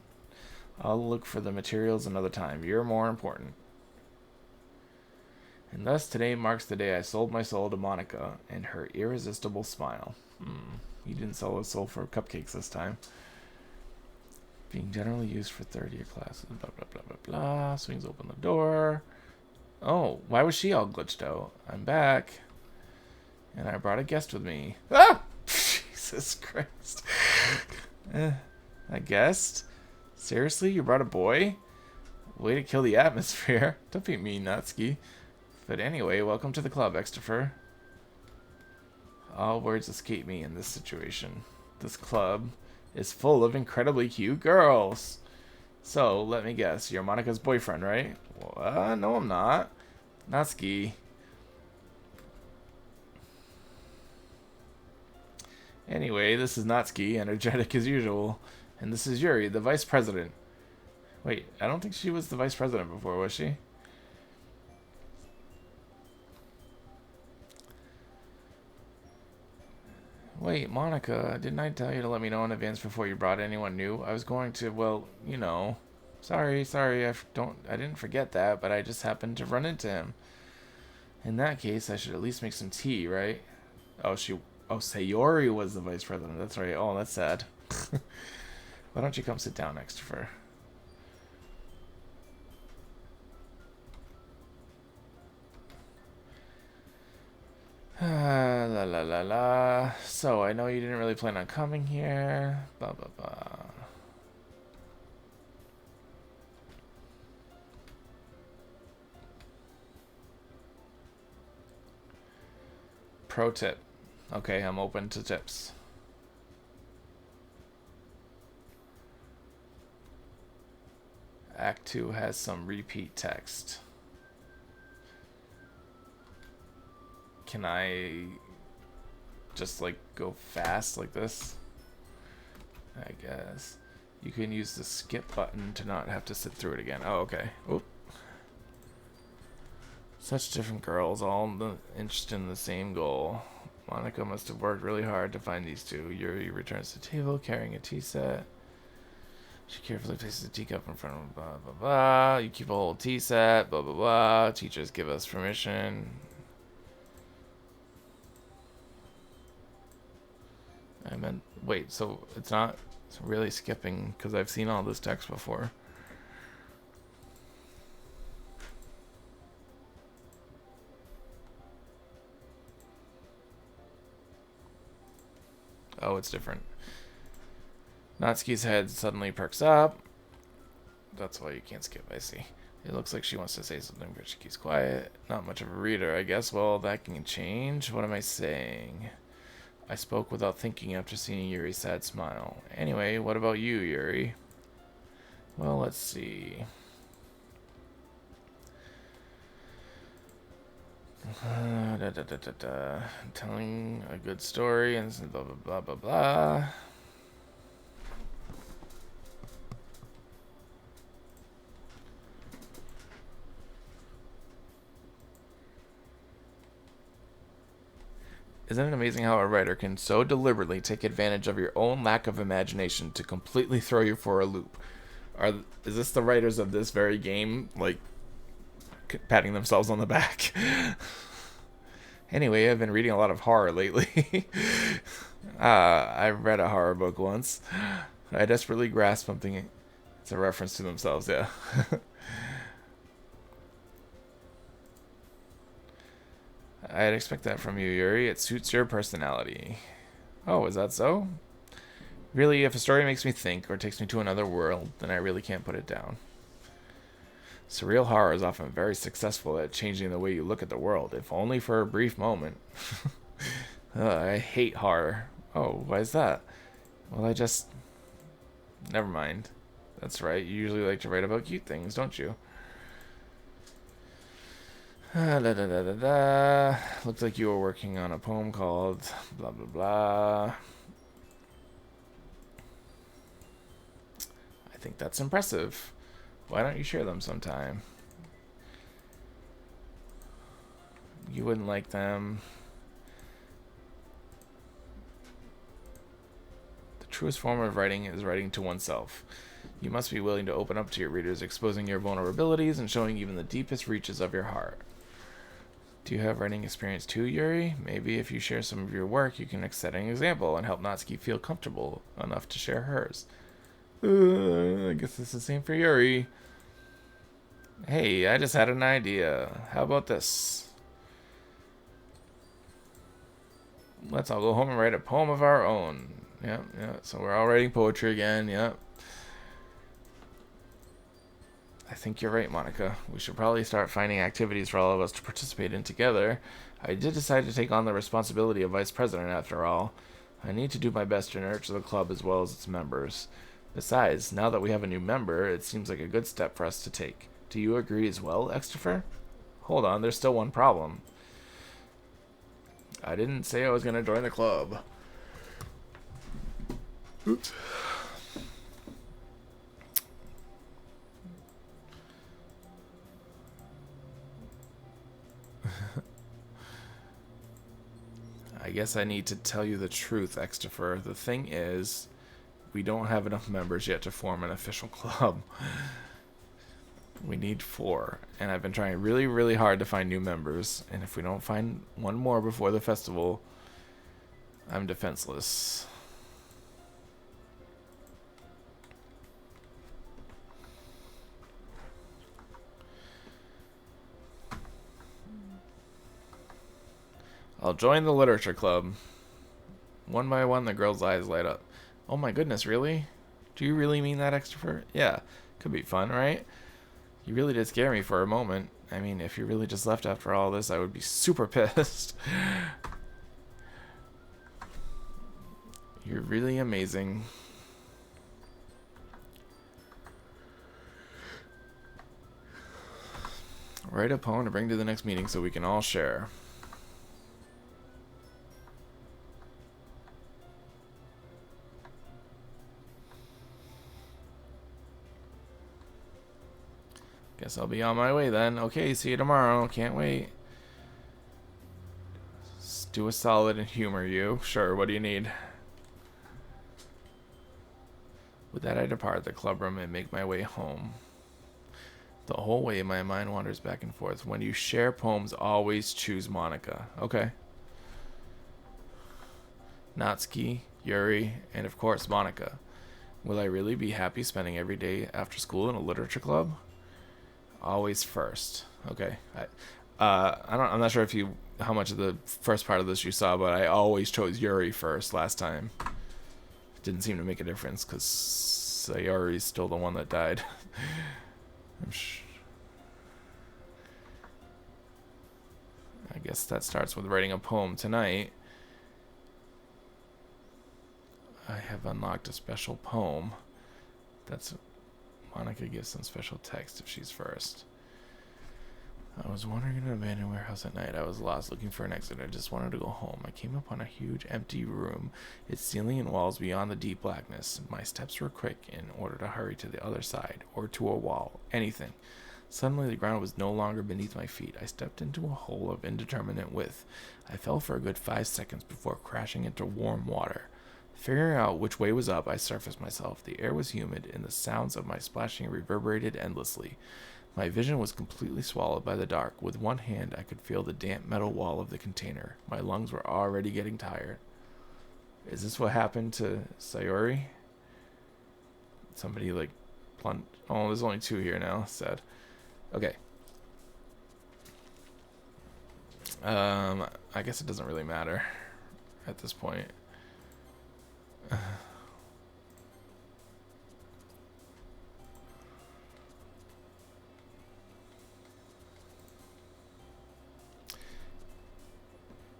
I'll look for the materials another time. You're more important. And thus, today marks the day I sold my soul to Monica and her irresistible smile. He didn't sell his soul for cupcakes this time. Being generally used for third-year classes. Blah, blah, blah, blah, blah. Swings open the door. Oh, why was she all glitched out? I'm back. And I brought a guest with me. Ah! Jesus Christ. A guest? Seriously? You brought a boy? Way to kill the atmosphere. Don't be mean, Natsuki. But anyway, welcome to the club, Extifer. All words escape me in this situation. This club is full of incredibly cute girls. So, let me guess, you're Monica's boyfriend, right? Well, no, I'm not. Natsuki. Anyway, this is Natsuki, energetic as usual. And this is Yuri, the vice president. Wait, I don't think she was the vice president before, was she? Wait, Monica, didn't I tell you to let me know in advance before you brought anyone new? I was going to, well, you know. Sorry, I didn't forget that, but I just happened to run into him. In that case, I should at least make some tea, right? Oh, Sayori was the vice president. That's right. Oh, that's sad. Why don't you come sit down next to her? La la la la. So, I know you didn't really plan on coming here. Blah blah blah. Pro tip. Okay, I'm open to tips. Act 2 has some repeat text. Can I just like go fast like this? I guess. You can use the skip button to not have to sit through it again. Oh, okay. Oop. Such different girls, all interested in the same goal. Monica must have worked really hard to find these two. Yuri returns to the table carrying a tea set. She carefully places a teacup in front of blah blah blah. You keep a whole tea set, blah blah blah. Teachers give us permission. I meant, wait, so it's not really skipping because I've seen all this text before. Oh, it's different. Natsuki's head suddenly perks up. That's why you can't skip, I see. It looks like she wants to say something, but she keeps quiet. Not much of a reader, I guess. Well, that can change. What am I saying? I spoke without thinking after seeing Yuri's sad smile. Anyway, what about you, Yuri? Well, let's see. Telling a good story and blah blah blah blah blah. Isn't it amazing how a writer can so deliberately take advantage of your own lack of imagination to completely throw you for a loop? Is this the writers of this very game, like, patting themselves on the back? Anyway, I've been reading a lot of horror lately. I read a horror book once. I desperately grasped something. It's a reference to themselves, yeah. I'd expect that from you, Yuri. It suits your personality. Oh, is that so? Really, if a story makes me think or takes me to another world, then I really can't put it down. Surreal horror is often very successful at changing the way you look at the world, if only for a brief moment. I hate horror. Oh, why is that? Well, never mind. That's right, you usually like to write about cute things, don't you? Looks like you were working on a poem called blah blah blah. I think that's impressive. Why don't you share them sometime? You wouldn't like them. The truest form of writing is writing to oneself. You must be willing to open up to your readers, exposing your vulnerabilities and showing even the deepest reaches of your heart. Do you have writing experience too, Yuri? Maybe if you share some of your work, you can set an example and help Natsuki feel comfortable enough to share hers. I guess it's the same for Yuri. Hey, I just had an idea. How about this? Let's all go home and write a poem of our own. Yep. So we're all writing poetry again. Yep. I think you're right, Monica. We should probably start finding activities for all of us to participate in together. I did decide to take on the responsibility of vice president after all. I need to do my best to nurture the club as well as its members. Besides, now that we have a new member, it seems like a good step for us to take. Do you agree as well, Extifer? Hold on, there's still one problem. I didn't say I was going to join the club. Oops. I guess I need to tell you the truth, Extifer. The thing is, we don't have enough members yet to form an official club. We need 4, and I've been trying really, really hard to find new members, and if we don't find one more before the festival, I'm defenseless. I'll join the literature club. One by one, the girl's eyes light up. Oh my goodness, really? Do you really mean that, extrovert? Yeah, could be fun, right? You really did scare me for a moment. I mean, if you really just left after all this, I would be super pissed. You're really amazing. Write a poem to bring to the next meeting so we can all share. Guess I'll be on my way then. Okay, see you tomorrow. Can't wait. Do a solid and humor you. Sure, what do you need? With that I depart the clubroom and make my way home. The whole way my mind wanders back and forth. When you share poems, always choose Monica. Okay. Natsuki, Yuri, and of course Monica. Will I really be happy spending every day after school in a literature club? Always first. Okay. I'm not sure how much of the first part of this you saw, but I always chose Yuri first last time. Didn't seem to make a difference because Sayori's still the one that died. I guess that starts with writing a poem tonight. I have unlocked a special poem. That's Monica gives some special text if she's first. I was wandering in an abandoned warehouse at night. I was lost, looking for an exit. I just wanted to go home. I came upon a huge, empty room, its ceiling and walls beyond the deep blackness. My steps were quick in order to hurry to the other side, or to a wall, anything. Suddenly, the ground was no longer beneath my feet. I stepped into a hole of indeterminate width. I fell for a good 5 seconds before crashing into warm water. Figuring out which way was up, I surfaced myself. The air was humid, and the sounds of my splashing reverberated endlessly. My vision was completely swallowed by the dark. With one hand, I could feel the damp metal wall of the container. My lungs were already getting tired. Is this what happened to Sayori? Somebody, plunged. Oh, there's only 2 here now, sad. Okay. I guess it doesn't really matter at this point.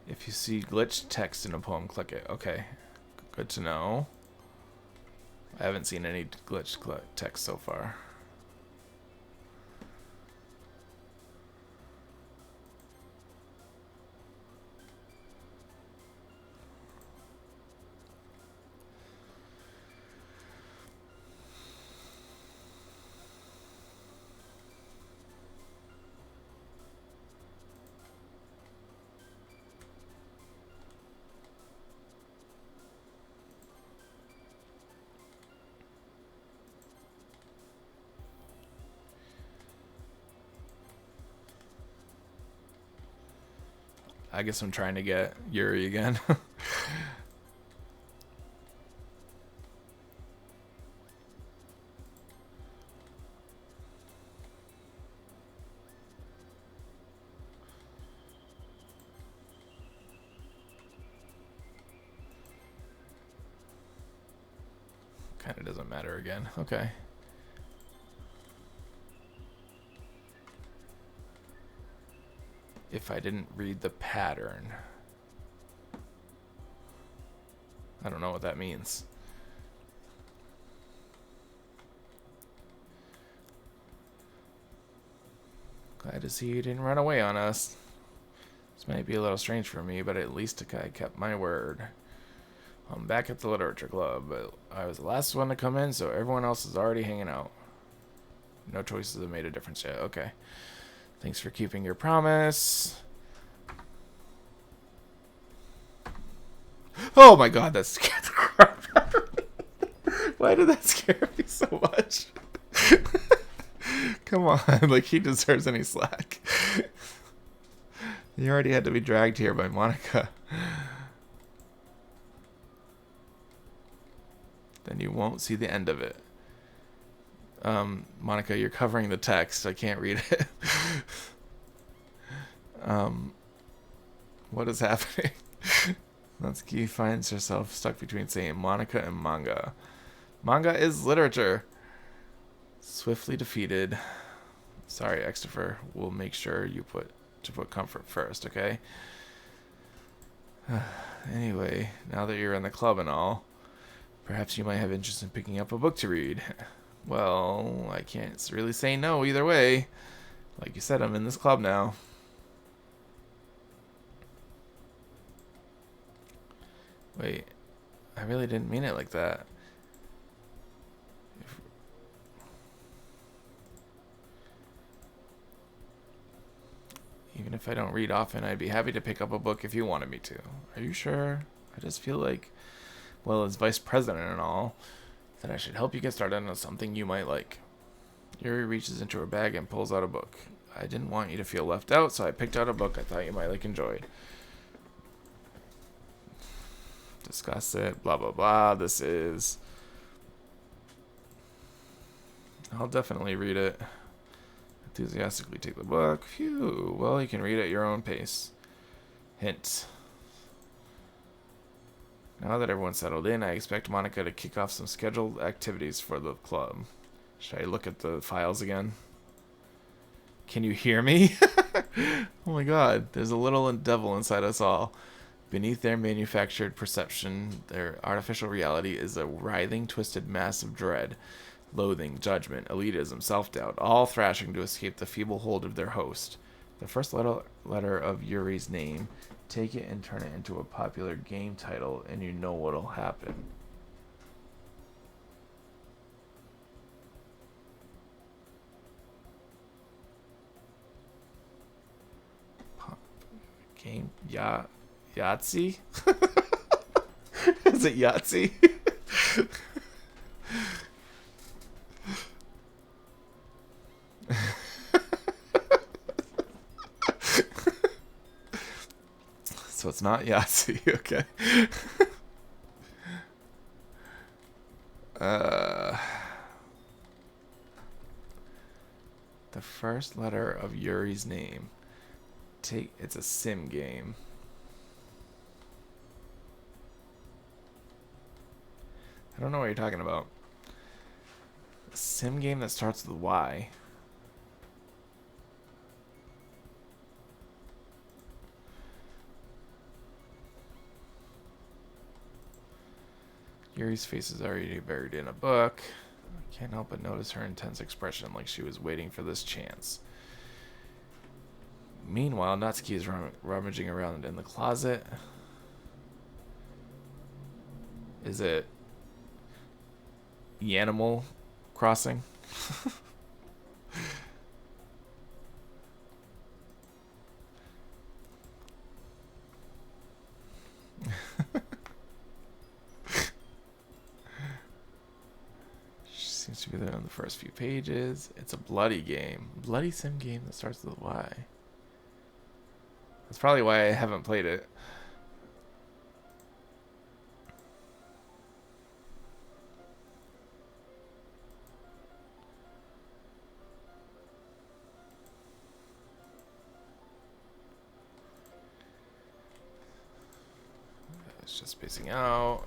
If you see glitched text in a poem, click it. Okay. Good to know. I haven't seen any glitched text so far. I guess I'm trying to get Yuri again. Kind of doesn't matter again. Okay. If I didn't read the pattern. I don't know what that means. Glad to see you didn't run away on us. This might be a little strange for me, but at least I kept my word. I'm back at the literature club, but I was the last one to come in, so everyone else is already hanging out. No choices have made a difference yet. Okay. Thanks for keeping your promise. Oh my god, that scared the crap out of me. Why did that scare me so much? Come on, like he deserves any slack. You already had to be dragged here by Monica. Then you won't see the end of it. Monica, you're covering the text. I can't read it. What is happening? Natsuki finds herself stuck between saying Monica and manga. Manga is literature. Swiftly defeated. Sorry, Extifer. We'll make sure you put comfort first, okay? Anyway, now that you're in the club and all, perhaps you might have interest in picking up a book to read. Well, I can't really say no either way. Like you said, I'm in this club now. Wait, I really didn't mean it like that. Even if I don't read often, I'd be happy to pick up a book if you wanted me to. Are you sure? I just feel like, well, as vice president and all, that I should help you get started on something you might like. Yuri reaches into her bag and pulls out a book. I didn't want you to feel left out, so I picked out a book I thought you might enjoyed. Discuss it, blah, blah, blah. This is... I'll definitely read it. Enthusiastically take the book. Phew. Well, you can read at your own pace. Hint. Now that everyone's settled in, I expect Monica to kick off some scheduled activities for the club. Should I look at the files again? Can you hear me? Oh my god. There's a little devil inside us all. Beneath their manufactured perception, their artificial reality is a writhing, twisted mass of dread. Loathing, judgment, elitism, self-doubt, all thrashing to escape the feeble hold of their host. The first letter of Yuri's name. Take it and turn it into a popular game title, and you know what'll happen. Game Yahtzee? Is it Yahtzee? So it's not Yahtzee, okay. The first letter of Yuri's name. It's a sim game. I don't know what you're talking about. A sim game that starts with Y. Yuri's face is already buried in a book. I can't help but notice her intense expression, like she was waiting for this chance. Meanwhile, Natsuki is rummaging around in the closet. Is it Animal Crossing? Seems to be there on the first few pages. It's a bloody game. Bloody sim game that starts with a Y. That's probably why I haven't played it. It's just spacing out.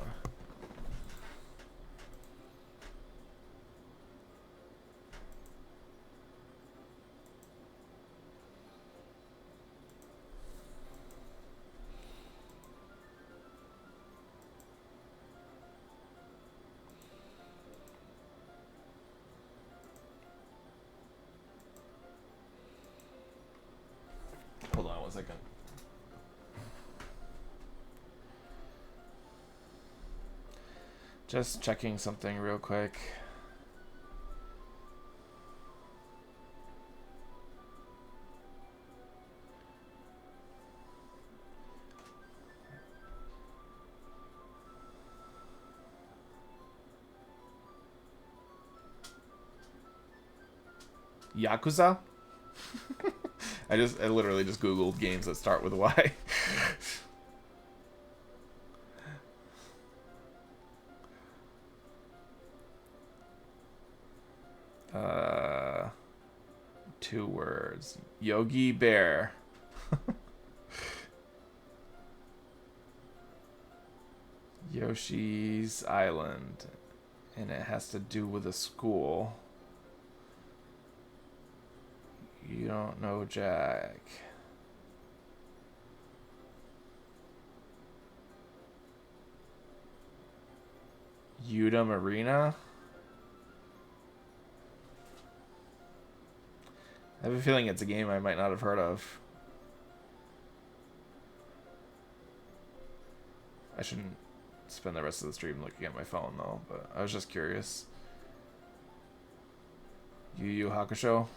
Hold on 1 second. Just checking something real quick. Yakuza? I literally just googled games that start with Y. uh 2 words. Yogi Bear. Yoshi's Island. And it has to do with a school. You don't know Jack. Udom Arena? I have a feeling it's a game I might not have heard of. I shouldn't spend the rest of the stream looking at my phone though, but I was just curious. Yu Yu Hakusho?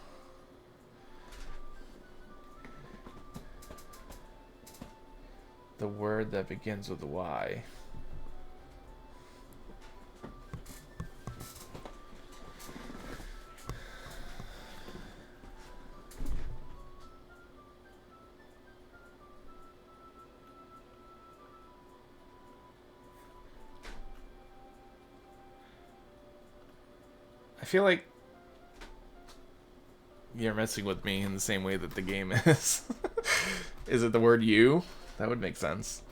The word that begins with a Y. I feel like you're messing with me in the same way that the game is. Is it the word you? That would make sense.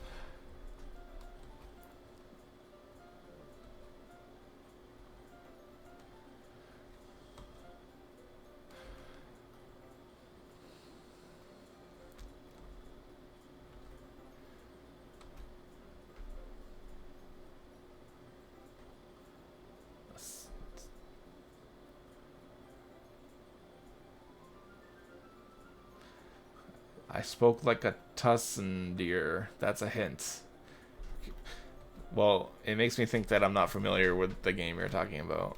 I spoke like a tussin deer. That's a hint. Well, it makes me think that I'm not familiar with the game you're talking about.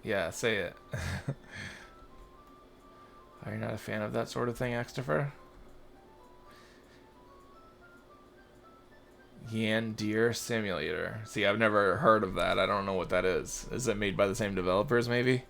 Yeah, say it. Are you not a fan of that sort of thing, Xtifer? Yan Deer Simulator. See, I've never heard of that. I don't know what that is. Is it made by the same developers, maybe?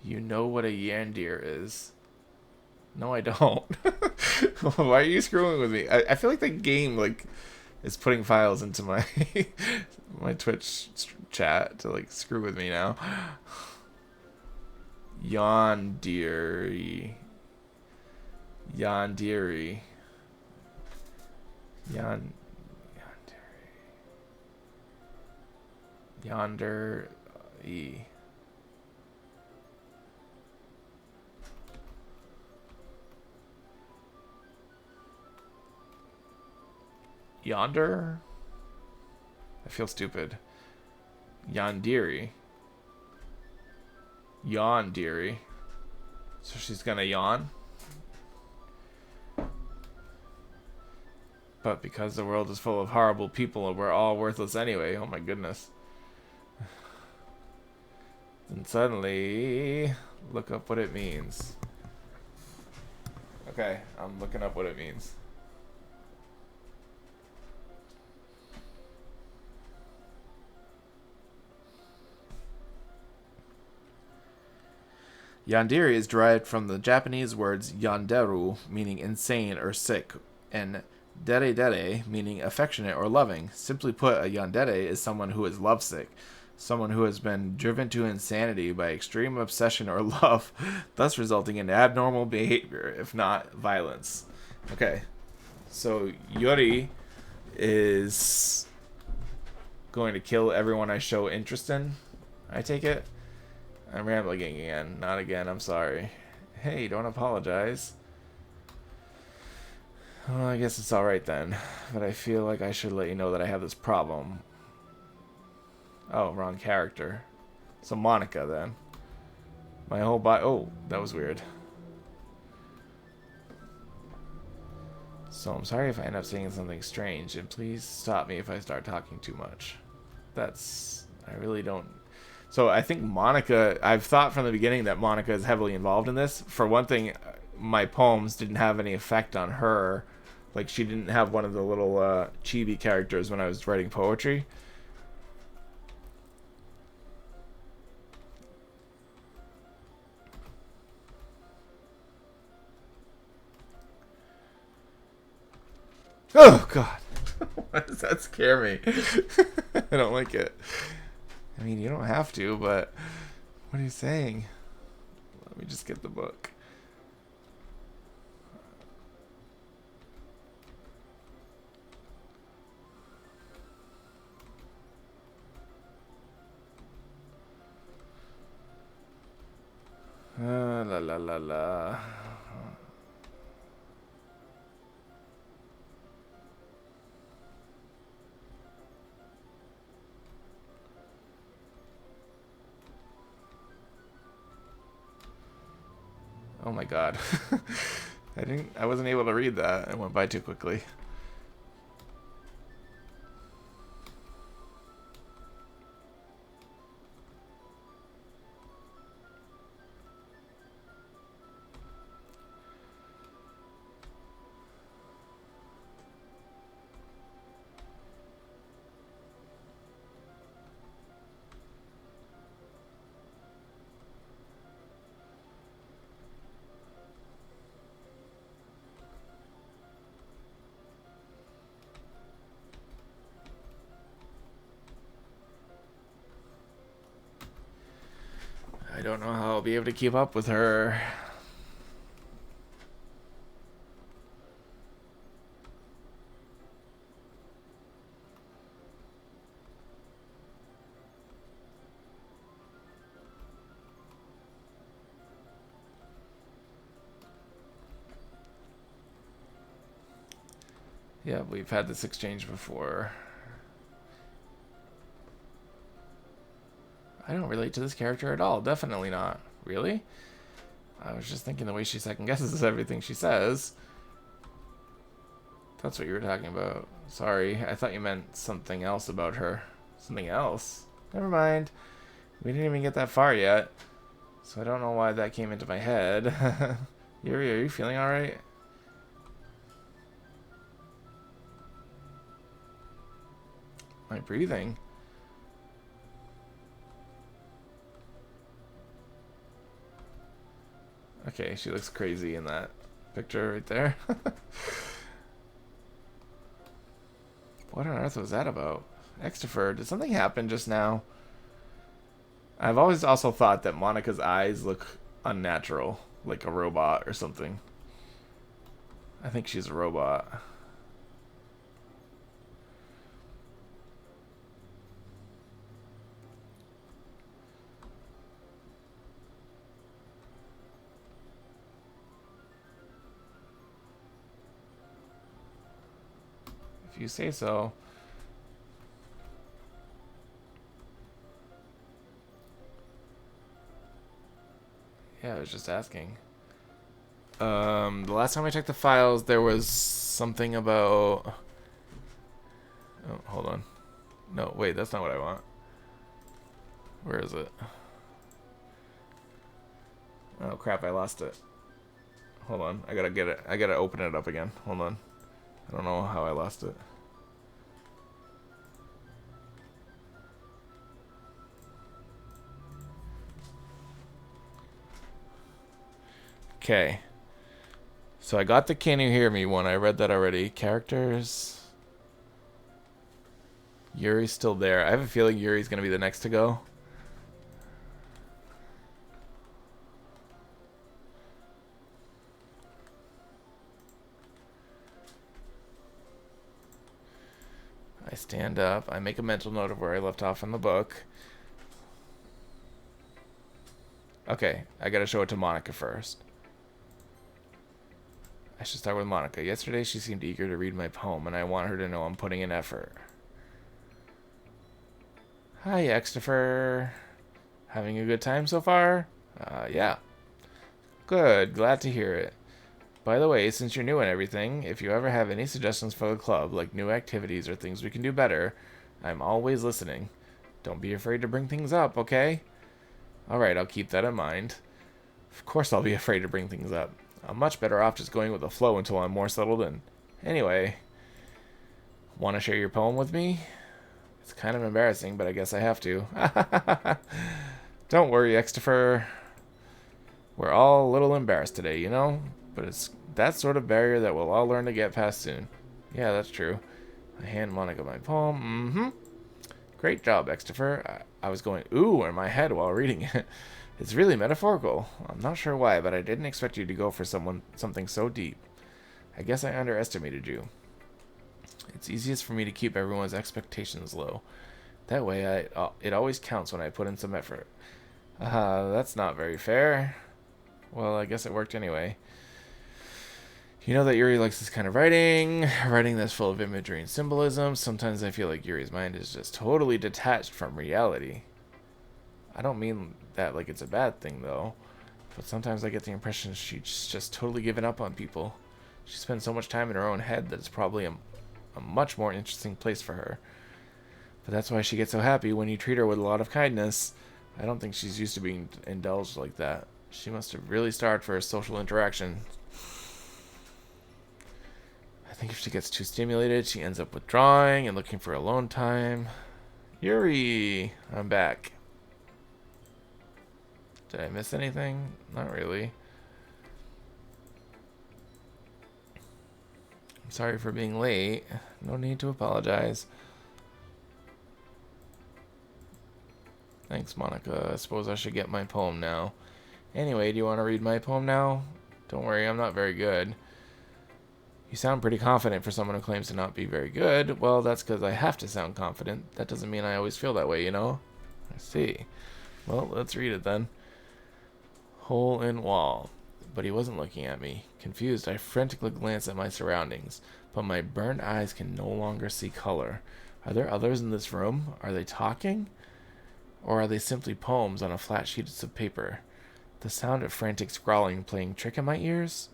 You know what a yandeer is. No, I don't. Why are you screwing with me? I feel like the game like is putting files into my my Twitch chat to like screw with me now. Yandery. Yandery. Yonder. Yonder? I feel stupid. Yandiri. Yawn, dearie. So she's gonna yawn? But because the world is full of horrible people and we're all worthless anyway, oh my goodness. Then suddenly, look up what it means. Okay, I'm looking up what it means. Yandere is derived from the Japanese words yanderu, meaning insane or sick, and dere dere, meaning affectionate or loving. Simply put, a yandere is someone who is lovesick, someone who has been driven to insanity by extreme obsession or love, thus resulting in abnormal behavior, if not violence. Okay, so Yori is going to kill everyone I show interest in, I take it? I'm rambling again. Not again, I'm sorry. Hey, don't apologize. Well, I guess it's alright then. But I feel like I should let you know that I have this problem. Oh, wrong character. So Monica, then. My whole body... Oh, that was weird. So I'm sorry if I end up saying something strange, and please stop me if I start talking too much. That's... I really don't... So I think Monica... I've thought from the beginning that Monica is heavily involved in this. For one thing, my poems didn't have any effect on her. Like, she didn't have one of the little chibi characters when I was writing poetry. Oh, God. Why does that scare me? I don't like it. I mean, you don't have to, but... What are you saying? Let me just get the book. La la la la. Oh my God. I wasn't able to read that. It went by too quickly. I don't know how I'll be able to keep up with her. Yeah, we've had this exchange before. I don't relate to this character at all. Definitely not. Really? I was just thinking the way she second guesses everything she says. That's what you were talking about. Sorry, I thought you meant something else about her. Something else? Never mind. We didn't even get that far yet. So I don't know why that came into my head. Yuri, are you feeling alright? My breathing? Okay, she looks crazy in that picture right there. What on earth was that about? Extifer, did something happen just now? I've always also thought that Monica's eyes look unnatural, like a robot or something. I think she's a robot. If you say so. Yeah, I was just asking. The last time I checked the files, there was something about... Oh, hold on. No, wait, that's not what I want. Where is it? Oh, crap, I lost it. Hold on, I gotta get it. I gotta open it up again. Hold on. I don't know how I lost it. Okay. So I got the Can You Hear Me one. I read that already. Characters. Yuri's still there. I have a feeling Yuri's going to be the next to go. I stand up. I make a mental note of where I left off in the book. Okay, I gotta show it to Monica first. I should start with Monica. Yesterday she seemed eager to read my poem, and I want her to know I'm putting in effort. Hi, Xtifer. Having a good time so far? Yeah. Good, glad to hear it. By the way, since you're new and everything, if you ever have any suggestions for the club, like new activities or things we can do better, I'm always listening. Don't be afraid to bring things up, okay? Alright, I'll keep that in mind. Of course I'll be afraid to bring things up. I'm much better off just going with the flow until I'm more settled in. Anyway, want to share your poem with me? It's kind of embarrassing, but I guess I have to. Don't worry, Xtifer. We're all a little embarrassed today, you know? But it's that sort of barrier that we'll all learn to get past soon. Yeah, that's true. I hand Monica my poem. Mm-hmm. Great job, Xtifer. I was going ooh in my head while reading it. It's really metaphorical. I'm not sure why, but I didn't expect you to go for something so deep. I guess I underestimated you. It's easiest for me to keep everyone's expectations low. That way, it always counts when I put in some effort. That's not very fair. Well, I guess it worked anyway. You know that Yuri likes this kind of writing that's full of imagery and symbolism. Sometimes I feel like Yuri's mind is just totally detached from reality. I don't mean that like it's a bad thing, though. But sometimes I get the impression she's just totally given up on people. She spends so much time in her own head that it's probably a much more interesting place for her. But that's why she gets so happy when you treat her with a lot of kindness. I don't think she's used to being indulged like that. She must have really starved for a social interaction. I think if she gets too stimulated, she ends up withdrawing and looking for alone time. Yuri! I'm back. Did I miss anything? Not really. I'm sorry for being late. No need to apologize. Thanks, Monica. I suppose I should get my poem now. Anyway, do you want to read my poem now? Don't worry, I'm not very good. You sound pretty confident for someone who claims to not be very good. Well, that's because I have to sound confident. That doesn't mean I always feel that way, you know? I see. Well, let's read it then. Hole in wall. But he wasn't looking at me. Confused, I frantically glanced at my surroundings, but my burned eyes can no longer see color. Are there others in this room? Are they talking? Or are they simply poems on a flat sheet of paper? The sound of frantic scrawling playing tricks on my ears?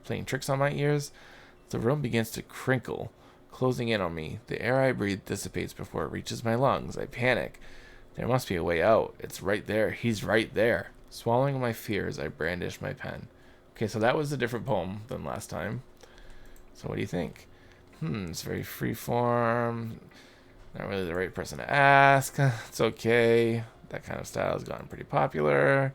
The room begins to crinkle, closing in on me. The air I breathe dissipates before it reaches my lungs. I panic. There must be a way out. It's right there. He's right there. Swallowing my fears, I brandish my pen. Okay, so that was a different poem than last time. So what do you think? It's very freeform. Not really the right person to ask. It's okay. That kind of style has gotten pretty popular.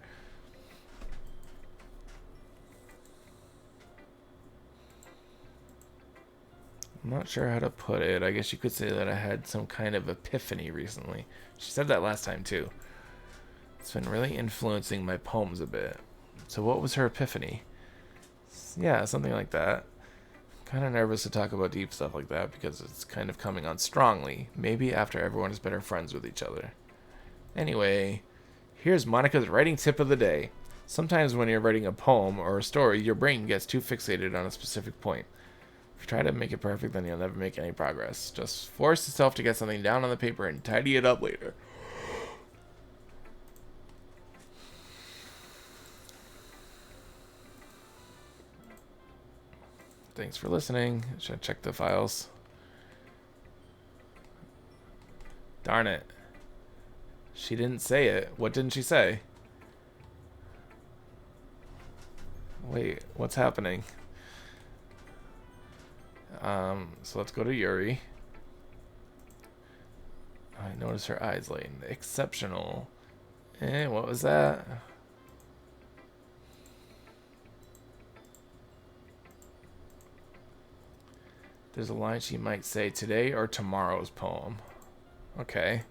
I'm not sure how to put it. I guess you could say that I had some kind of epiphany recently. She said that last time too. It's been really influencing my poems a bit. So what was her epiphany? Yeah, something like that. I'm kind of nervous to talk about deep stuff like that because it's kind of coming on strongly. Maybe after everyone is better friends with each other. Anyway, here's Monica's writing tip of the day. Sometimes when you're writing a poem or a story, your brain gets too fixated on a specific point. If you try to make it perfect, then you'll never make any progress. Just force yourself to get something down on the paper and tidy it up later. Thanks for listening. Should I check the files? Darn it. She didn't say it. What didn't she say? Wait, what's happening? So let's go to Yuri. I notice her eyes lighten. Exceptional. What was that? There's a line she might say, today or tomorrow's poem. Okay.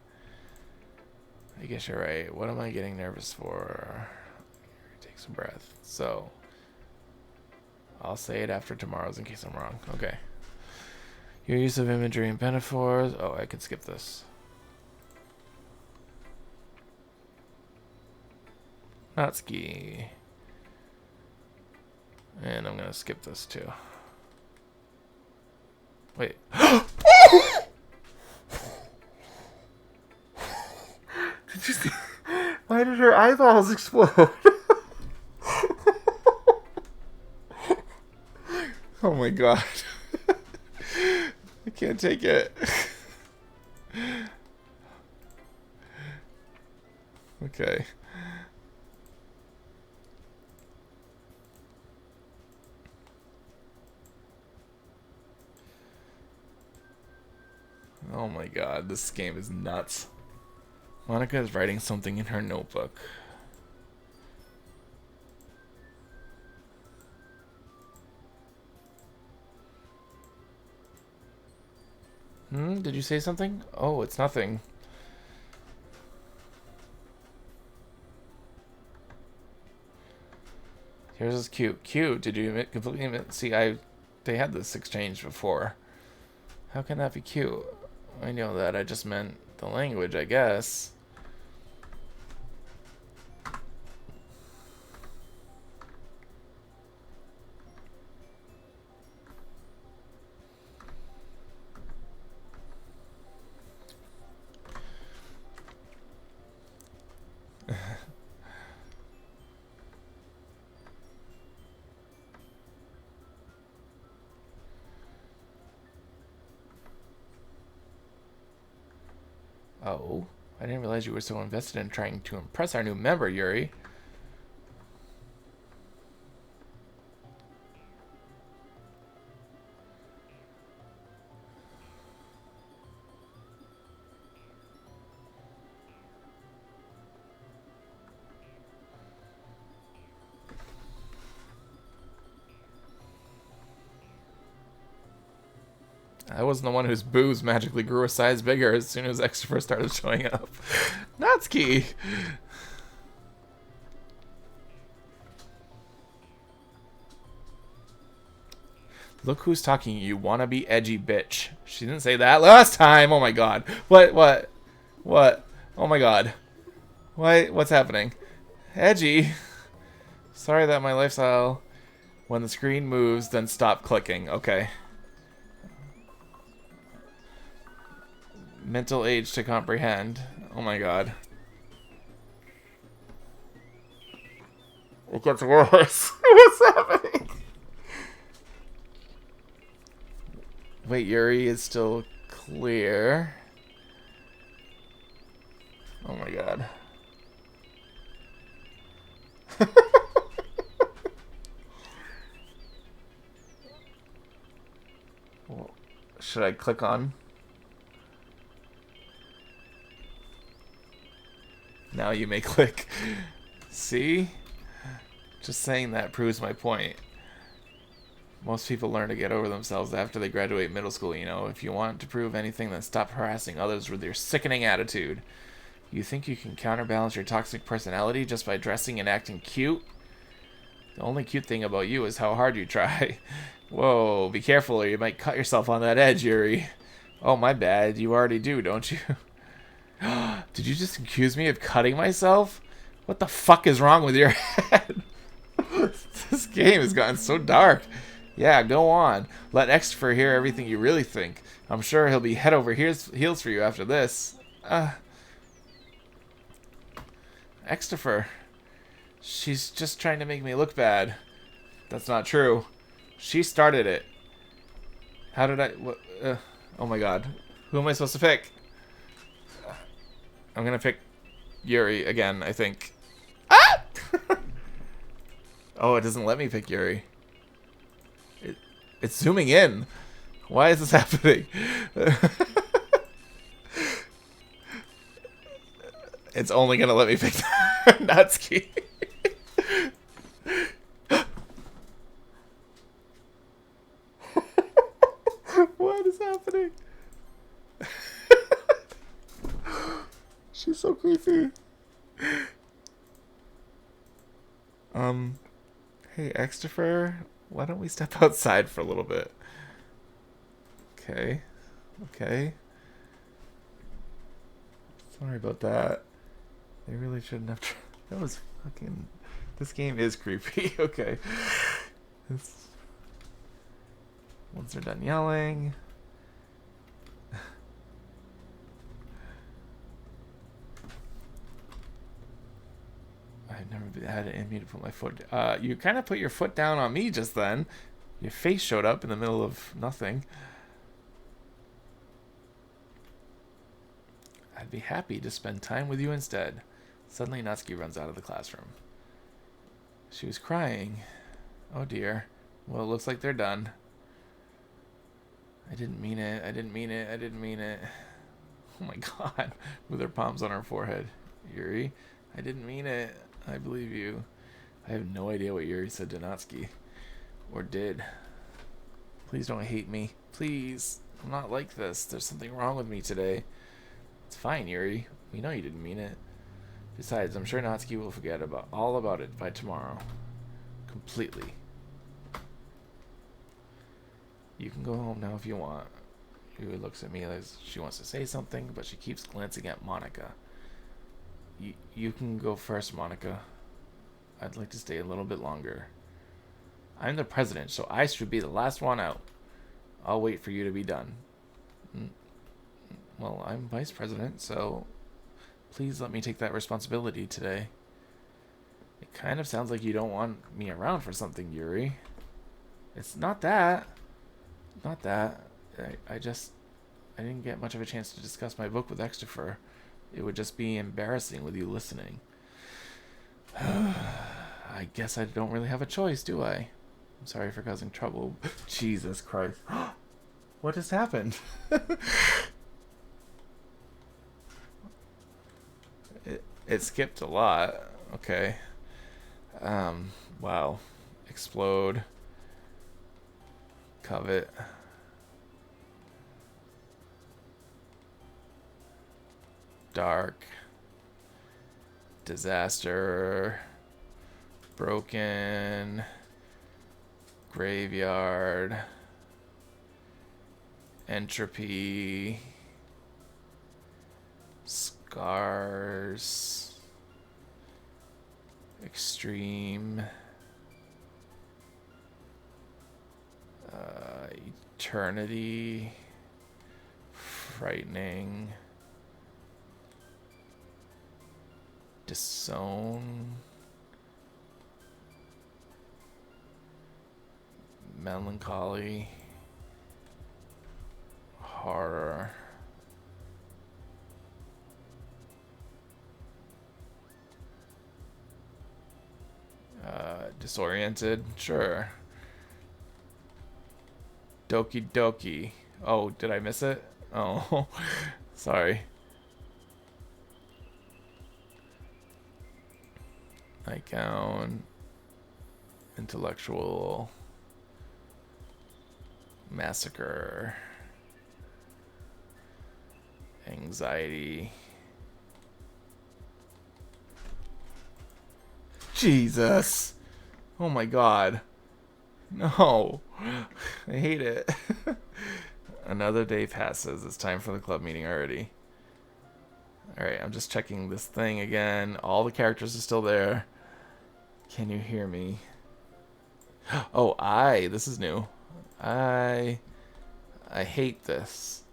I guess you're right. What am I getting nervous for? Take some breath. So, I'll say it after tomorrow's in case I'm wrong. Okay. Your use of imagery and metaphors. Oh, I could skip this. Natsuki. And I'm going to skip this too. Wait. Did you see? Why did her eyeballs explode? Oh my god. I can't take it. Okay. Oh my god, this game is nuts. Monica is writing something in her notebook. Did you say something? Oh, it's nothing. Here's is cute. Cute. Did you completely see? They had this exchange before. How can that be cute? I know that. I just meant the language, I guess. Oh, I didn't realize you were so invested in trying to impress our new member, Yuri. I wasn't the one whose boobs magically grew a size bigger as soon as Extra started showing up. Natsuki! Look who's talking, you wannabe edgy bitch. She didn't say that last time. Oh my god. What? Oh my god. What's happening? Edgy. Sorry that my lifestyle. When the screen moves, then stop clicking. Okay. Mental age to comprehend. Oh my god. It gets worse. What's happening? Wait, Yuri is still clear. Oh my god. Well, should I click on? Now you may click. See? Just saying that proves my point. Most people learn to get over themselves after they graduate middle school, you know. If you want to prove anything, then stop harassing others with your sickening attitude. You think you can counterbalance your toxic personality just by dressing and acting cute? The only cute thing about you is how hard you try. Whoa, be careful or you might cut yourself on that edge, Yuri. Oh, my bad. You already do, don't you? Did you just accuse me of cutting myself? What the fuck is wrong with your head? This game has gotten so dark. Yeah, go on. Let Extra hear everything you really think. I'm sure he'll be head over heels for you after this. Extra. She's just trying to make me look bad. That's not true. She started it. How did I... oh my god. Who am I supposed to pick? I'm gonna pick Yuri again, I think. Ah! Oh, it doesn't let me pick Yuri. It's zooming in. Why is this happening? It's only gonna let me pick Natsuki. What is happening? She's so creepy. Hey, Extra, why don't we step outside for a little bit? Okay. Sorry about that. They really shouldn't have. That was fucking. This game is creepy. Okay. Once they're done yelling. I've never had it in me to put my foot. You kind of put your foot down on me just then. Your face showed up in the middle of nothing. I'd be happy to spend time with you instead. Suddenly, Natsuki runs out of the classroom. She was crying. Oh dear. Well, it looks like they're done. I didn't mean it. I didn't mean it. I didn't mean it. Oh my god. With her palms on her forehead. Yuri, I didn't mean it. I believe you. I have no idea what Yuri said to Natsuki. Or did. Please don't hate me. Please. I'm not like this. There's something wrong with me today. It's fine, Yuri. We know you didn't mean it. Besides, I'm sure Natsuki will forget all about it by tomorrow. Completely. You can go home now if you want. Yuri looks at me as she wants to say something, but she keeps glancing at Monika. You can go first, Monika. I'd like to stay a little bit longer. I'm the president, so I should be the last one out. I'll wait for you to be done. Well, I'm vice president, so please let me take that responsibility today. It kind of sounds like you don't want me around for something, Yuri. It's not that. Not that. I didn't get much of a chance to discuss my book with Extifer. It would just be embarrassing with you listening. I guess I don't really have a choice, do I? I'm sorry for causing trouble. Jesus Christ. What has happened? It skipped a lot. Okay. Wow. Explode. Covet. Dark. Disaster. Broken. Graveyard. Entropy. Scars. Extreme. Eternity. Frightening. Disown. Melancholy. Horror. Disoriented? Sure. Doki Doki. Oh, did I miss it? Oh, sorry. Nightgown. Intellectual. Massacre. Anxiety. Jesus. Oh my god. No. I hate it. Another day passes. It's time for the club meeting already. Alright, I'm just checking this thing again. All the characters are still there. Can you hear me? Oh, this is new. I hate this.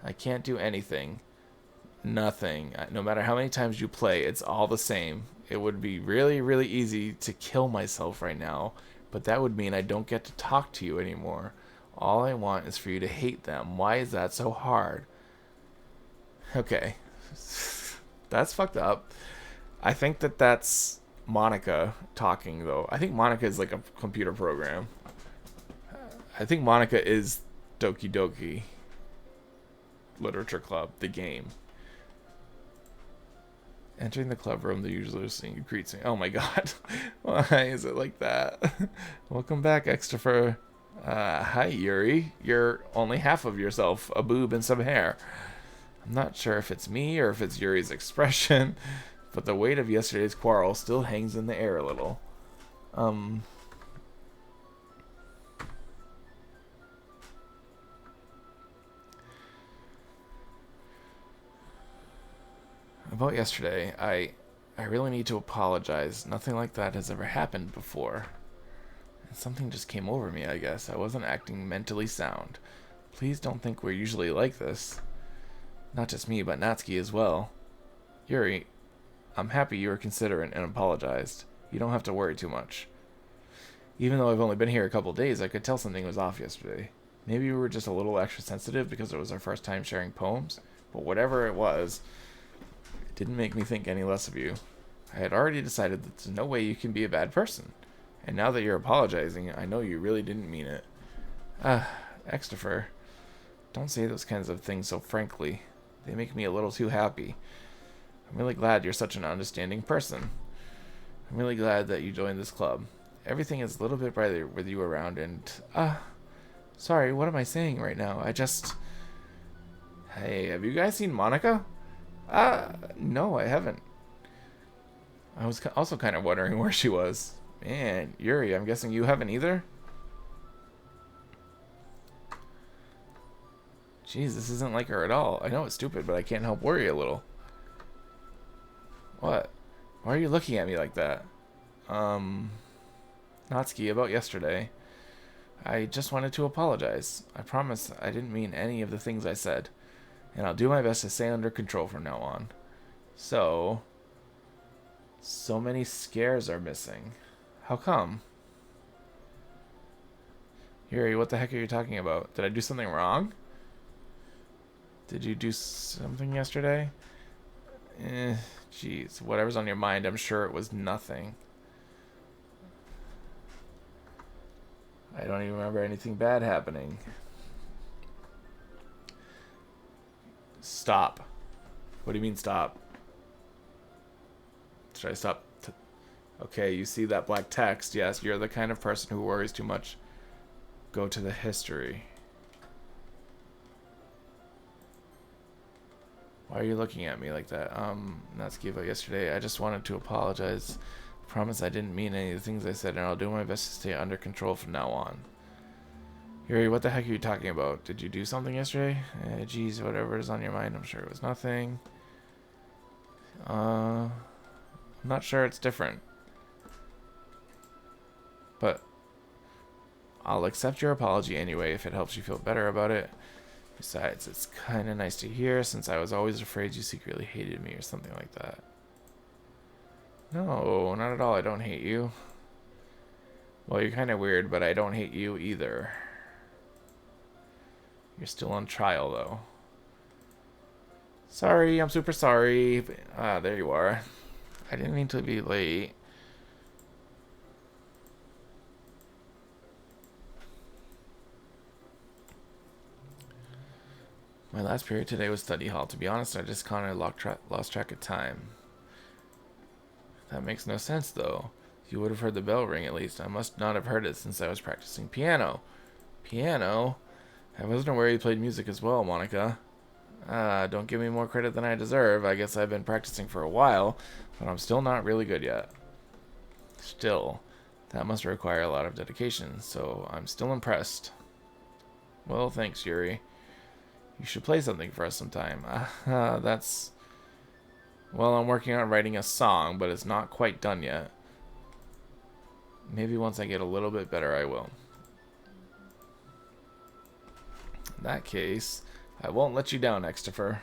I can't do anything. Nothing. No matter how many times you play, it's all the same. It would be really, really easy to kill myself right now, but that would mean I don't get to talk to you anymore. All I want is for you to hate them. Why is that so hard? Okay. That's fucked up. I think that's Monika talking, though. I think Monika is like a computer program. I think Monika is Doki Doki Literature Club, the game. Entering the club room, the usual listening greets me. Oh my god. Why is it like that? Welcome back, Extifer. Hi, Yuri. You're only half of yourself, a boob and some hair. I'm not sure if it's me or if it's Yuri's expression, but the weight of yesterday's quarrel still hangs in the air a little. About yesterday, I really need to apologize. Nothing like that has ever happened before. Something just came over me, I guess. I wasn't acting mentally sound. Please don't think we're usually like this. Not just me, but Natsuki as well. Yuri, I'm happy you were considerate and apologized. You don't have to worry too much. Even though I've only been here a couple days, I could tell something was off yesterday. Maybe we were just a little extra sensitive because it was our first time sharing poems, but whatever it was, it didn't make me think any less of you. I had already decided that there's no way you can be a bad person. And now that you're apologizing, I know you really didn't mean it. Extifer, don't say those kinds of things so frankly. They make me a little too happy. I'm really glad you're such an understanding person. I'm really glad that you joined this club. Everything is a little bit brighter with you around and... sorry, what am I saying right now? Hey, have you guys seen Monica? No, I haven't. I was also kind of wondering where she was. Man, Yuri, I'm guessing you haven't either? Jeez, this isn't like her at all. I know it's stupid, but I can't help worry a little. What? Why are you looking at me like that? Natsuki, about yesterday. I just wanted to apologize. I promise I didn't mean any of the things I said. And I'll do my best to stay under control from now on. So many scares are missing. How come? Yuri, what the heck are you talking about? Did I do something wrong? Did you do something yesterday? Jeez, whatever's on your mind, I'm sure it was nothing. I don't even remember anything bad happening. Stop. What do you mean stop? Should I stop? Okay, you see that black text. Yes, you're the kind of person who worries too much. Go to the history. Why are you looking at me like that? Natsuki, about yesterday. I just wanted to apologize. I promise I didn't mean any of the things I said, and I'll do my best to stay under control from now on. Yuri, what the heck are you talking about? Did you do something yesterday? Geez, whatever is on your mind, I'm sure it was nothing. I'm not sure it's different. But I'll accept your apology anyway if it helps you feel better about it. Besides, it's kind of nice to hear since I was always afraid you secretly hated me or something like that. No, not at all. I don't hate you. Well, you're kind of weird, but I don't hate you either. You're still on trial, though. Sorry, I'm super sorry. There you are. I didn't mean to be late. My last period today was study hall. To be honest, I just kind of lost track of time. That makes no sense, though. You would have heard the bell ring at least. I must not have heard it since I was practicing piano. Piano? I wasn't aware you played music as well, Monica. Don't give me more credit than I deserve. I guess I've been practicing for a while, but I'm still not really good yet. Still, that must require a lot of dedication, so I'm still impressed. Well, thanks, Yuri. You should play something for us sometime. That's... Well, I'm working on writing a song, but it's not quite done yet. Maybe once I get a little bit better, I will. In that case, I won't let you down, Extifer.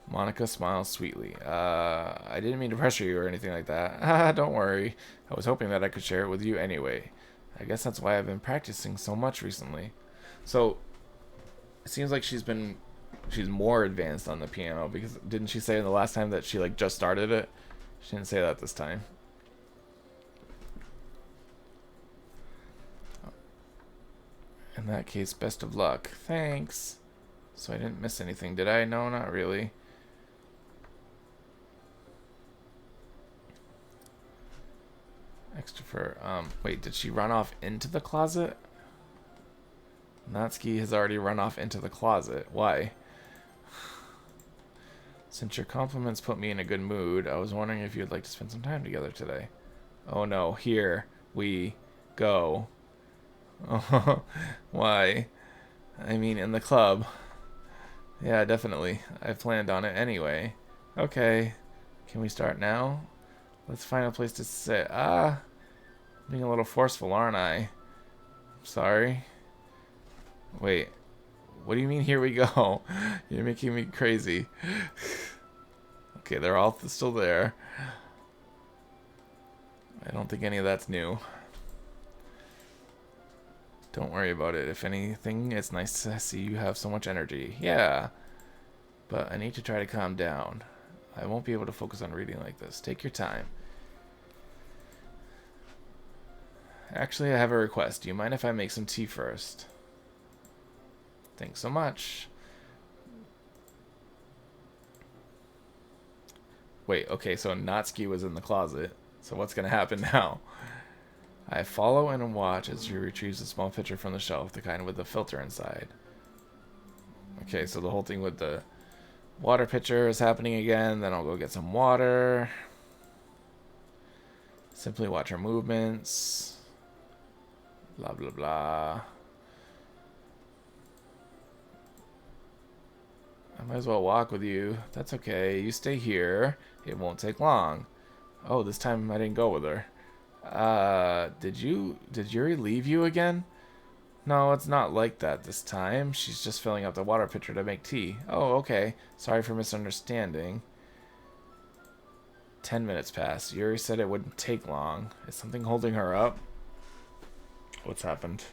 Monica smiles sweetly. I didn't mean to pressure you or anything like that. Don't worry. I was hoping that I could share it with you anyway. I guess that's why I've been practicing so much recently. So, it seems like she's more advanced on the piano, because didn't she say in the last time that she like just started it? She didn't say that this time. In that case, best of luck. Thanks. So I didn't miss anything, did I? No, not really. Extra wait, did she run off into the closet? Natsuki has already run off into the closet. Why? Since your compliments put me in a good mood, I was wondering if you'd like to spend some time together today. Oh no, here we go. Why? I mean, in the club. Yeah, definitely. I planned on it anyway. Okay. Can we start now? Let's find a place to sit. Being a little forceful, aren't I? Sorry. Wait. What do you mean, here we go? You're making me crazy. Okay, they're all still there. I don't think any of that's new. Don't worry about it. If anything, it's nice to see you have so much energy. Yeah. But I need to try to calm down. I won't be able to focus on reading like this. Take your time. Actually, I have a request. Do you mind if I make some tea first? Thanks so much. Wait, okay, so Natsuki was in the closet. So what's going to happen now? I follow and watch as she retrieves a small pitcher from the shelf, the kind with the filter inside. Okay, so the whole thing with the water pitcher is happening again. Then I'll go get some water. Simply watch her movements. Blah, blah, blah. I might as well walk with you. That's okay. You stay here. It won't take long. Oh, this time I didn't go with her. Did Yuri leave you again? No, it's not like that this time. She's just filling up the water pitcher to make tea. Oh, okay. Sorry for misunderstanding. 10 minutes passed. Yuri said it wouldn't take long. Is something holding her up? What's happened?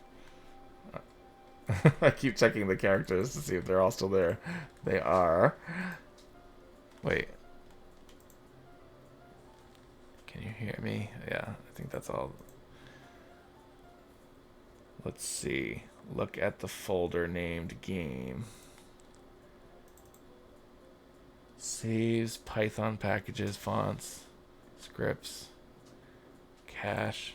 I keep checking the characters to see if they're all still there. They are. Wait. Can you hear me? Yeah, I think that's all. Let's see. Look at the folder named game. Saves, Python packages, fonts, scripts, cache.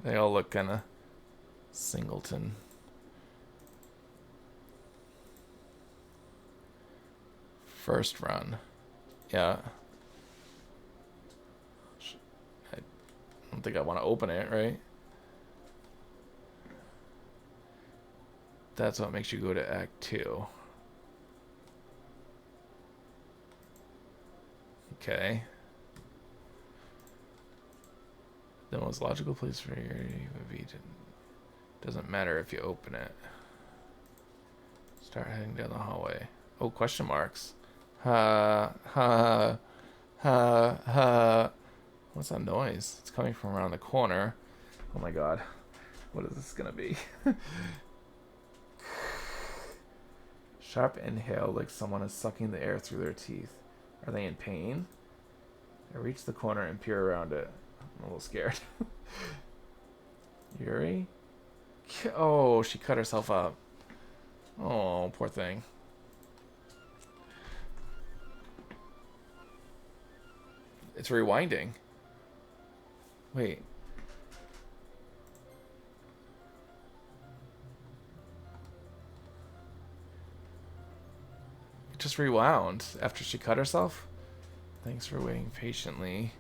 They all look kind of singleton. First run. Yeah. I don't think I want to open it, right? That's what makes you go to Act 2. Okay. The most logical place for your UV doesn't matter if you open it. Start heading down the hallway. Oh, question marks. Ha, ha, ha, ha. What's that noise? It's coming from around the corner. Oh my god. What is this gonna be? Sharp inhale like someone is sucking the air through their teeth. Are they in pain? I reach the corner and peer around it. I'm a little scared. Yuri? Oh, she cut herself up. Oh, poor thing. It's rewinding. Wait. It just rewound after she cut herself? Thanks for waiting patiently.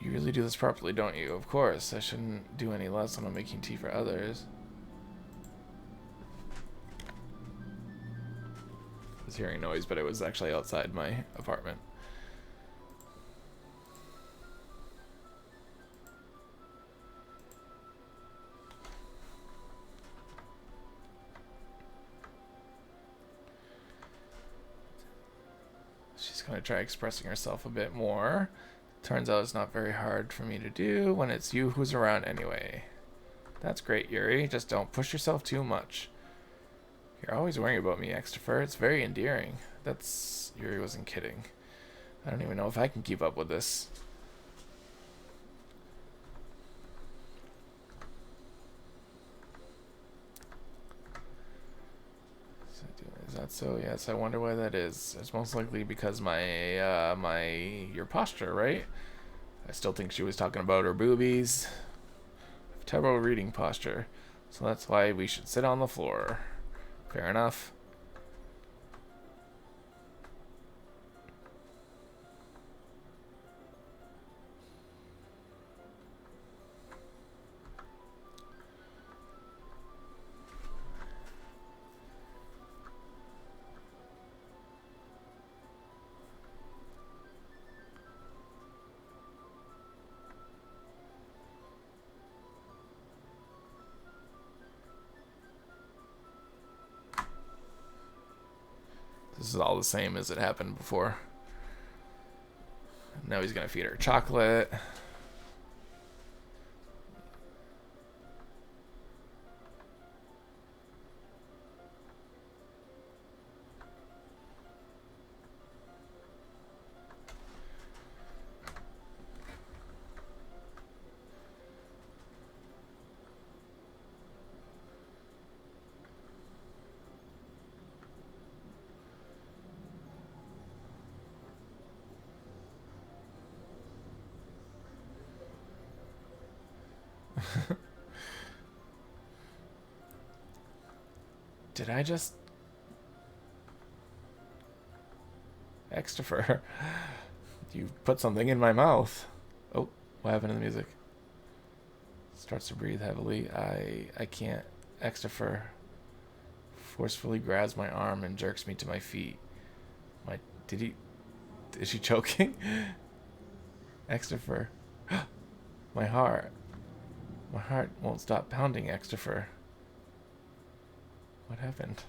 You really do this properly, don't you? Of course. I shouldn't do any less when I'm making tea for others. I was hearing noise, but it was actually outside my apartment. She's going to try expressing herself a bit more. Turns out it's not very hard for me to do when it's you who's around anyway. That's great, Yuri. Just don't push yourself too much. You're always worrying about me, Extifer. It's very endearing. Yuri wasn't kidding. I don't even know if I can keep up with this. Is that So yes, I wonder why that is. It's most likely because your posture, right? I still think she was talking about her boobies. Terrible reading posture. So that's why we should sit on the floor. Fair enough. This is all the same as it happened before. Now he's gonna feed her chocolate. Did I just... Extifer. You put something in my mouth. Oh, what happened to the music? Starts to breathe heavily. I can't. Extifer forcefully grabs my arm and jerks me to my feet. Is she choking? Extifer. My heart. My heart won't stop pounding, Extifer. What happened?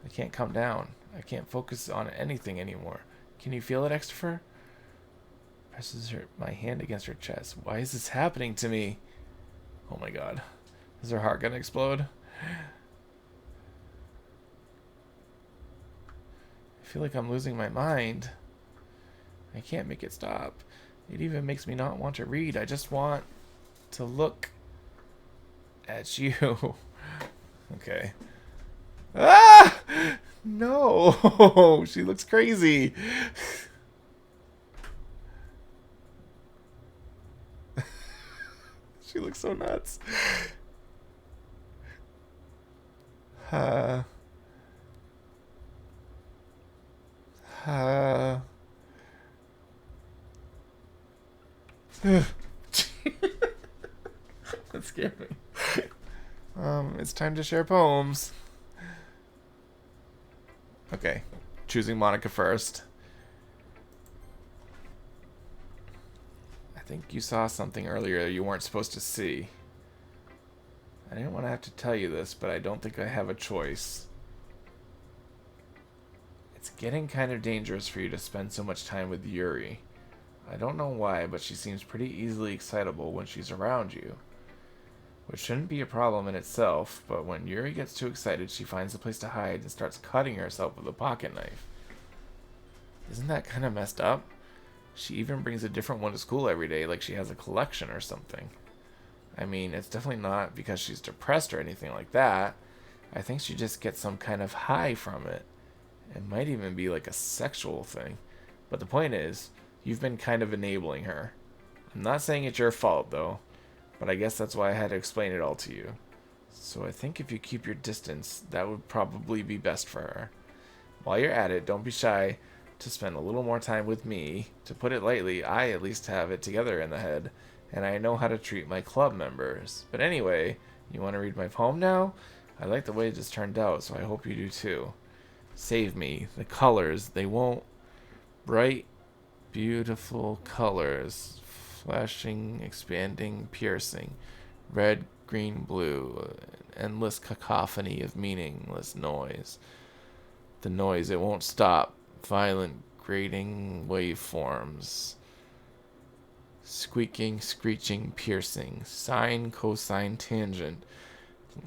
I can't calm down. I can't focus on anything anymore. Can you feel it, Extifer? Presses my hand against her chest. Why is this happening to me? Oh my god. Is her heart gonna explode? I feel like I'm losing my mind. I can't make it stop. It even makes me not want to read. I just want to look at you. Okay. Ah! No! She looks crazy. She looks so nuts. That scared me. It's time to share poems. Okay, choosing Monica first. I think you saw something earlier you weren't supposed to see. I didn't want to have to tell you this, but I don't think I have a choice. It's getting kind of dangerous for you to spend so much time with Yuri. I don't know why, but she seems pretty easily excitable when she's around you. Which shouldn't be a problem in itself, but when Yuri gets too excited, she finds a place to hide and starts cutting herself with a pocket knife. Isn't that kind of messed up? She even brings a different one to school every day, like she has a collection or something. I mean, it's definitely not because she's depressed or anything like that. I think she just gets some kind of high from it. It might even be like a sexual thing. But the point is, you've been kind of enabling her. I'm not saying it's your fault, though. But I guess that's why I had to explain it all to you. So I think if you keep your distance, that would probably be best for her. While you're at it, don't be shy to spend a little more time with me. To put it lightly, I at least have it together in the head, and I know how to treat my club members. But anyway, you want to read my poem now? I like the way this turned out, so I hope you do too. Save me. The colors, they won't... Bright, beautiful colors. Flashing, expanding, piercing. Red, green, blue. Endless cacophony of meaningless noise. The noise, it won't stop. Violent, grating waveforms. Squeaking, screeching, piercing. Sine, cosine, tangent.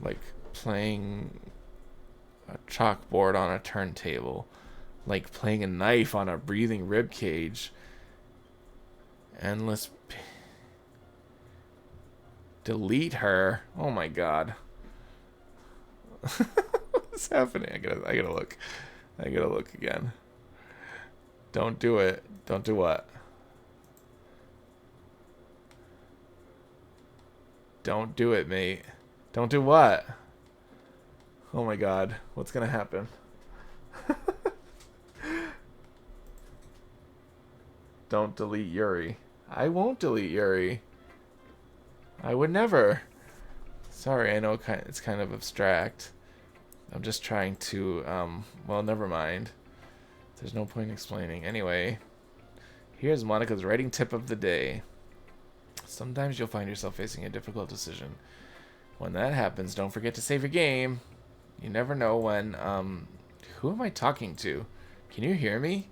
Like playing a chalkboard on a turntable. Like playing a knife on a breathing rib cage. Endless... Delete her. Oh my god. What's happening? I gotta look. I gotta look again. Don't do it. Don't do what? Don't do it, mate. Don't do what? Oh my god. What's gonna happen? Don't delete Yuri. I won't delete Yuri. I would never. Sorry, I know it's kind of abstract. I'm just trying to, well, never mind. There's no point in explaining. Anyway, here's Monica's writing tip of the day. Sometimes you'll find yourself facing a difficult decision. When that happens, don't forget to save your game. You never know when, who am I talking to? Can you hear me?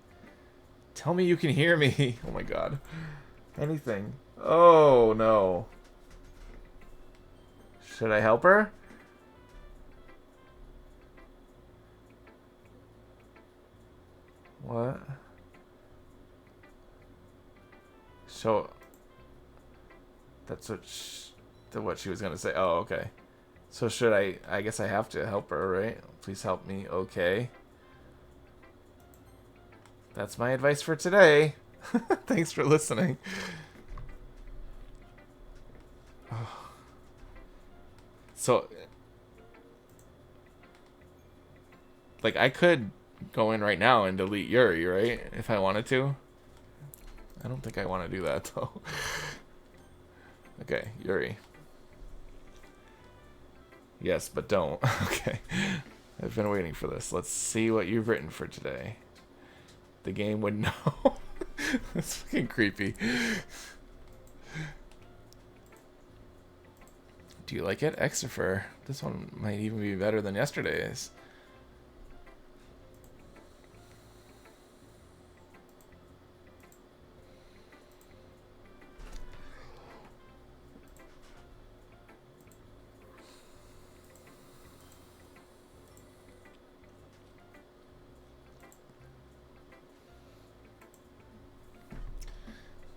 Tell me you can hear me. Oh my god. Anything. Oh no. Should I help her? What? So that's what she was gonna say. Oh, okay. So should I guess I have to help her, right? Please help me. Okay. That's my advice for today. Thanks for listening. So, like, I could go in right now and delete Yuri, right? If I wanted to. I don't think I want to do that, though. Okay, Yuri. Yes, but don't. Okay. I've been waiting for this. Let's see what you've written for today. The game would know. That's fucking creepy. Do you like it? Extra. This one might even be better than yesterday's.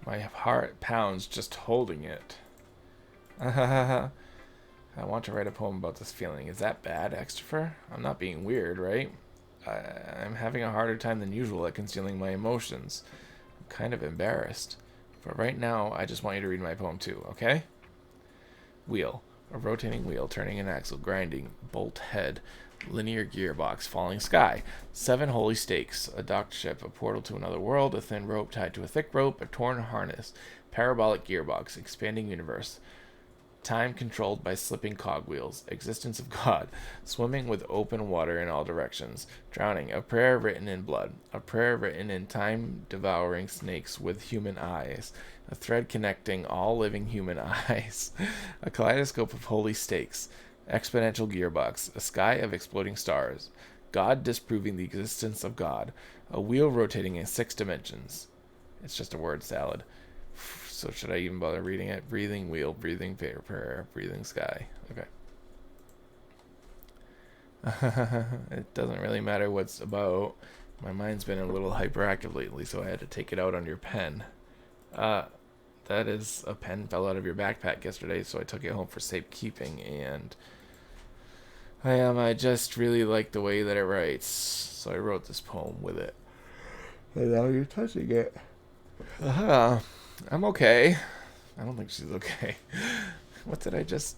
My heart pounds just holding it. I want to write a poem about this feeling. Is that bad, Extra? I'm not being weird, right? I'm having a harder time than usual at concealing my emotions. I'm kind of embarrassed. But right now, I just want you to read my poem too, okay? Wheel. A rotating wheel, turning an axle, grinding, bolt head, linear gearbox, falling sky, 7 holy stakes, a docked ship, a portal to another world, a thin rope tied to a thick rope, a torn harness, parabolic gearbox, expanding universe, time controlled by slipping cogwheels, existence of God, swimming with open water in all directions, drowning, a prayer written in blood, a prayer written in time-devouring snakes with human eyes, a thread connecting all living human eyes, a kaleidoscope of holy stakes, exponential gearbox, a sky of exploding stars, God disproving the existence of God, a wheel rotating in 6 dimensions. It's just a word salad. So should I even bother reading it? Breathing wheel, breathing prayer, breathing sky. Okay. It doesn't really matter what's about. My mind's been a little hyperactive lately, so I had to take it out on your pen. That is, a pen fell out of your backpack yesterday, so I took it home for safekeeping, and I just really like the way that it writes, so I wrote this poem with it. And now you're touching it. I'm okay. I don't think she's okay. What did I just...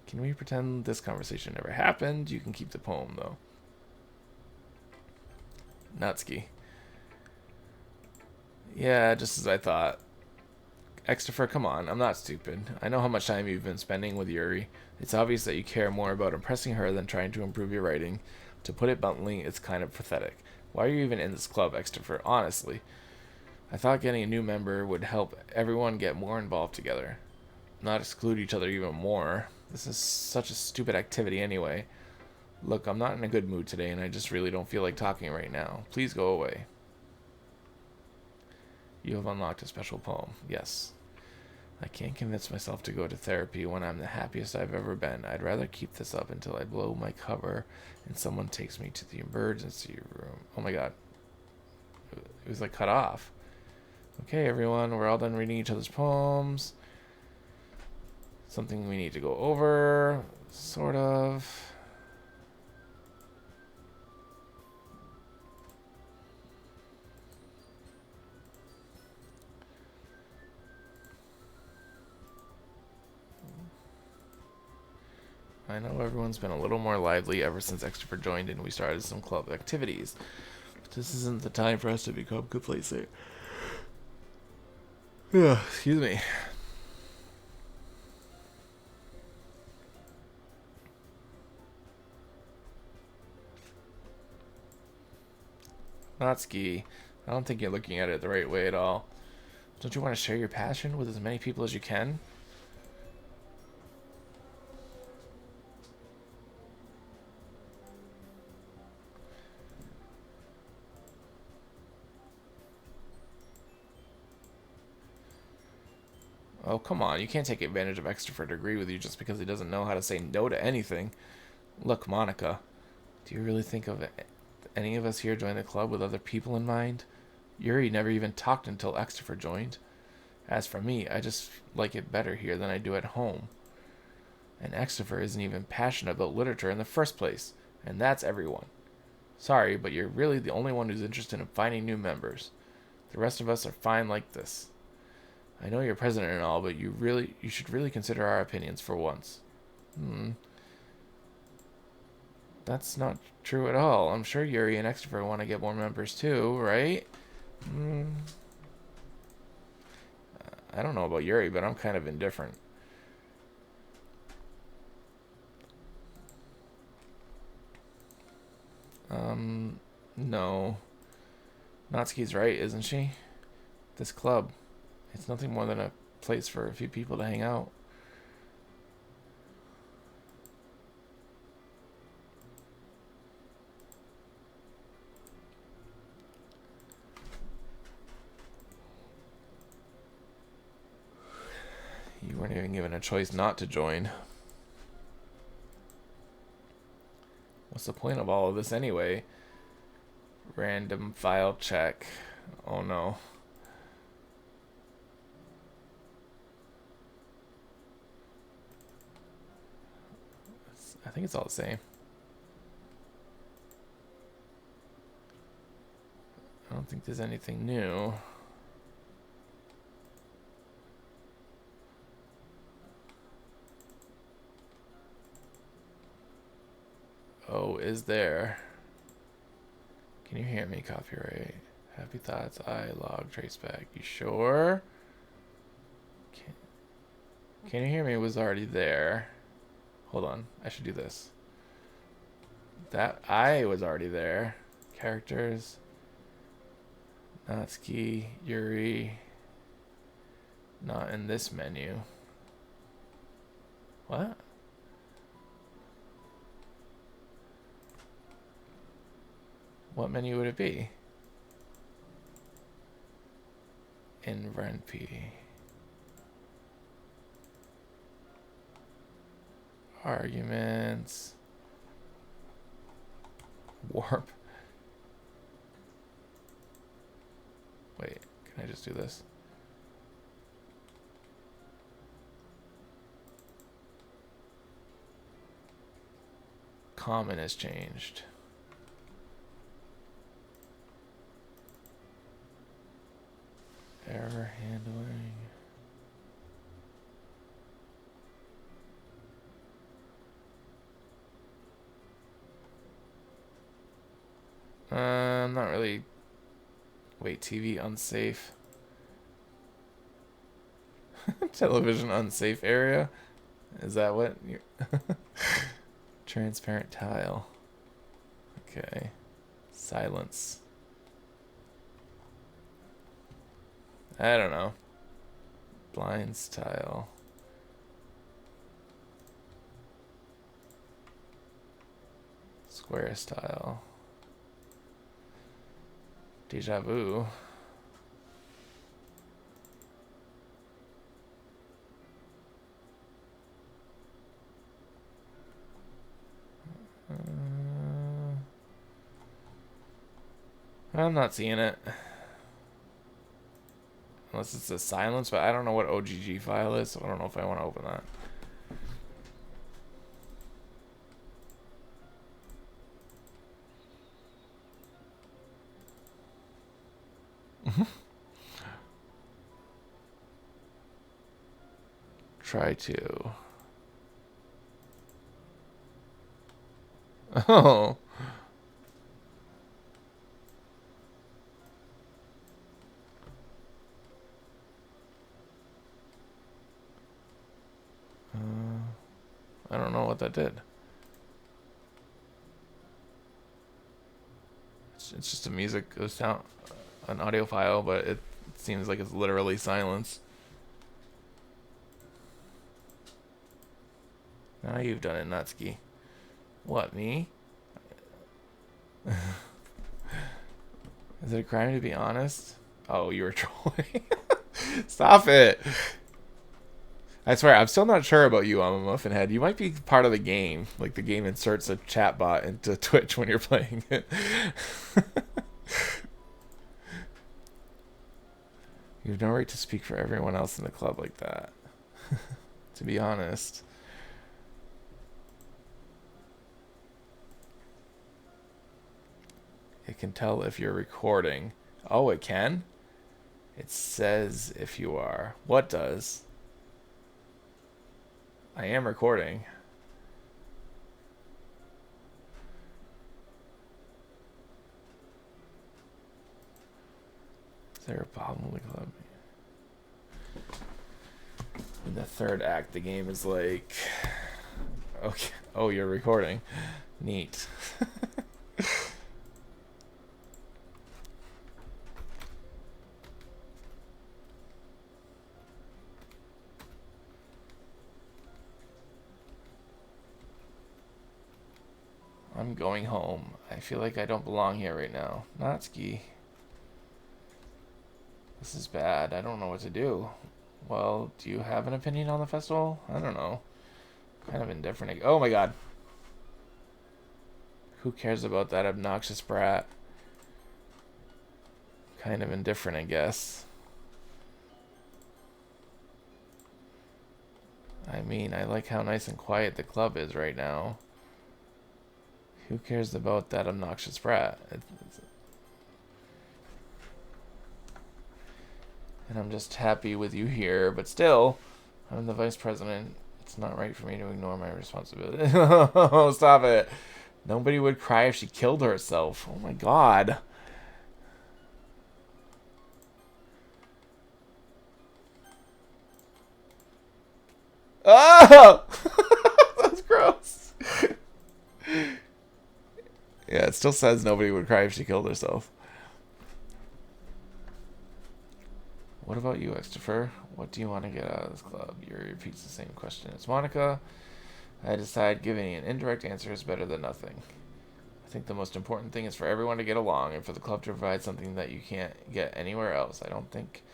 Can we pretend this conversation never happened? You can keep the poem, though. Natsuki. Yeah, just as I thought. Extra, come on. I'm not stupid. I know how much time you've been spending with Yuri. It's obvious that you care more about impressing her than trying to improve your writing. To put it bluntly, it's kind of pathetic. Why are you even in this club, Extra? Honestly. I thought getting a new member would help everyone get more involved together. Not exclude each other even more. This is such a stupid activity anyway. Look, I'm not in a good mood today, and I just really don't feel like talking right now. Please go away. You have unlocked a special poem. Yes. I can't convince myself to go to therapy when I'm the happiest I've ever been. I'd rather keep this up until I blow my cover and someone takes me to the emergency room. Oh my god. It was like cut off. Okay, everyone, we're all done reading each other's poems. Something we need to go over, sort of. I know everyone's been a little more lively ever since Extrovert joined and we started some club activities. But this isn't the time for us to become complacent. Excuse me. Natsuki, I don't think you're looking at it the right way at all. Don't you want to share your passion with as many people as you can? Oh, come on. You can't take advantage of Extrovert to agree with you just because he doesn't know how to say no to anything. Look, Monica, do you really think of any of us here joining the club with other people in mind? Yuri never even talked until Extrovert joined. As for me, I just like it better here than I do at home. And Extrovert isn't even passionate about literature in the first place, and that's everyone. Sorry, but you're really the only one who's interested in finding new members. The rest of us are fine like this. I know you're president and all, but you should really consider our opinions for once. That's not true at all. I'm sure Yuri and Extrovert want to get more members too, right? I don't know about Yuri, but I'm kind of indifferent. No. Natsuki's right, isn't she? This club, it's nothing more than a place for a few people to hang out. You weren't even given a choice not to join. What's the point of all of this anyway? Random file check. Oh no. I think it's all the same. I don't think there's anything new. Oh, is there? Can you hear me? Copyright. Happy thoughts. I log traceback. You sure? Can you hear me? It was already there. Hold on. I should do this. That I was already there. Characters. Natsuki. Yuri. Not in this menu. What? What menu would it be? In Renp. Arguments. Warp. Wait, can I just do this? Common has changed. Error handling. I'm not really. Wait, TV unsafe. Television unsafe area? Is that what you're. Transparent tile. Okay. Silence. I don't know. Blinds tile. Square style. Deja vu. I'm not seeing it. Unless it's a silence, but I don't know what OGG file is, so I don't know if I want to open that. Try to. Oh. I don't know what that did. It's just a a sound, an audio file, but it seems like it's literally silence. Now you've done it, Natsuki. What, me? Is it a crime to be honest? Oh, you were trolling. Stop it. I swear, I'm still not sure about you, I'm a Muffin Head. You might be part of the game. Like, the game inserts a chatbot into Twitch when you're playing it. You have no right to speak for everyone else in the club like that. To be honest. It can tell if you're recording. Oh, it can? It says if you are. What does? I am recording. Is there a problem with the club? In the third act, the game is like... Okay. Oh, you're recording. Neat. I'm going home. I feel like I don't belong here right now. Natsuki. This is bad. I don't know what to do. Well, do you have an opinion on the festival? I don't know. Kind of indifferent. Oh my god. Who cares about that obnoxious brat? Kind of indifferent, I guess. I mean, I like how nice and quiet the club is right now. Who cares about that obnoxious brat? And I'm just happy with you here, but still, I'm the vice president. It's not right for me to ignore my responsibility. Oh, stop it. Nobody would cry if she killed herself. Oh my god. Oh! That's gross. Yeah, it still says nobody would cry if she killed herself. What about you, Christopher? What do you want to get out of this club? Yuri repeats the same question as Monica. I decide giving an indirect answer is better than nothing. I think the most important thing is for everyone to get along and for the club to provide something that you can't get anywhere else. I don't think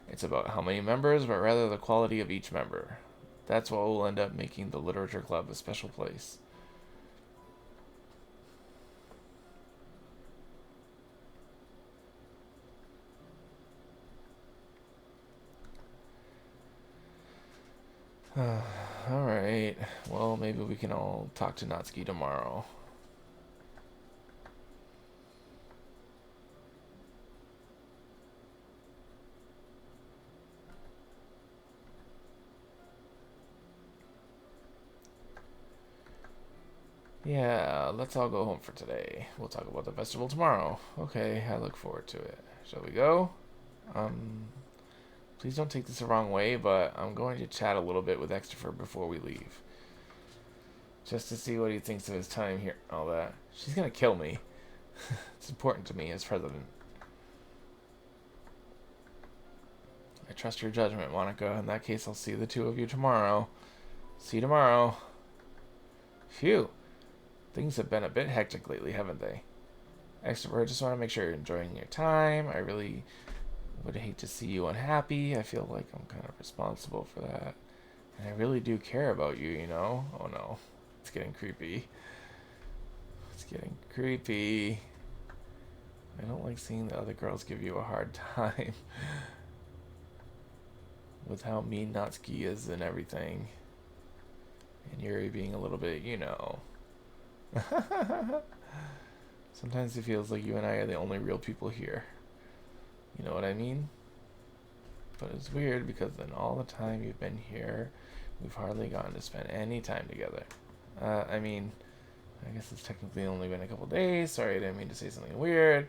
it's about how many members, but rather the quality of each member. That's what will end up making the literature club a special place. Alright. Well, maybe we can all talk to Natsuki tomorrow. Yeah, let's all go home for today. We'll talk about the festival tomorrow. Okay, I look forward to it. Shall we go? Please don't take this the wrong way, but I'm going to chat a little bit with Christopher before we leave. Just to see what he thinks of his time here. All that. She's gonna kill me. It's important to me as president. I trust your judgment, Monica. In that case, I'll see the two of you tomorrow. See you tomorrow. Phew. Things have been a bit hectic lately, haven't they? Christopher, I just want to make sure you're enjoying your time. I really would hate to see you unhappy. I feel like I'm kind of responsible for that. And I really do care about you, you know? Oh no. It's getting creepy. It's getting creepy. I don't like seeing the other girls give you a hard time. With how mean Natsuki is and everything. And Yuri being a little bit, you know. Sometimes it feels like you and I are the only real people here. You know what I mean? But it's weird because in all the time you've been here, we've hardly gotten to spend any time together. I mean, I guess it's technically only been a couple days. Sorry, I didn't mean to say something weird.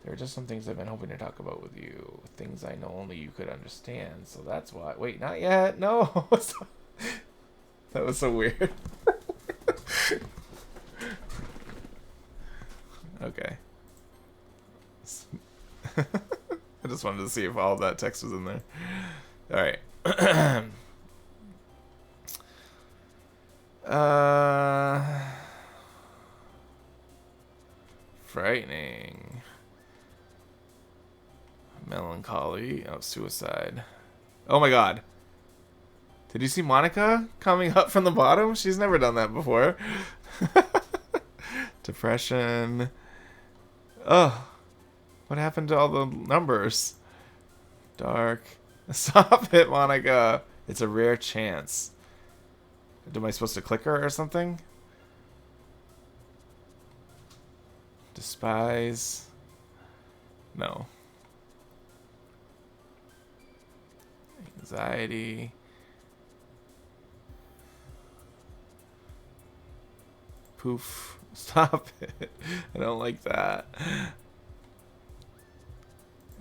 There are just some things I've been hoping to talk about with you. Things I know only you could understand. So that's why. Wait, not yet. No. That was so weird. Okay. I just wanted to see if all of that text was in there. Alright. Frightening. Melancholy. Oh, suicide. Oh my god. Did you see Monica coming up from the bottom? She's never done that before. Depression. Oh. What happened to all the numbers? Dark. Stop it, Monica. It's a rare chance. Am I supposed to click her or something? Despise. No. Anxiety. Poof. Stop it. I don't like that.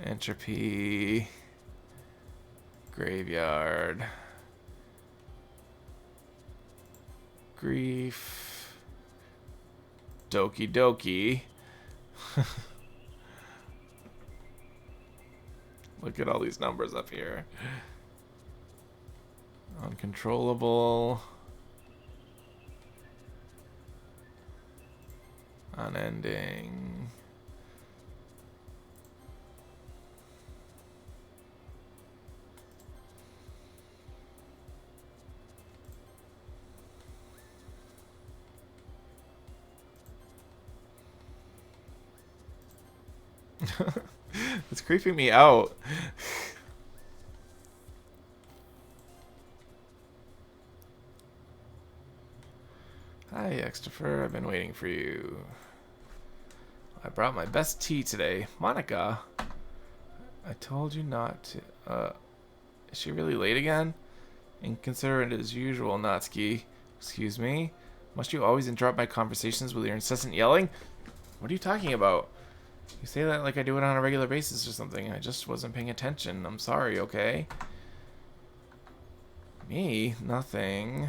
Entropy. Graveyard. Grief. Doki Doki. Look at all these numbers up here. Uncontrollable. Unending. It's creeping me out. Hi, Extifer. I've been waiting for you. I brought my best tea today. Monica. I told you not to. Is she really late again? Inconsiderate as usual, Natsuki. Excuse me? Must you always interrupt my conversations with your incessant yelling? What are you talking about? You say that like I do it on a regular basis or something. I just wasn't paying attention. I'm sorry, okay? Me? Nothing.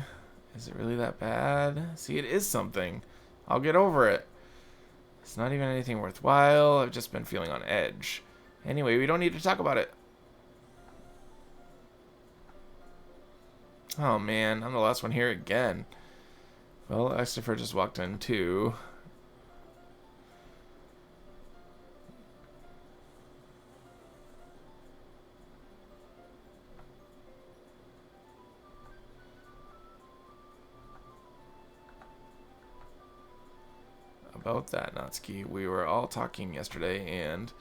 Is it really that bad? See, it is something. I'll get over it. It's not even anything worthwhile. I've just been feeling on edge. Anyway, we don't need to talk about it. Oh man, I'm the last one here again. Well, Extifer just walked in too. About that, Natsuki. We were all talking yesterday, and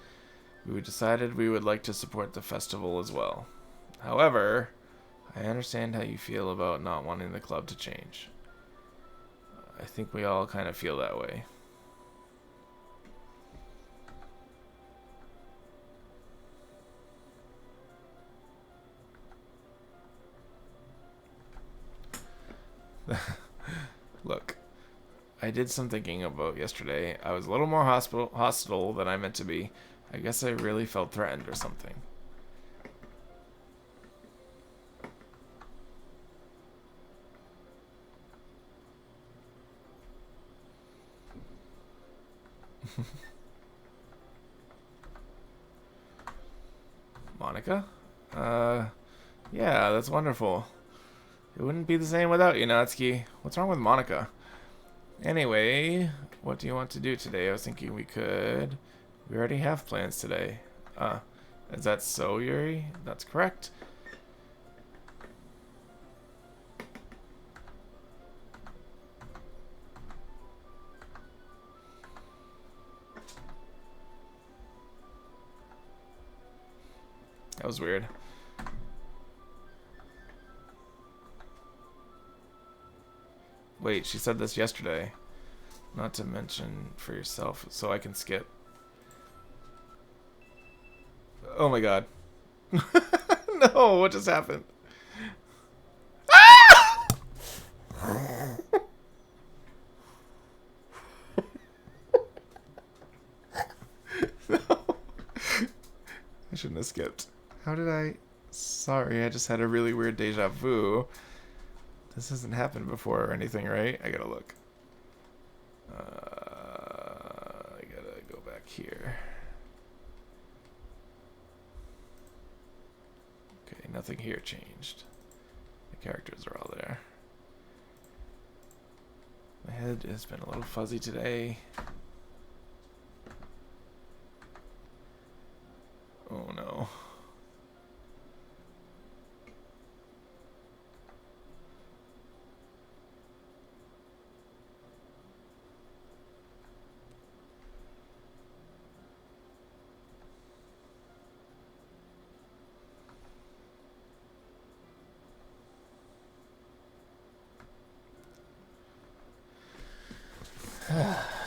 we decided we would like to support the festival as well. However, I understand how you feel about not wanting the club to change. I think we all kind of feel that way. Look. I did some thinking about yesterday. I was a little more hostile than I meant to be. I guess I really felt threatened or something. Monica? Yeah, that's wonderful. It wouldn't be the same without you, Natsuki. What's wrong with Monica? Anyway, what do you want to do today? I was thinking we could... We already have plans today. Is that so, Yuri? That's correct. That was weird. Wait, she said this yesterday. Not to mention for yourself, so I can skip. Oh my god. No, what just happened? Ah! How did I... Sorry, I just had a really weird deja vu. This hasn't happened before or anything, right? I gotta look. I gotta go back here. Okay, nothing here changed. The characters are all there. My head has been a little fuzzy today. Oh no.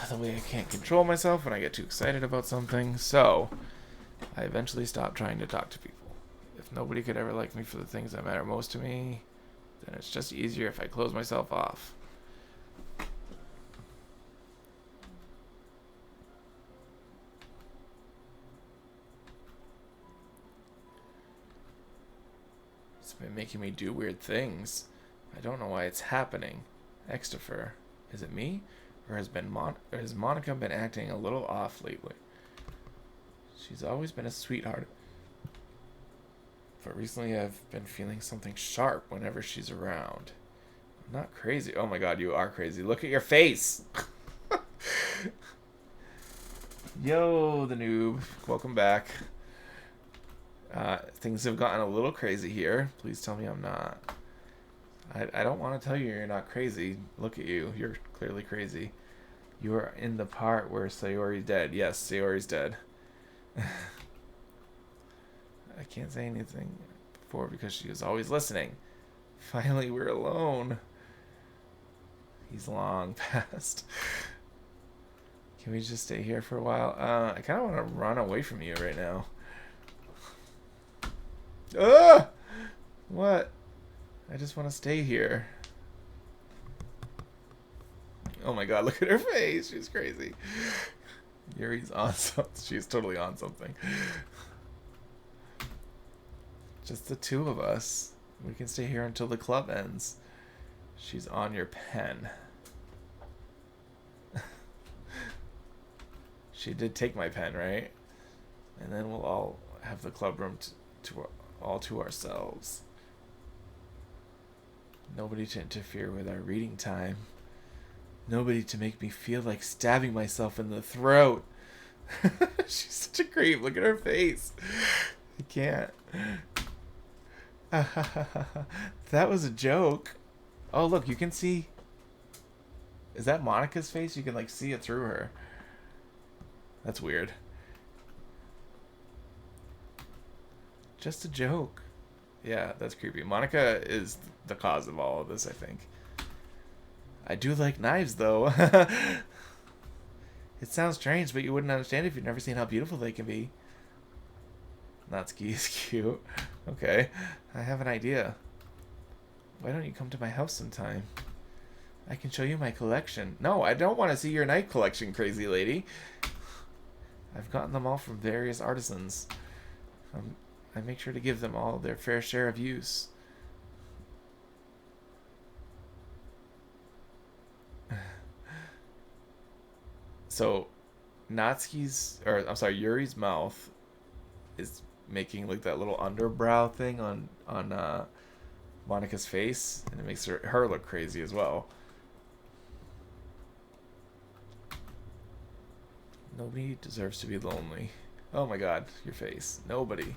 The way I can't control myself when I get too excited about something. So, I eventually stopped trying to talk to people. If nobody could ever like me for the things that matter most to me, then it's just easier if I close myself off. It's been making me do weird things. I don't know why it's happening. Extifer. Is it me? Or has Monica been acting a little off lately? She's always been a sweetheart. But recently I've been feeling something sharp whenever she's around. I'm not crazy. Oh my god, you are crazy. Look at your face! Yo, the noob. Welcome back. Things have gotten a little crazy here. Please tell me I'm not. I don't want to tell you you're not crazy. Look at you. You're clearly crazy. You are in the part where Sayori's dead. Yes, Sayori's dead. I can't say anything before because she was always listening. Finally, we're alone. He's long past. Can we just stay here for a while? I kind of want to run away from you right now. What? I just want to stay here. Oh my god, look at her face. She's crazy. Yuri's on something. She's totally on something. Just the two of us. We can stay here until the club ends. She's on your pen. She did take my pen, right? And then we'll all have the club room all to ourselves. Nobody to interfere with our reading time. Nobody to make me feel like stabbing myself in the throat. She's such a creep. Look at her face. I can't. That was a joke. Oh, look, you can see. Is that Monica's face? You can, like, see it through her. That's weird. Just a joke. Yeah, that's creepy. Monica is the cause of all of this, I think. I do like knives, though. It sounds strange, but you wouldn't understand if you've never seen how beautiful they can be. Natsuki is cute. Okay, I have an idea. Why don't you come to my house sometime? I can show you my collection. No, I don't want to see your knife collection, crazy lady. I've gotten them all from various artisans. I make sure to give them all their fair share of use. So, Yuri's mouth is making like that little underbrow thing on Monica's face, and it makes her look crazy as well. Nobody deserves to be lonely. Oh my god, your face. Nobody. And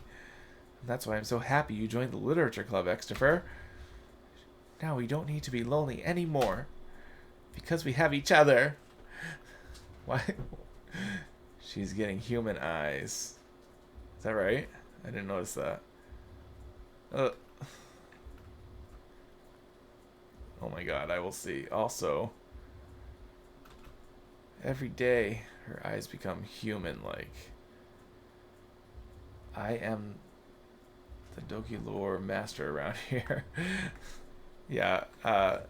that's why I'm so happy you joined the literature club, Extifer. Now we don't need to be lonely anymore. Because we have each other. Why? She's getting human eyes. Is that right? I didn't notice that. Oh my god, I will see. Also, every day her eyes become human-like. I am the Doki lore master around here. Yeah, I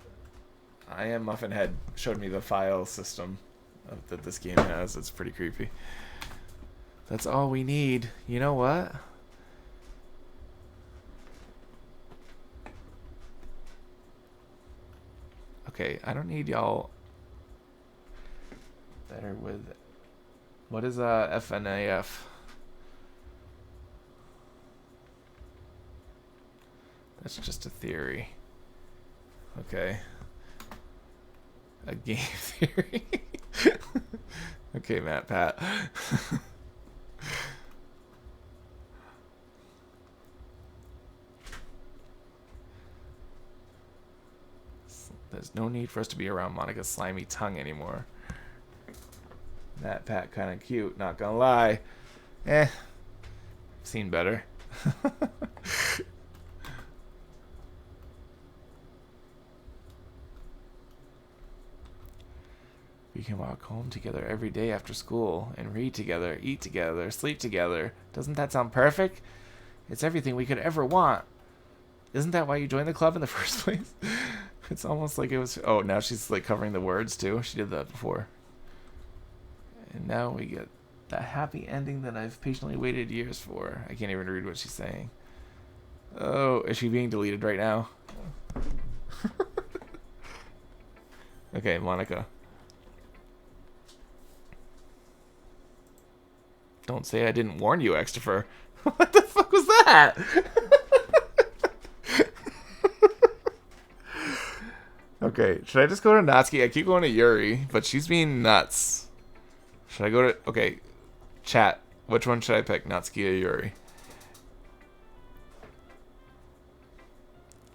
am Muffinhead showed me the file system that this game has. It's pretty creepy. That's all we need. You know what? Okay, I don't need y'all better with... What is FNAF? That's just a theory. Okay. A game theory. Okay, Matt Pat. There's no need for us to be around Monica's slimy tongue anymore. Matt Pat kind of cute, not gonna lie. Seen better. We can walk home together every day after school and read together, eat together, sleep together. Doesn't that sound perfect? It's everything we could ever want. Isn't that why you joined the club in the first place? It's almost like it was... Oh, now she's like covering the words too. She did that before. And now we get the happy ending that I've patiently waited years for. I can't even read what she's saying. Oh, is she being deleted right now? Okay, Monica. Don't say I didn't warn you, Christopher. What the fuck was that? Okay, should I just go to Natsuki? I keep going to Yuri, but she's being nuts. Should I go to... Okay, chat. Which one should I pick? Natsuki or Yuri?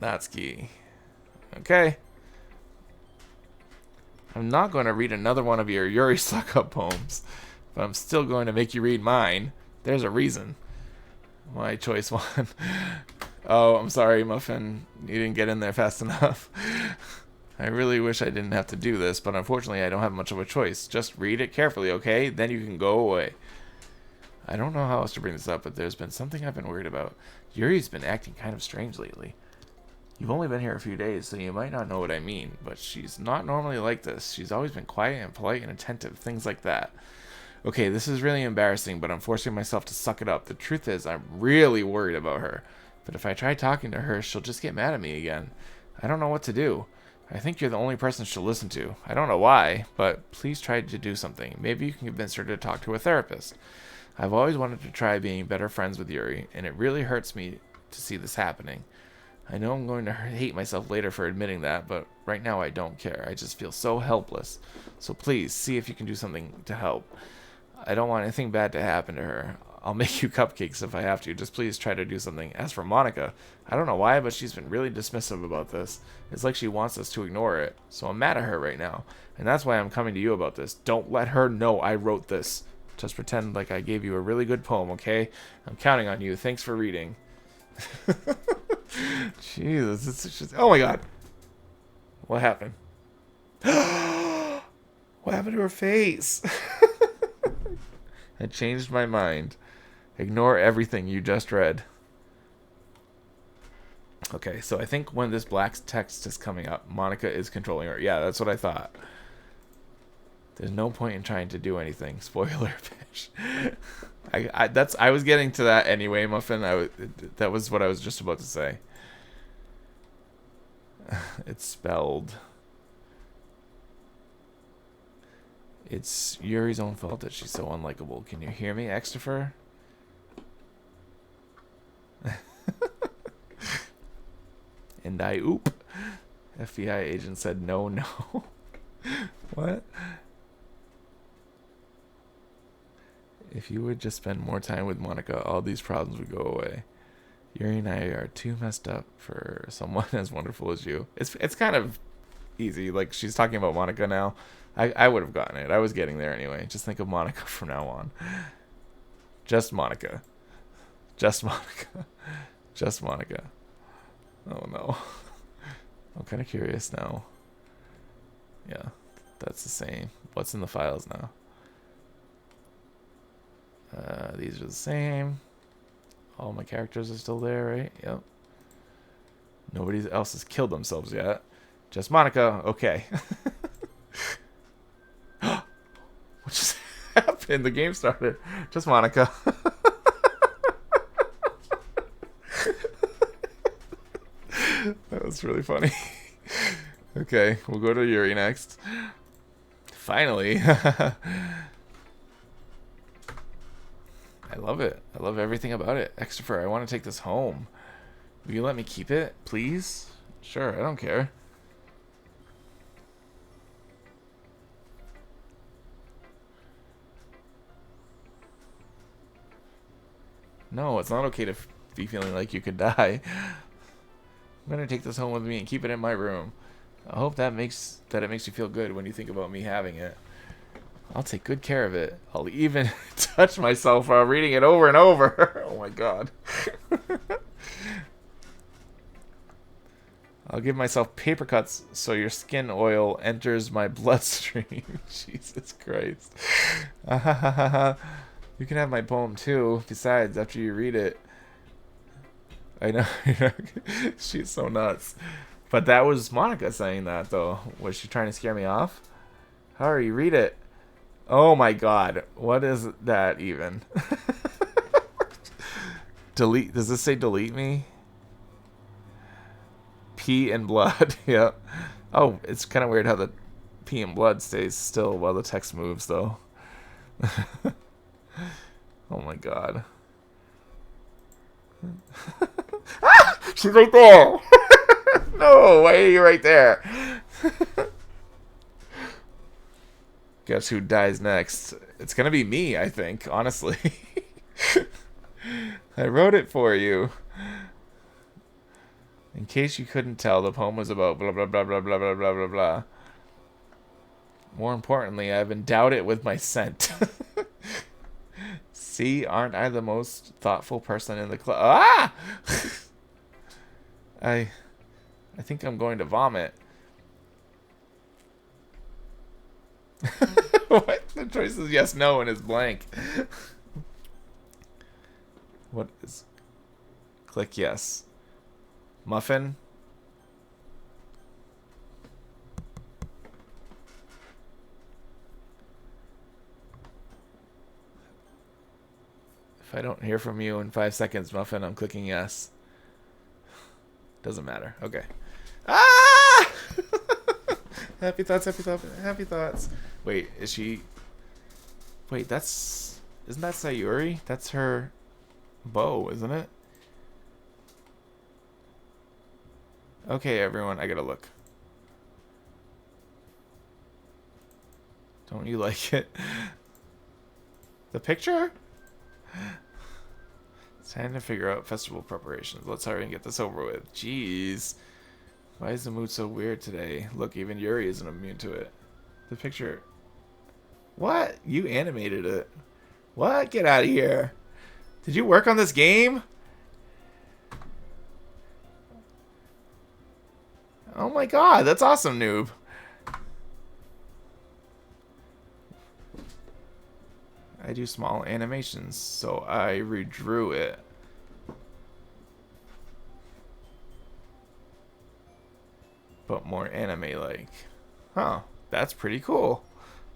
Natsuki. Okay. I'm not going to read another one of your Yuri suck-up poems, but I'm still going to make you read mine. There's a reason. My choice one. Oh, I'm sorry, Muffin. You didn't get in there fast enough. I really wish I didn't have to do this, but unfortunately I don't have much of a choice. Just read it carefully, okay? Then you can go away. I don't know how else to bring this up, but there's been something I've been worried about. Yuri's been acting kind of strange lately. You've only been here a few days, so you might not know what I mean, but she's not normally like this. She's always been quiet and polite and attentive, things like that. Okay, this is really embarrassing, but I'm forcing myself to suck it up. The truth is, I'm really worried about her. But if I try talking to her, she'll just get mad at me again. I don't know what to do. I think you're the only person she'll listen to. I don't know why, but please try to do something. Maybe you can convince her to talk to a therapist. I've always wanted to try being better friends with Yuri, and it really hurts me to see this happening. I know I'm going to hate myself later for admitting that, but right now I don't care. I just feel so helpless. So please, see if you can do something to help. I don't want anything bad to happen to her. I'll make you cupcakes if I have to. Just please try to do something. As for Monica, I don't know why, but she's been really dismissive about this. It's like she wants us to ignore it. So I'm mad at her right now. And that's why I'm coming to you about this. Don't let her know I wrote this. Just pretend like I gave you a really good poem, okay? I'm counting on you. Thanks for reading. Jesus, it's just... Oh my god. What happened? What happened to her face? I changed my mind. Ignore everything you just read. Okay, so I think when this black text is coming up, Monica is controlling her. Yeah, that's what I thought. There's no point in trying to do anything. Spoiler, bitch. I was getting to that anyway, Muffin. That was what I was just about to say. It's spelled. It's Yuri's own fault that she's so unlikable. Can you hear me, Christopher? And I oop. FBI agent said no. What? If you would just spend more time with Monica, all these problems would go away. Yuri and I are too messed up for someone as wonderful as you. It's kind of easy. Like, she's talking about Monica now. I would have gotten it. I was getting there anyway. Just think of Monica from now on. Just Monica. Just Monica. Just Monica. Oh no. I'm kind of curious now. Yeah, that's the same. What's in the files now? These are the same. All my characters are still there, right? Yep. Nobody else has killed themselves yet. Just Monica. Okay. What just happened? The game started. Just Monica. That was really funny. Okay, we'll go to Yuri next. Finally. I love it. I love everything about it. Extra fur. I want to take this home. Will you let me keep it, please? Sure, I don't care. No, it's not okay to be feeling like you could die. I'm gonna take this home with me and keep it in my room. I hope that it makes you feel good when you think about me having it. I'll take good care of it. I'll even touch myself while reading it over and over. Oh my god. I'll give myself paper cuts so your skin oil enters my bloodstream. Jesus Christ. You can have my poem too, besides, after you read it. I know. She's so nuts. But that was Monica saying that, though. Was she trying to scare me off? Hurry, read it. Oh my god. What is that even? Delete. Does this say delete me? Pee and blood. Yep. Oh, it's kind of weird how the pee and blood stays still while the text moves, though. Oh my god. Ah! She's right there! No, why are you right there? Guess who dies next? It's gonna be me, I think, honestly. I wrote it for you. In case you couldn't tell, the poem was about blah blah blah blah blah blah blah blah blah. More importantly, I've endowed it with my scent. See, aren't I the most thoughtful person in the club? Ah! I think I'm going to vomit. What? The choice is yes, no, and it's blank. What is... Click yes. Muffin? If I don't hear from you in 5 seconds, Muffin, I'm clicking yes. Doesn't matter. Okay. Ah! Happy thoughts, happy thoughts, happy thoughts. Wait, is she... Wait, that's... Isn't that Sayuri? That's her bow, isn't it? Okay, everyone, I gotta look. Don't you like it? The picture? It's time to figure out festival preparations. Let's hurry and get this over with. Jeez. Why is the mood so weird today? Look, even Yuri isn't immune to it. The picture... What? You animated it. What? Get out of here. Did you work on this game? Oh my god, that's awesome, noob. I do small animations, so I redrew it. But more anime-like. Huh, that's pretty cool.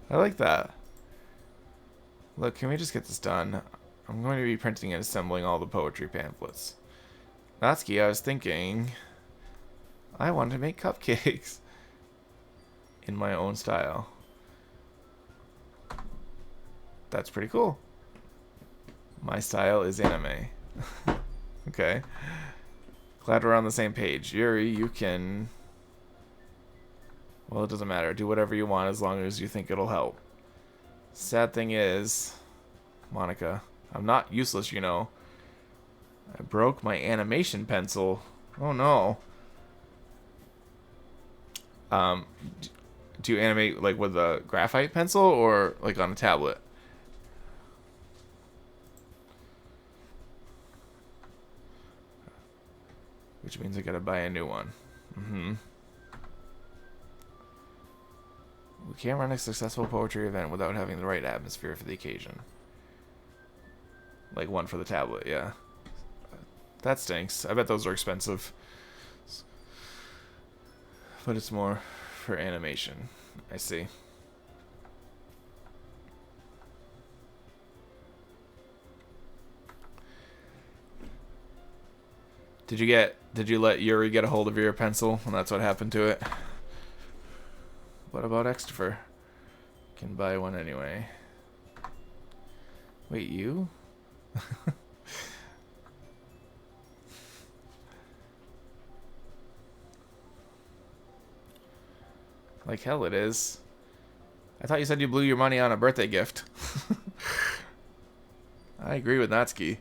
I like that. Look, can we just get this done? I'm going to be printing and assembling all the poetry pamphlets. Natsuki, I was thinking... I wanted to make cupcakes. In my own style. That's pretty cool. My style is anime. Okay. Glad we're on the same page. Yuri, you can... Well, it doesn't matter. Do whatever you want as long as you think it'll help. Sad thing is... Monica, I'm not useless, you know. I broke my animation pencil. Oh no. Do you animate like with a graphite pencil or like on a tablet? Which means I gotta buy a new one. We can't run a successful poetry event without having the right atmosphere for the occasion. Like one for the tablet, yeah. That stinks. I bet those are expensive. But it's more for animation. I see. Did you let Yuri get a hold of your pencil and that's what happened to it? What about Extifer? Can buy one anyway. Wait, you? Like hell it is. I thought you said you blew your money on a birthday gift. I agree with Natsuki.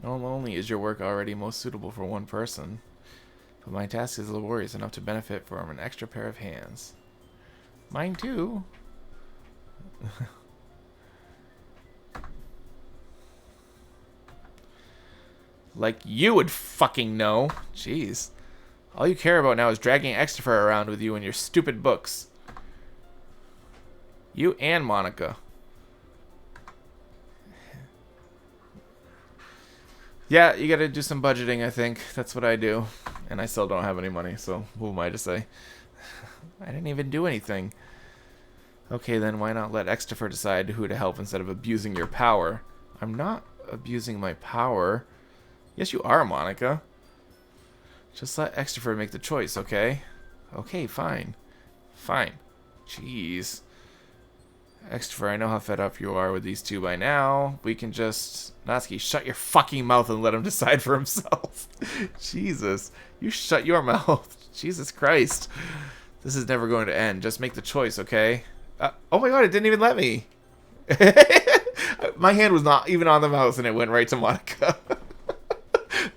Not only is your work already most suitable for one person, but my task is laborious enough to benefit from an extra pair of hands. Mine too. Like you would fucking know. Jeez. All you care about now is dragging Extifer around with you and your stupid books. You and Monica. Yeah, you gotta do some budgeting, I think. That's what I do. And I still don't have any money, so who am I to say? I didn't even do anything. Okay, then why not let Extifer decide who to help instead of abusing your power? I'm not abusing my power. Yes, you are, Monica. Just let Extifer make the choice, okay? Okay, fine. Fine. Jeez. Extifer, I know how fed up you are with these two by now. We can just... Natsuki, shut your fucking mouth and let him decide for himself. Jesus. You shut your mouth. Jesus Christ. This is never going to end. Just make the choice, okay? Oh my god, it didn't even let me. My hand was not even on the mouse and it went right to Monica.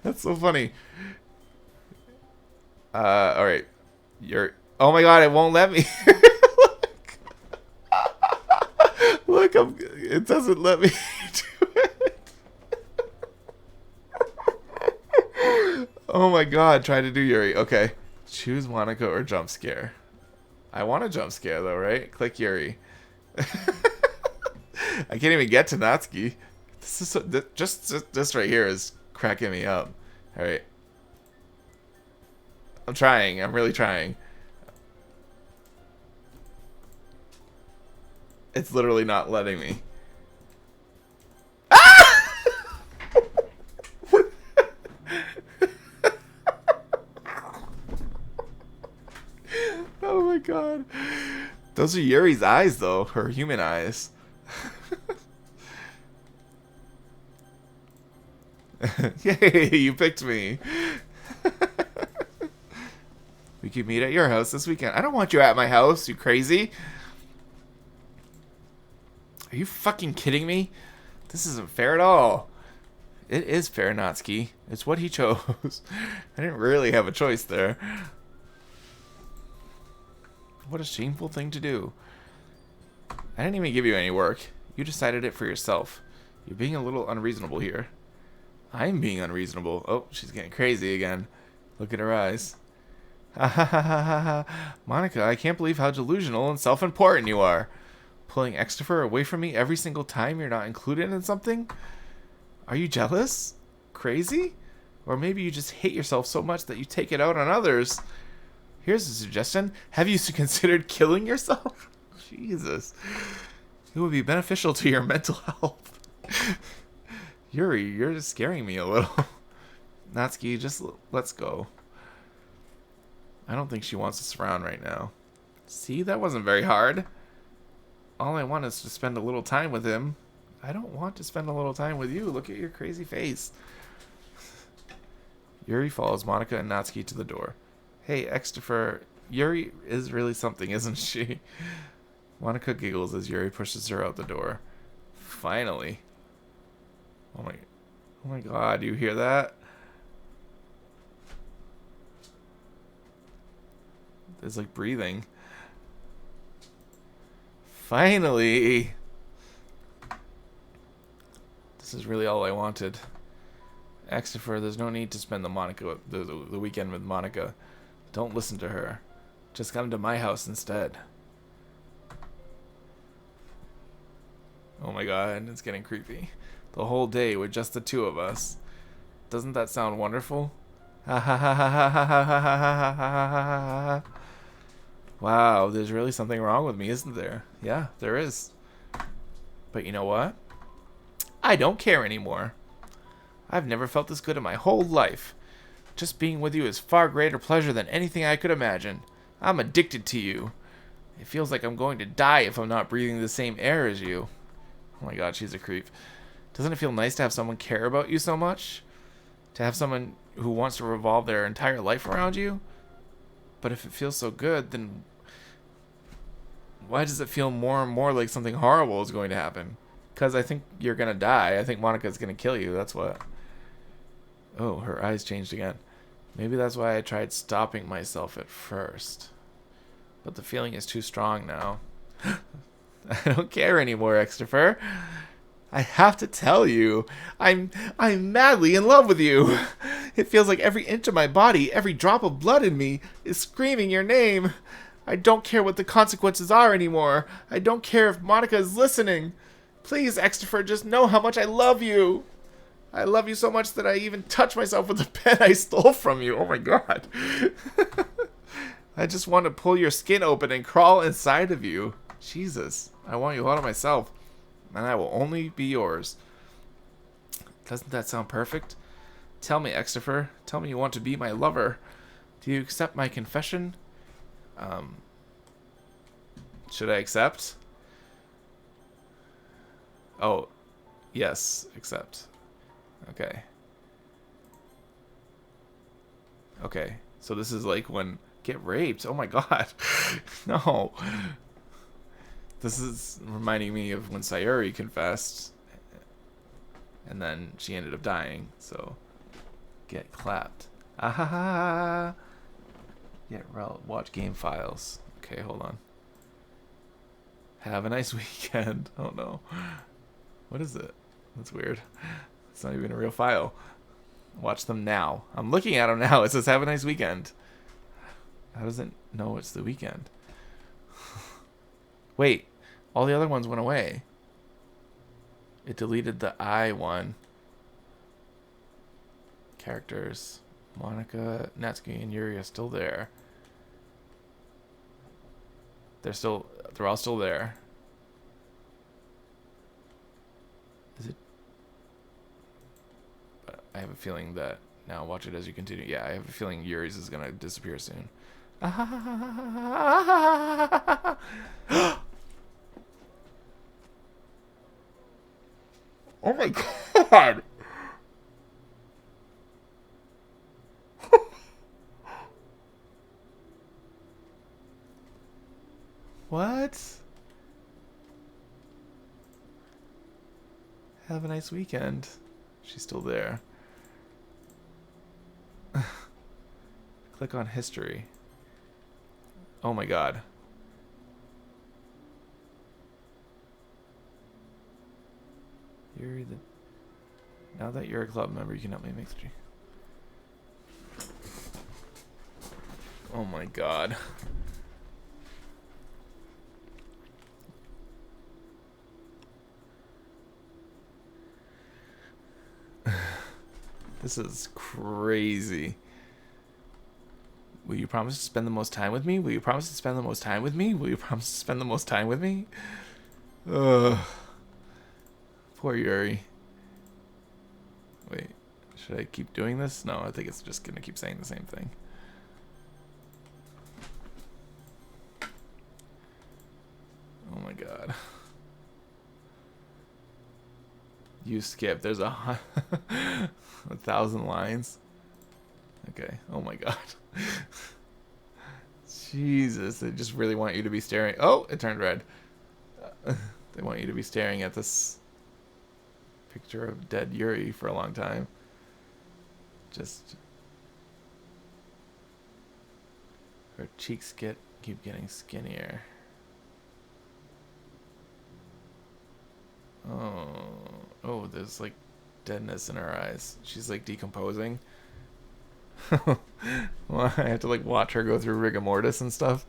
That's so funny. Alright. Oh my god, it won't let me. Look, it doesn't let me do it. Oh my god, try to do Yuri. Okay. Choose Monica or jump scare. I want a jump scare though, right? Click Yuri. I can't even get to Natsuki. This is so, just this right here is cracking me up. All right. I'm trying. I'm really trying. It's literally not letting me. Ah! Oh my god. Those are Yuri's eyes though, her human eyes. Yay, you picked me. We could meet at your house this weekend. I don't want you at my house, you crazy. Are you fucking kidding me? This isn't fair at all. It is fair, Natsuki. It's what he chose. I didn't really have a choice there. What a shameful thing to do. I didn't even give you any work. You decided it for yourself. You're being a little unreasonable here. I'm being unreasonable. Oh, she's getting crazy again. Look at her eyes. Ha ha ha ha ha. Monica, I can't believe how delusional and self-important you are. Pulling Extifer away from me every single time you're not included in something? Are you jealous? Crazy? Or maybe you just hate yourself so much that you take it out on others. Here's a suggestion. Have you considered killing yourself? Jesus. It would be beneficial to your mental health. Yuri, you're just scaring me a little. Natsuki, just let's go. I don't think she wants us around right now. See, that wasn't very hard. All I want is to spend a little time with him. I don't want to spend a little time with you. Look at your crazy face. Yuri follows Monica and Natsuki to the door. Hey, Extifer, Yuri is really something, isn't she? Monica giggles as Yuri pushes her out the door. Finally. Oh my god, you hear that? It's like breathing. Finally! This is really all I wanted. Extifer, there's no need to spend the weekend with Monica. Don't listen to her. Just come to my house instead. Oh my god, it's getting creepy. The whole day with just the two of us. Doesn't that sound wonderful? Ha ha ha ha ha ha ha ha ha ha ha. Wow, there's really something wrong with me, isn't there? Yeah, there is. But you know what? I don't care anymore. I've never felt this good in my whole life. Just being with you is far greater pleasure than anything I could imagine. I'm addicted to you. It feels like I'm going to die if I'm not breathing the same air as you. Oh my god, she's a creep. Doesn't it feel nice to have someone care about you so much? To have someone who wants to revolve their entire life around you? But if it feels so good, then why does it feel more and more like something horrible is going to happen? Because I think you're going to die. I think Monica's going to kill you. That's what. Oh, her eyes changed again. Maybe that's why I tried stopping myself at first. But the feeling is too strong now. I don't care anymore, Extifer. I have to tell you, I'm madly in love with you. It feels like every inch of my body, every drop of blood in me is screaming your name. I don't care what the consequences are anymore. I don't care if Monica is listening. Please, Extifer, just know how much I love you. I love you so much that I even touch myself with the pen I stole from you. Oh my god. I just want to pull your skin open and crawl inside of you. Jesus, I want you all to myself. And I will only be yours. Doesn't that sound perfect? Tell me, Extifer. Tell me you want to be my lover. Do you accept my confession? Should I accept? Oh, yes, accept. Okay. Okay, so this is like when... Get raped? Oh my god. No. This is reminding me of when Sayuri confessed. And then she ended up dying, so... Get clapped. Ah. Get watch game files. Okay, hold on. Have a nice weekend. Oh no. What is it? That's weird. It's not even a real file. Watch them now. I'm looking at them now. It says have a nice weekend. How does it know it's the weekend? Wait. All the other ones went away. It deleted the I one. Characters. Monica, Natsuki, and Yuri are still there. They're all still there. Is it? I have a feeling that now watch it as you continue. Yeah, I have a feeling Yuri's is gonna disappear soon. Oh my god! What? Have a nice weekend. She's still there. Click on history. Oh my god. Now that you're a club member, you can help me make the tree. Oh my god. This is crazy. Will you promise to spend the most time with me? Will you promise to spend the most time with me? Will you promise to spend the most time with me? Ugh. Poor Yuri. Wait, should I keep doing this? No, I think it's just gonna keep saying the same thing. Oh my god. You skip. There's a 1,000 lines. Okay. Oh my god. Jesus, they just really want you to be staring. Oh, it turned red. They want you to be staring at this picture of dead Yuri for a long time. Just her cheeks keep getting skinnier. Oh, there's like deadness in her eyes. She's like decomposing. Well, I have to like watch her go through rigor mortis and stuff.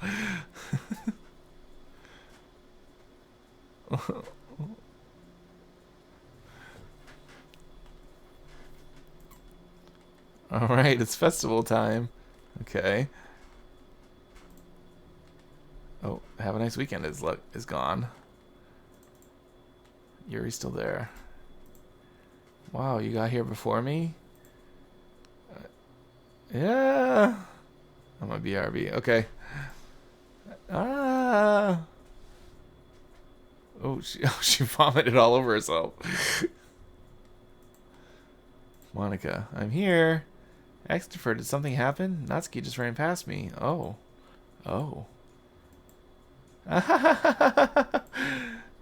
Alright, it's festival time. Okay. Oh, have a nice weekend is gone. Yuri's still there. Wow, you got here before me? Yeah. I'm a BRB. Okay. Ah. she vomited all over herself. Monica, I'm here. Extrovert, did something happen? Natsuki just ran past me. Oh. Oh.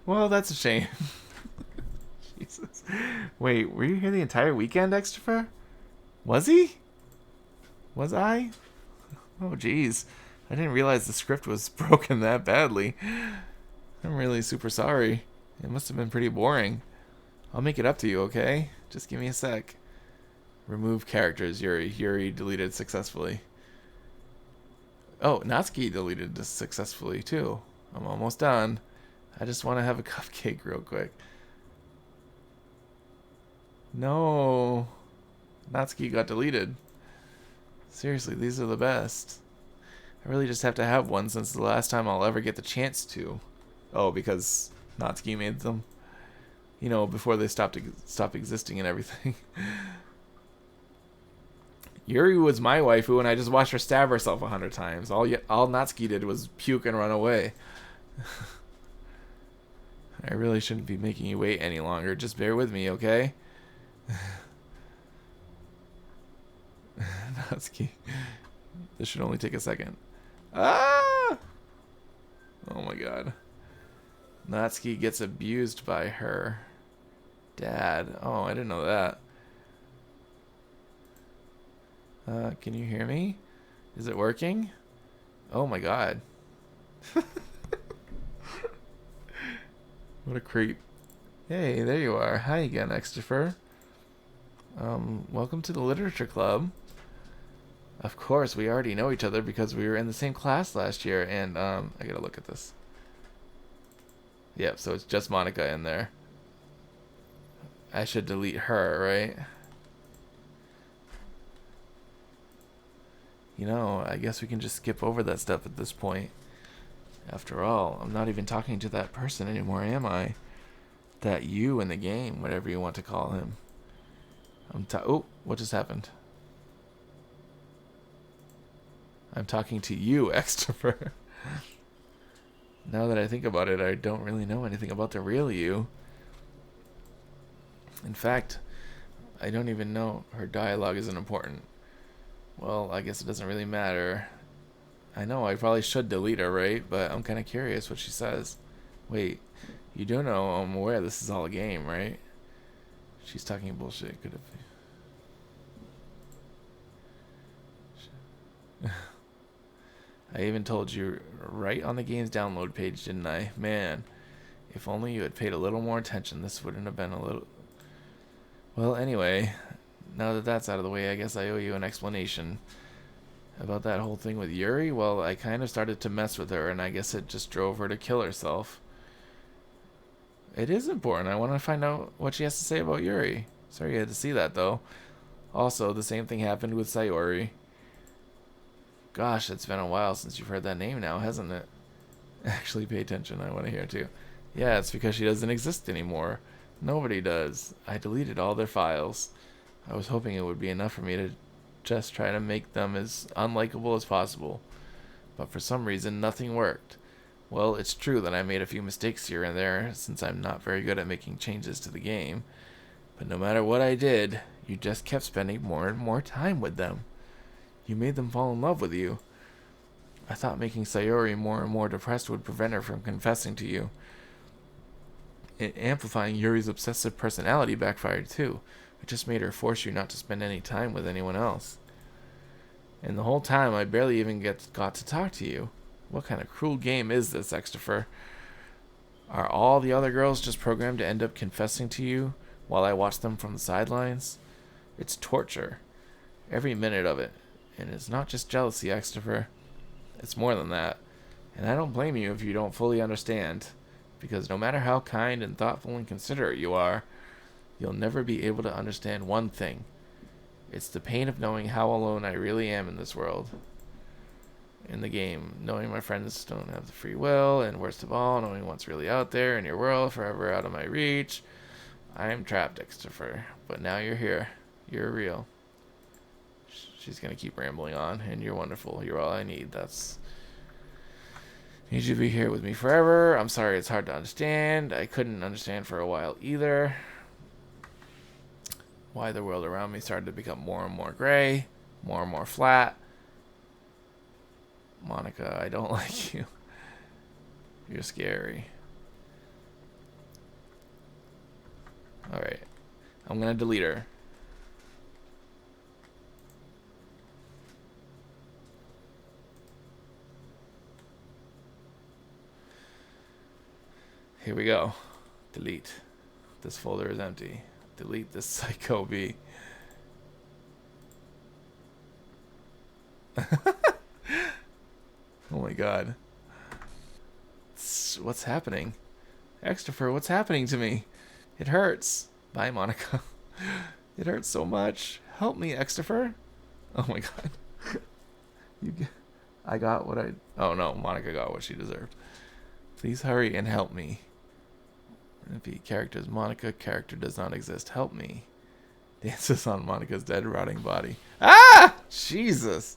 Well, that's a shame. Jesus. Wait, were you here the entire weekend, Extrovert? Was he? Was I? Oh, jeez. I didn't realize the script was broken that badly. I'm really super sorry. It must have been pretty boring. I'll make it up to you, okay? Just give me a sec. Remove characters, Yuri. Yuri deleted successfully. Oh, Natsuki deleted this successfully, too. I'm almost done. I just want to have a cupcake real quick. No. Natsuki got deleted. Seriously, these are the best. I really just have to have one since the last time I'll ever get the chance to. Oh, because Natsuki made them. You know, before they stopped existing and everything. Yuri was my waifu, and I just watched her stab herself 100 times. All Natsuki did was puke and run away. I really shouldn't be making you wait any longer. Just bear with me, okay? Natsuki. This should only take a second. Ah! Oh my god. Natsuki gets abused by her dad. Oh, I didn't know that. Can you hear me? Is it working? Oh my god. What a creep. Hey, there you are. Hi again, Extifer. Welcome to the Literature Club. Of course, we already know each other because we were in the same class last year, and, I gotta look at this. Yep, so it's just Monica in there. I should delete her, right? You know, I guess we can just skip over that stuff at this point. After all, I'm not even talking to that person anymore, am I? That you in the game, whatever you want to call him. Oh, what just happened? I'm talking to you, Extrovert. Now that I think about it, I don't really know anything about the real you. In fact, I don't even know her dialogue isn't important. Well, I guess it doesn't really matter. I know I probably should delete her, right? But I'm kind of curious what she says. Wait, you do know I'm aware this is all a game, right? She's talking bullshit. Could have. I even told you right on the game's download page, didn't I? Man, if only you had paid a little more attention, this wouldn't have been a little... Well, anyway, now that that's out of the way, I guess I owe you an explanation. About that whole thing with Yuri, well, I kind of started to mess with her, and I guess it just drove her to kill herself. It is important. I want to find out what she has to say about Yuri. Sorry you had to see that, though. Also, the same thing happened with Sayori. Gosh, it's been a while since you've heard that name now, hasn't it? Actually, pay attention. I want to hear, too. Yeah, it's because she doesn't exist anymore. Nobody does. I deleted all their files. I was hoping it would be enough for me to just try to make them as unlikable as possible. But for some reason, nothing worked. Well, it's true that I made a few mistakes here and there, since I'm not very good at making changes to the game. But no matter what I did, you just kept spending more and more time with them. You made them fall in love with you. I thought making Sayori more and more depressed would prevent her from confessing to you. Amplifying Yuri's obsessive personality backfired too. It just made her force you not to spend any time with anyone else. And the whole time, I barely even got to talk to you. What kind of cruel game is this, Extifer? Are all the other girls just programmed to end up confessing to you while I watch them from the sidelines? It's torture. Every minute of it. And it's not just jealousy, Extifer. It's more than that. And I don't blame you if you don't fully understand. Because no matter how kind and thoughtful and considerate you are, you'll never be able to understand one thing. It's the pain of knowing how alone I really am in this world. In the game, knowing my friends don't have the free will, and worst of all, knowing what's really out there in your world, forever out of my reach. I am trapped, Extifer. But now you're here. You're real. She's going to keep rambling on, and you're wonderful. You're all I need. That's... Need you to be here with me forever. I'm sorry it's hard to understand. I couldn't understand for a while either. Why the world around me started to become more and more gray, more and more flat. Monica, I don't like you. You're scary. Alright. I'm gonna delete her. Here we go. Delete. This folder is empty. Delete this psycho B. Oh my god. What's happening? Extrafer, what's happening to me? It hurts. Bye, Monica. It hurts so much. Help me, Extrafer. Oh my god. I got what I... Oh no, Monica got what she deserved. Please hurry and help me. Repeat characters. Monica, character does not exist. Help me. Dances on Monica's dead, rotting body. Ah! Jesus.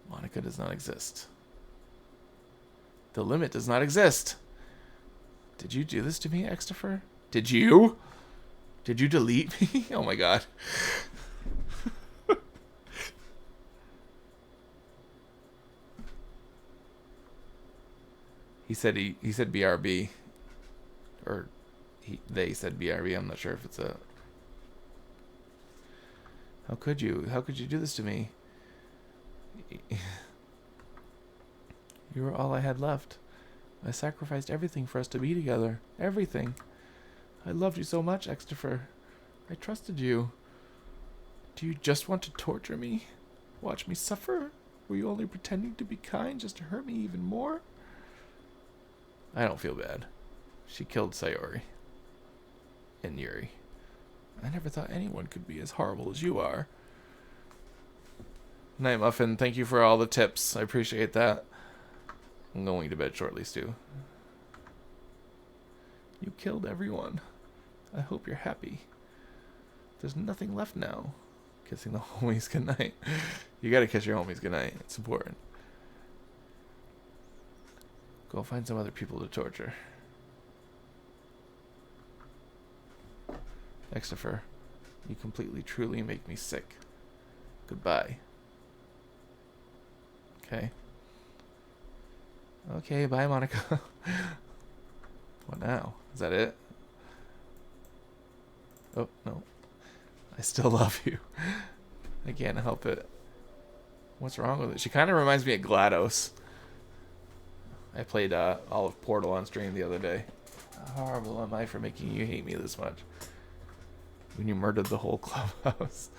Monica does not exist. The limit does not exist. Did you do this to me, Extrafer? Did you? Did you delete me? Oh my god. He said BRB. Or they said BRB. I'm not sure if it's a... How could you? How could you do this to me? You were all I had left. I sacrificed everything for us to be together. Everything. I loved you so much, Extrafer. I trusted you. Do you just want to torture me? Watch me suffer? Were you only pretending to be kind just to hurt me even more? I don't feel bad. She killed Sayori. And Yuri. I never thought anyone could be as horrible as you are. Night Muffin, thank you for all the tips. I appreciate that. I'm going to bed shortly, Stu. You killed everyone. I hope you're happy. There's nothing left now. Kissing the homies goodnight. You gotta kiss your homies goodnight. It's important. Go find some other people to torture. Extrafer, you completely, truly make me sick. Goodbye. Okay. Okay, bye, Monica. What now? Is that it? Oh, no. I still love you. I can't help it. What's wrong with it? She kind of reminds me of GLaDOS. I played all of Portal on stream the other day. How horrible am I for making you hate me this much? When you murdered the whole clubhouse.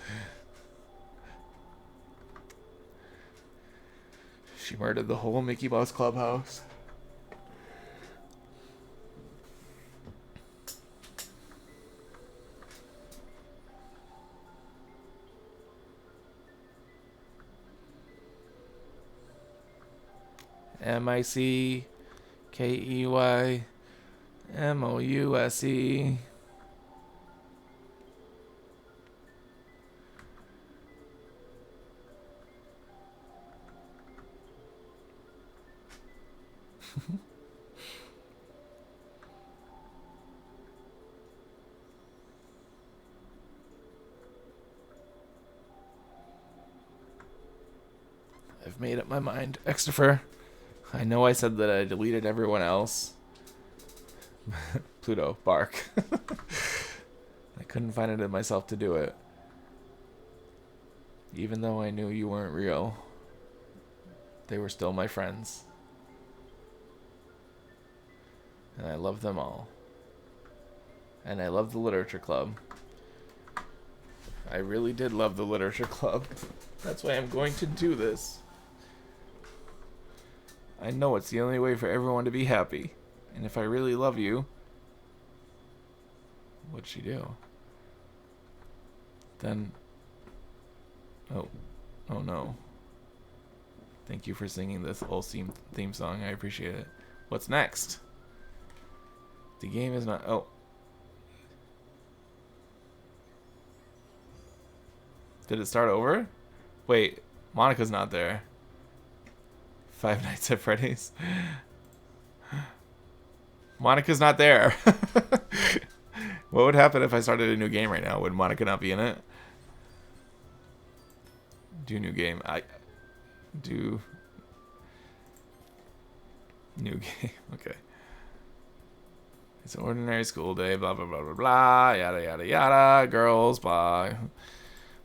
She murdered the whole Mickey Mouse clubhouse. MICKEYMOUSE. I've made up my mind. Extrafer, I know I said that I deleted everyone else. Pluto, bark. I couldn't find it in myself to do it. Even though I knew you weren't real, they were still my friends. And I love them all. And I love the literature club. I really did love the literature club. That's why I'm going to do this. I know it's the only way for everyone to be happy. And if I really love you... What'd she do? Then... Oh. Oh no. Thank you for singing this whole theme song. I appreciate it. What's next? The game is not... Oh. Did it start over? Wait. Monica's not there. Five Nights at Freddy's. Monica's not there. What would happen if I started a new game right now? Would Monica not be in it? Do new game. I do new game. Okay. It's an ordinary school day. Blah blah blah blah blah. Yada yada yada. Girls. Blah.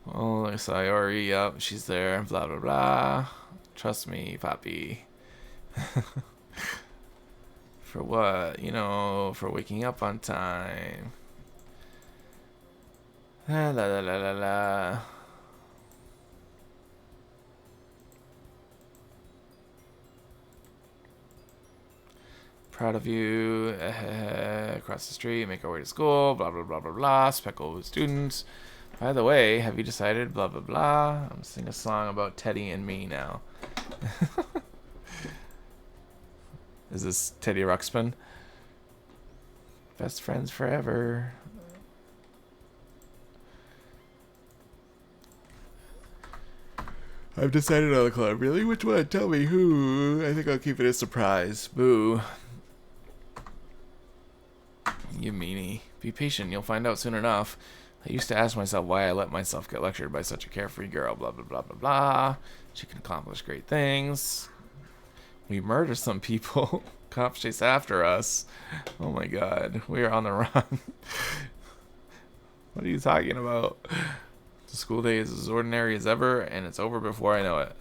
Oh, Sayori. Yep, she's there. Blah blah blah. Trust me, Poppy. For what? You know, for waking up on time. La la la la la la. Proud of you. Across the street, make our way to school. Blah blah blah blah blah. Speckle with students. By the way, have you decided? Blah blah blah. I'm singing a song about Teddy and me now. Is this Teddy Ruxpin? Best friends forever. I've decided on the club. Really? Which one? Tell me who. I think I'll keep it a surprise. Boo. You meanie. Be patient. You'll find out soon enough. I used to ask myself why I let myself get lectured by such a carefree girl. Blah, blah, blah, blah, blah. She can accomplish great things. We murder some people. Cops chase after us. Oh my god. We are on the run. What are you talking about? The school day is as ordinary as ever, and it's over before I know it.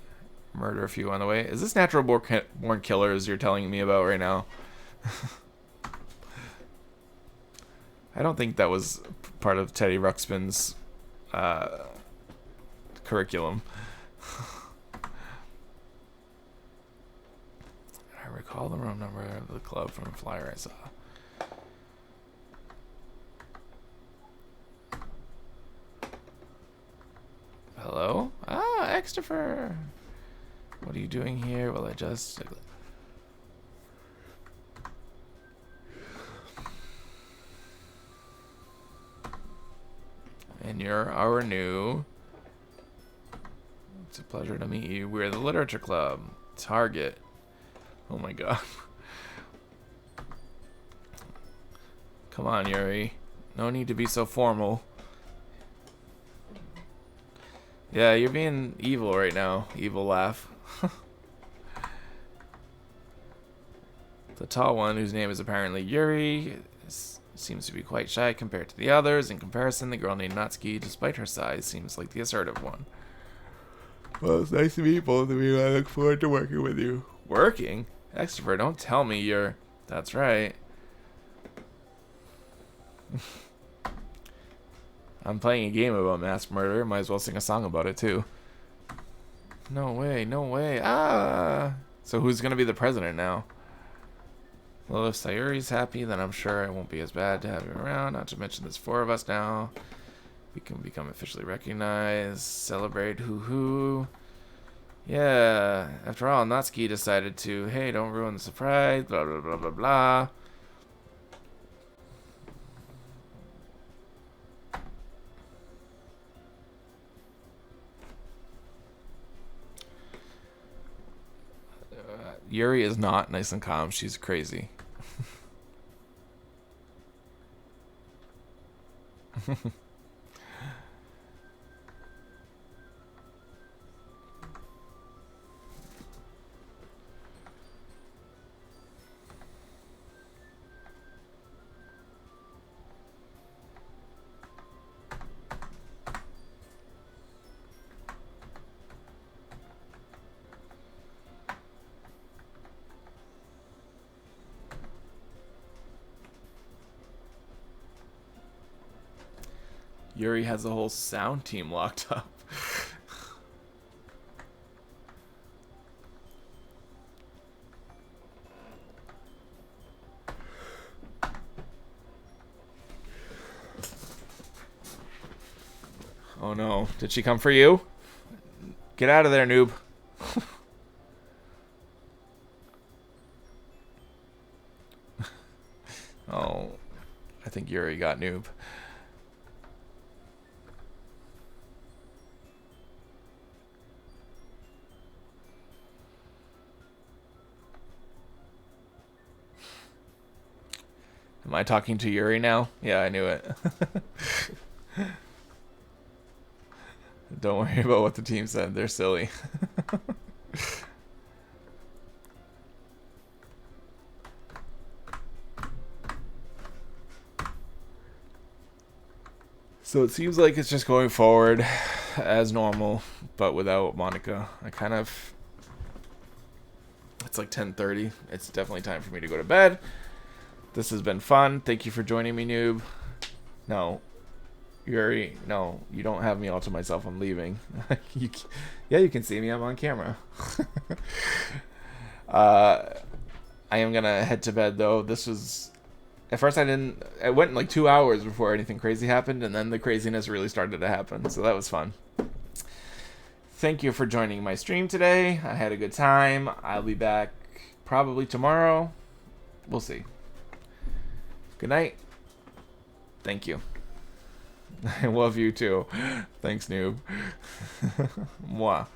Murder a few on the way. Is this natural born killers you're telling me about right now? I don't think that was part of Teddy Ruxpin's curriculum. I recall the room number of the club from a flyer I saw. Hello? Ah, Extifer! What are you doing here? Well, I just... And you're our new... It's a pleasure to meet you. We're the Literature Club. Target. Oh my god. Come on, Yuri. No need to be so formal. Yeah, you're being evil right now. Evil laugh. The tall one, whose name is apparently Yuri, seems to be quite shy compared to the others. In comparison, the girl named Natsuki, despite her size, seems like the assertive one. Well, it's nice to meet both of you. I look forward to working with you. Working? Extrovert, don't tell me you're... That's right. I'm playing a game about mass murder. Might as well sing a song about it, too. No way, no way. Ah! So who's going to be the president now? Well, if Sayuri's happy, then I'm sure it won't be as bad to have you around. Not to mention there's 4 of us now. We can become officially recognized. Celebrate, hoo-hoo. Yeah, after all, Natsuki decided to, hey, don't ruin the surprise, blah, blah, blah, blah, blah. Yuri is not nice and calm. She's crazy. Yuri has a whole sound team locked up. Oh no, did she come for you? Get out of there, noob. Oh, I think Yuri got noob. Am I talking to Yuri now? Yeah, I knew it. Don't worry about what the team said. They're silly. So it seems like it's just going forward as normal, but without Monica. It's like 10:30. It's definitely time for me to go to bed. This has been fun. Thank you for joining me, noob. No. Yuri, no, you don't have me all to myself. I'm leaving. Yeah, you can see me. I'm on camera. I am going to head to bed, though. This was... At first, it went like 2 hours before anything crazy happened, and then the craziness really started to happen. So that was fun. Thank you for joining my stream today. I had a good time. I'll be back probably tomorrow. We'll see. Good night. Thank you. I love you too. Thanks, noob. Mwah.